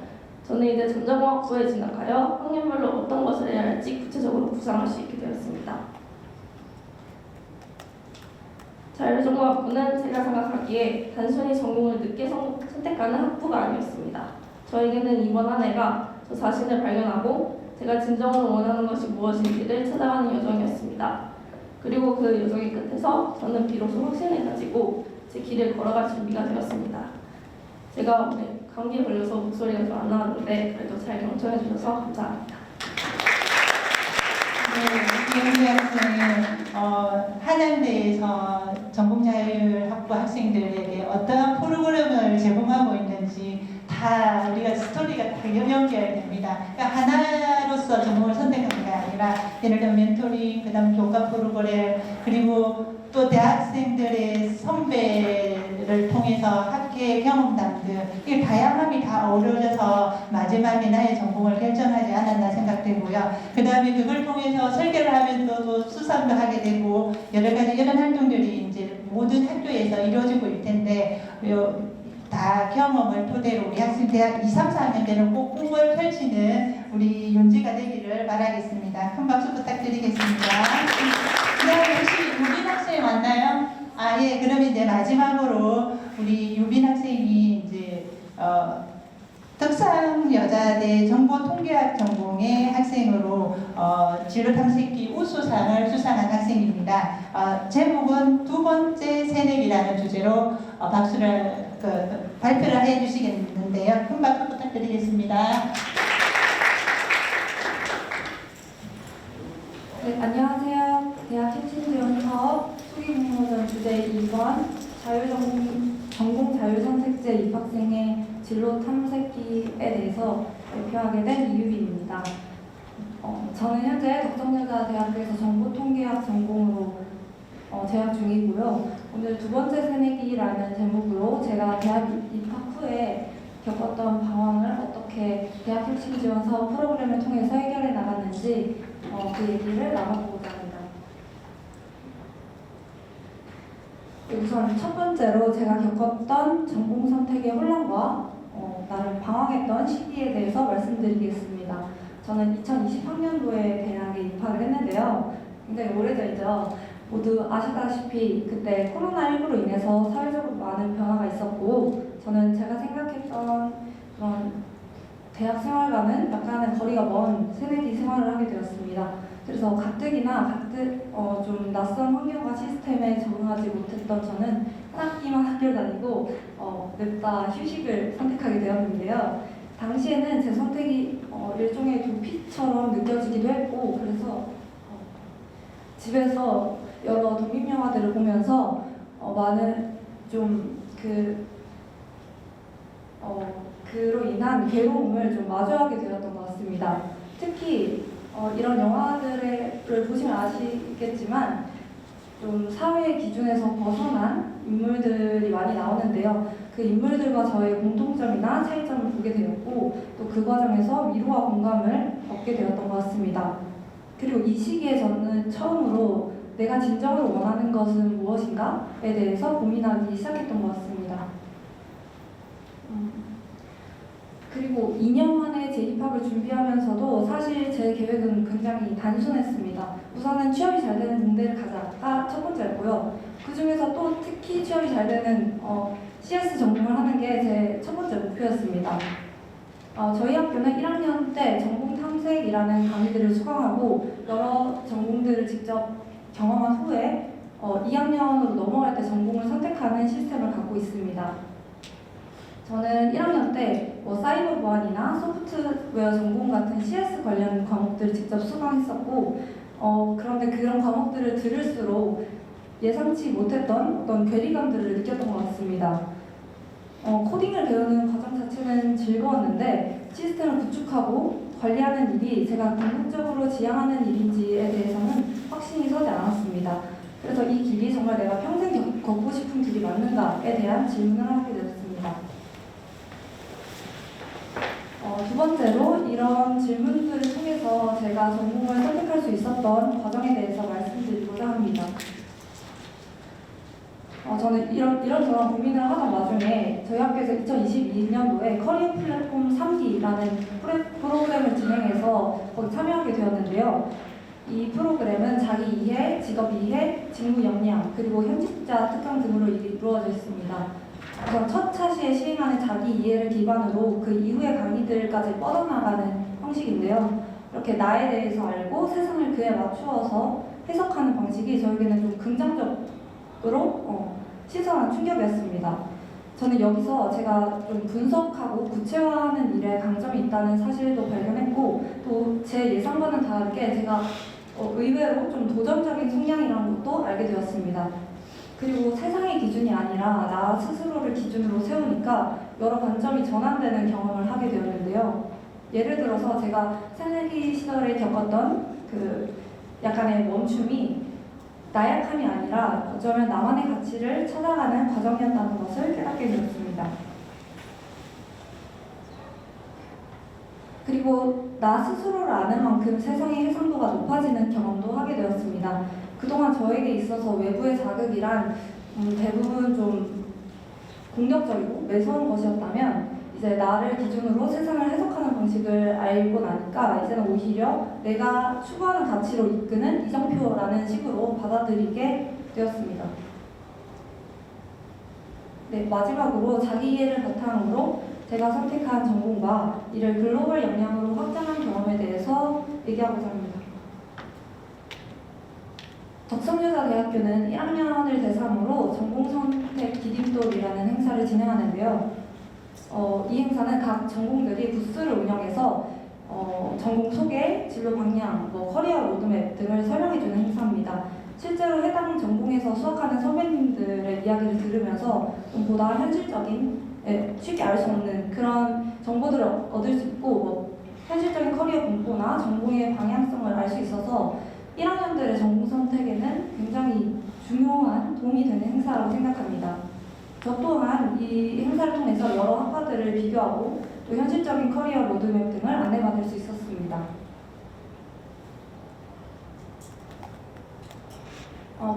저는 이제 전자공학부에 진학하여 학년별로 어떤 것을 해야 할지 구체적으로 구상할 수 있게 되었습니다. 자율전공학부는 제가 생각하기에 단순히 전공을 늦게 선택하는 학부가 아니었습니다. 저에게는 이번 한 해가 저 자신을 발견하고 제가 진정으로 원하는 것이 무엇인지를 찾아가는 여정이었습니다. 그리고 그 여정의 끝에서 저는 비로소 확신을 가지고 제 길을 걸어갈 준비가 되었습니다. 제가 오늘 감기에 걸려서 목소리가 좀 안 나왔는데 그래도 잘 경청해 주셔서 감사합니다. 네, 이현주 학생, 한양대에서 전공자율학부 학생들에게 어떠한 프로그램을 제공하고 있는지 다 우리가 스토리가 다 연결됩니다. 그러니까 하나로서 전공을 선택한 게 아니라 예를 들면 멘토링, 그다음 교과 프로그램, 그리고 또 대학생들의 선배를 통해서 학회 경험담들, 이 다양함이 다 어우러져서 마지막에 나의 전공을 결정하지 않았나 생각되고요. 그 다음에 그걸 통해서 설계를 하면서 또 수상도 하게 되고 여러 가지 이런 활동들이 이제 모든 학교에서 이루어지고 있을 텐데 다 경험을 토대로 우리 학생 대학 2, 3, 4학년 때는 꼭 꿈을 펼치는 우리 윤지가 되기를 바라겠습니다. 큰 박수 부탁드리겠습니다. 그 다음에 혹시 유빈 학생 왔나요? 아, 예, 그럼 이제 마지막으로 우리 유빈 학생이 이제 특상여자대 정보통계학 전공의 학생으로 진로 탐색기 우수상을 수상한 학생입니다. 제목은 두 번째 새내기라는 주제로 박수를 발표를 해주시겠는데요. 큰 박수 부탁드리겠습니다. 네, 안녕하세요. 대학 혁신지원 사업 수기공모전 주제 2번 전공 자율선택제 입학생의 진로 탐색기에 대해서 발표하게 된 이유빈입니다. 저는 현재 덕성여자대학교에서 정보통계학 전공으로 재학 중이고요. 오늘 두 번째 새내기라는 제목으로 제가 대학 입학 후에 겪었던 방황을 어떻게 대학 혁신 지원 사업 프로그램을 통해서 해결해 나갔는지 그 얘기를 나눠보고자 합니다. 우선 첫 번째로 제가 겪었던 전공 선택의 혼란과 나름 방황했던 시기에 대해서 말씀드리겠습니다. 저는 2020학년도에 대학에 입학을 했는데요. 굉장히 오래전이죠. 모두 아시다시피 그때 코로나19로 인해서 사회적으로 많은 변화가 있었고 저는 제가 생각했던 그런 대학 생활과는 약간은 거리가 먼 새내기 생활을 하게 되었습니다. 그래서 가뜩이나 좀 낯선 환경과 시스템에 적응하지 못했던 저는 한 학기만 학교를 다니고 냅다 휴식을 선택하게 되었는데요. 당시에는 제 선택이 일종의 도피처럼 느껴지기도 했고 그래서 집에서 여러 독립영화들을 보면서 많은 좀 그로 인한 괴로움을 좀 마주하게 되었던 것 같습니다. 특히 이런 영화들을 보시면 아시겠지만 좀 사회의 기준에서 벗어난 인물들이 많이 나오는데요. 그 인물들과 저의 공통점이나 차이점을 보게 되었고 또 그 과정에서 위로와 공감을 얻게 되었던 것 같습니다. 그리고 이 시기에 저는 처음으로 내가 진정으로 원하는 것은 무엇인가에 대해서 고민하기 시작했던 것 같습니다. 그리고 2년 만에 재입학을 준비하면서도 사실 제 계획은 굉장히 단순했습니다. 우선은 취업이 잘 되는 동대를 가자가 첫 번째였고요. 그 중에서 또 특히 취업이 잘 되는 CS 전공을 하는 게 제 첫 번째 목표였습니다. 저희 학교는 1학년 때 전공 탐색이라는 강의들을 수강하고 여러 전공들을 직접 경험한 후에 2학년으로 넘어갈 때 전공을 선택하는 시스템을 갖고 있습니다. 저는 1학년 때 사이버 보안이나 소프트웨어 전공 같은 CS 관련 과목들을 직접 수강했었고 그런데 그런 과목들을 들을수록 예상치 못했던 어떤 괴리감들을 느꼈던 것 같습니다. 코딩을 배우는 과정 자체는 즐거웠는데 시스템을 구축하고 관리하는 일이 제가 궁극적으로 지향하는 일인지에 대해서는 확신이 서지 않았습니다. 그래서 이 길이 정말 내가 평생 걷고 싶은 길이 맞는가에 대한 질문을 하게 되었습니다. 두 번째로 이런 질문들을 통해서 제가 전공을 선택할 수 있었던 과정에 대해서 말씀드리고자 합니다. 저는 이런저런 고민을 하던 와중에 저희 학교에서 2022년도에 커리어 플랫폼 3D라는 프로그램을 진행해서 거기 참여하게 되었는데요. 이 프로그램은 자기 이해, 직업 이해, 직무 역량, 그리고 현직자 특강 등으로 이루어져 있습니다. 우선 첫 차시에 시행하는 자기 이해를 기반으로 그 이후의 강의들까지 뻗어나가는 형식인데요. 이렇게 나에 대해서 알고 세상을 그에 맞추어서 해석하는 방식이 저에게는 좀 긍정적으로 신선한 충격이었습니다. 저는 여기서 제가 좀 분석하고 구체화하는 일에 강점이 있다는 사실도 발견했고, 또 제 예상과는 다르게 제가 의외로 좀 도전적인 성향이라는 것도 알게 되었습니다. 그리고 세상의 기준이 아니라 나 스스로를 기준으로 세우니까 여러 관점이 전환되는 경험을 하게 되었는데요. 예를 들어서 제가 새내기 시절에 겪었던 그 약간의 멈춤이 나약함이 아니라 어쩌면 나만의 가치를 찾아가는 과정이었다는 것을 깨닫게 되었습니다. 그리고 나 스스로를 아는 만큼 세상의 해상도가 높아지는 경험도 하게 되었습니다. 그동안 저에게 있어서 외부의 자극이란 대부분 좀 공격적이고 매서운 것이었다면 이제 나를 기준으로 세상을 해석하는 방식을 알고 나니까 이제는 오히려 내가 추구하는 가치로 이끄는 이정표라는 식으로 받아들이게 되었습니다. 네, 마지막으로 자기 이해를 바탕으로 제가 선택한 전공과 이를 글로벌 역량으로 확장한 경험에 대해서 얘기하고자 합니다. 덕성여자대학교는 1학년을 대상으로 전공선택 디딤돌이라는 행사를 진행하는데요. 이 행사는 각 전공들이 부스를 운영해서 전공 소개, 진로 방향, 커리어 로드맵 등을 설명해주는 행사입니다. 실제로 해당 전공에서 수학하는 선배님들의 이야기를 들으면서 좀 보다 현실적인, 쉽게 알 수 없는 그런 정보들을 얻을 수 있고 현실적인 커리어 공부나 전공의 방향성을 알 수 있어서 1학년들의 전공 선택에는 굉장히 중요한 도움이 되는 행사라고 생각합니다. 저 또한 이 행사를 통해서 여러 학과들을 비교하고 또 현실적인 커리어 로드맵 등을 안내받을 수 있었습니다.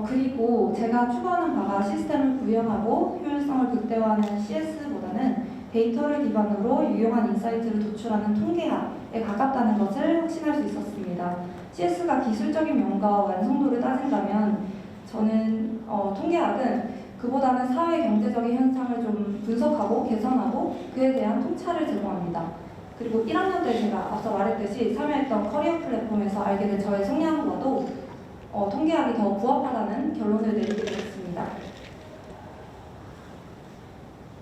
그리고 제가 추구하는 바가 시스템을 구현하고 효율성을 극대화하는 CS보다는 데이터를 기반으로 유용한 인사이트를 도출하는 통계학에 가깝다는 것을 확신할 수 있었습니다. CS가 기술적인 면과 완성도를 따진다면 저는 통계학은 그보다는 사회 경제적인 현상을 좀 분석하고 개선하고 그에 대한 통찰을 제공합니다. 그리고 1학년 때 제가 앞서 말했듯이 참여했던 커리어 플랫폼에서 알게 된 저의 성향과도 통계학이 더 부합하다는 결론을 내리게 되었습니다.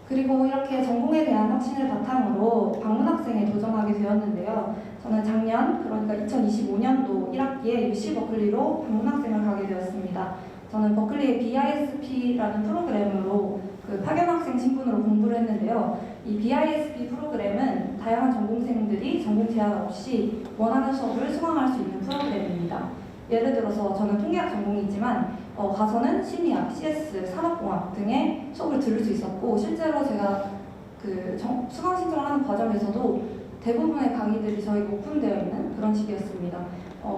그리고 이렇게 전공에 대한 확신을 바탕으로 방문학생에 도전하게 되었는데요. 저는 작년, 그러니까 2025년도 1학기에 UC 버클리로 방문학생을 가게 되었습니다. 저는 버클리의 BISP라는 프로그램으로 그 파견학생 신분으로 공부를 했는데요. 이 BISP 프로그램은 다양한 전공생들이 전공 제한 없이 원하는 수업을 수강할 수 있는 프로그램입니다. 예를 들어서 저는 통계학 전공이지만 가서는 심리학, CS, 산업공학 등의 수업을 들을 수 있었고 실제로 제가 그 수강 신청을 하는 과정에서도 대부분의 강의들이 저에게 오픈되어 있는 그런 식이었습니다.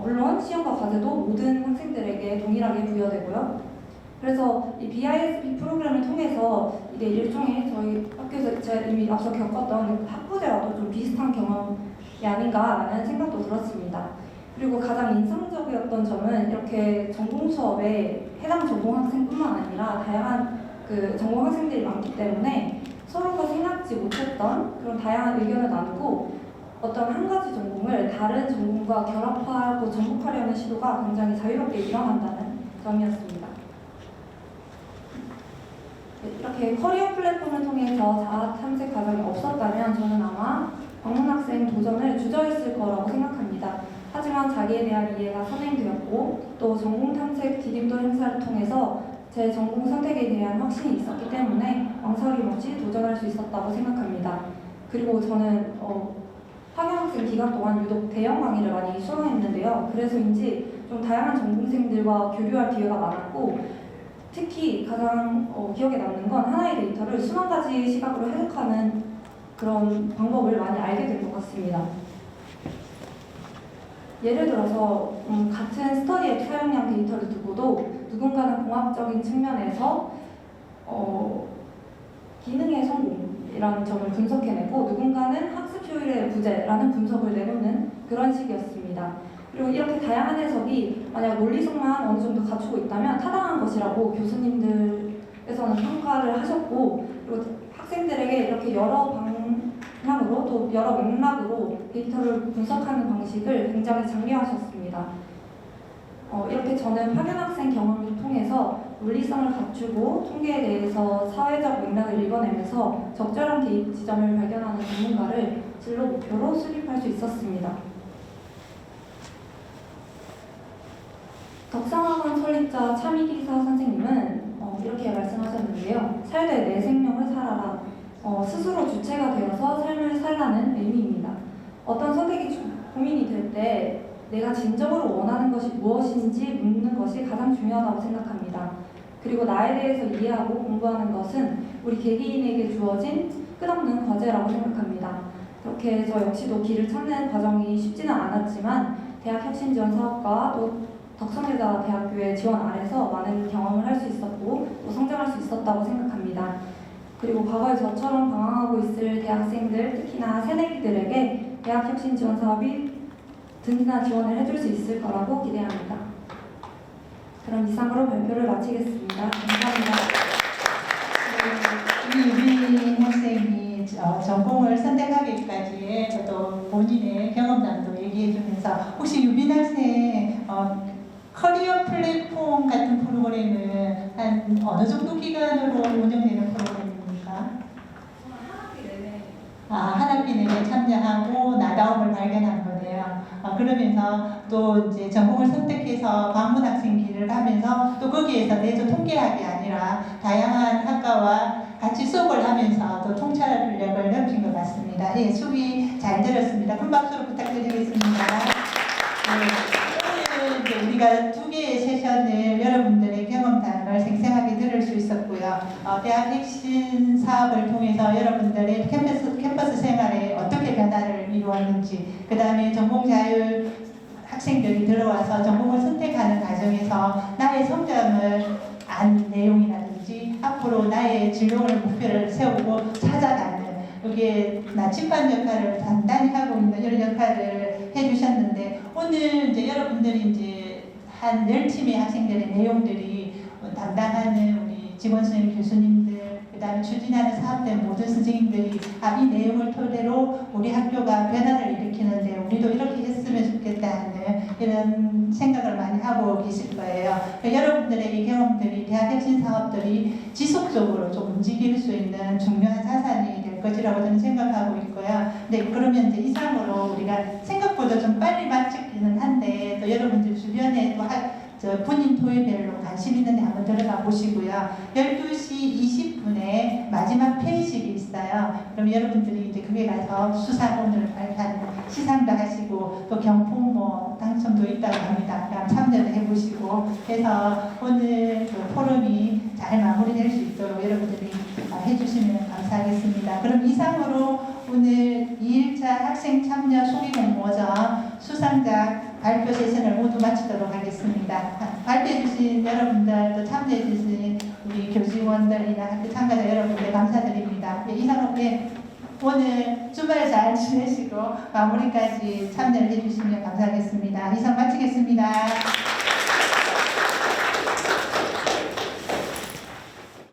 물론 시험과 과제도 모든 학생들에게 동일하게 부여되고요. 그래서 이 BISP 프로그램을 통해서 이게 일종의 저희 학교에서 제가 이미 앞서 겪었던 학부제와도 좀 비슷한 경험이 아닌가라는 생각도 들었습니다. 그리고 가장 인상적이었던 점은 이렇게 전공 수업에 해당 전공 학생뿐만 아니라 다양한 그 전공 학생들이 많기 때문에 서로가 생각지 못했던 그런 다양한 의견을 나누고 어떤 한 가지 전공을 다른 전공과 결합하고 접목하려는 시도가 굉장히 자유롭게 일어난다는 점이었습니다. 이렇게 커리어 플랫폼을 통해서 자아 탐색 과정이 없었다면 저는 아마 방문학생 도전을 주저했을 거라고 생각합니다. 하지만 자기에 대한 이해가 선행되었고 또 전공 탐색 디딤돌 행사를 통해서 제 전공 선택에 대한 확신이 있었기 때문에 망설임 없이 도전할 수 있었다고 생각합니다. 그리고 저는 파견학생 기간 동안 유독 대형 강의를 많이 수강했는데요. 그래서인지 좀 다양한 전공생들과 교류할 기회가 많았고 특히 가장 기억에 남는 건 하나의 데이터를 수만 가지 시각으로 해석하는 그런 방법을 많이 알게 된 것 같습니다. 예를 들어서 같은 스터디 앱 사용량 데이터를 두고도 누군가는 공학적인 측면에서 기능의 성공이라는 점을 분석해내고 누군가는 학습 효율의 부재라는 분석을 내놓는 그런 식이었습니다. 그리고 이렇게 다양한 해석이 만약 논리성만 어느 정도 갖추고 있다면 타당한 것이라고 교수님들께서는 평가를 하셨고, 그리고 학생들에게 이렇게 여러 방향으로 또 여러 맥락으로 데이터를 분석하는 방식을 굉장히 장려하셨습니다. 이렇게 저는 파견학생 경험을 통해서 논리성을 갖추고 통계에 대해서 사회적 맥락을 읽어내면서 적절한 개입 지점을 발견하는 전문가를 진로 목표로 수립할 수 있었습니다. 덕상학원 설립자 차미기사 선생님은 이렇게 말씀하셨는데요. 살되 내 생명을 살아라. 스스로 주체가 되어서 삶을 살라는 의미입니다. 어떤 선택이 고민이 될 때 내가 진정으로 원하는 것이 무엇인지 묻는 것이 가장 중요하다고 생각합니다. 그리고 나에 대해서 이해하고 공부하는 것은 우리 개개인에게 주어진 끝없는 과제라고 생각합니다. 그렇게 저 역시도 길을 찾는 과정이 쉽지는 않았지만 대학혁신지원사업과 또 덕성여자대학교의 지원 아래서 많은 경험을 할 수 있었고 또 성장할 수 있었다고 생각합니다. 그리고 과거에 저처럼 방황하고 있을 대학생들, 특히나 새내기들에게 대학혁신지원사업이 든든한 지원을 해줄 수 있을 거라고 기대합니다. 그럼 이상으로 발표를 마치겠습니다. 감사합니다. 유빈 학생이 전공을 선택하기까지의 저도 본인의 경험담도 얘기해주면서 혹시 유빈 학생 커리어 플랫폼 같은 프로그램은 한 어느 정도 기간으로 운영되는 프로그램입니까? 한 학기 내내 참여하고 나다움을 발견한 거네요. 그러면서 또 이제 전공을 선택해서 방문 학생기를 하면서 또 거기에서 내조 통계학이 아니라 다양한 학과와 같이 수업을 하면서 또 통찰력을 넓힌 것 같습니다. 예, 수비 잘 들었습니다. 큰 박수로 부탁드리겠습니다. 오늘 이제 우리가 2개의 세션을 여러분들의 경험담을 생생하게 들을 수 있었고요. 대학 핵심 사업을 통해서 여러분들의 캠퍼스 생활에 어떻게 변화를 이루었는지, 그 다음에 전공 자율 학생들이 들어와서 전공을 선택하는 과정에서 나의 성장을 안 내용이라든지 앞으로 나의 진로를 목표를 세우고 찾아가는 여기에 나침반 역할을 단단히 하고 있는 이런 역할을 해주셨는데, 오늘 이제 여러분들이 이제 한 10팀의 학생들의 내용들이 담당하는 우리 직원 선생님, 교수님들, 그 다음에 추진하는 사업된 모든 선생님들이 이 내용을 토대로 우리 학교가 변화를 일으키는데 우리도 이렇게 했으면 좋겠다 하는 이런 생각을 많이 하고 계실 거예요. 여러분들의 이 경험들이 대학 혁신 사업들이 지속적으로 좀 움직일 수 있는 중요한 자산이 될 것이라고 저는 생각하고 있고요. 네, 그러면 이제 이상으로 우리가 생각보다 좀 빨리 마치기는 한데 또 여러분들 주변에 또 본인 토요일별로 관심 있는 데 한번 들어가 보시고요. 12시 20분에 마지막 폐회식이 있어요. 그럼 여러분들이 이제 그게 가서 수상원을 발표하는 시상도 하시고 또 경품 당첨도 있다고 합니다. 그럼 참여도 해보시고 해서 오늘 그 포럼이 잘 마무리될 수 있도록 여러분들이 해주시면 감사하겠습니다. 그럼 이상으로 오늘 2일차 학생 참여 소개 공모전 수상자 발표 세션을 모두 마치도록 하겠습니다. 발표해주신 여러분들, 또 참여해주신 우리 교직원들이나 학교 참가자 여러분들 감사드립니다. 이상으로 오늘 주말 잘 지내시고 마무리까지 참여를 해주시면 감사하겠습니다.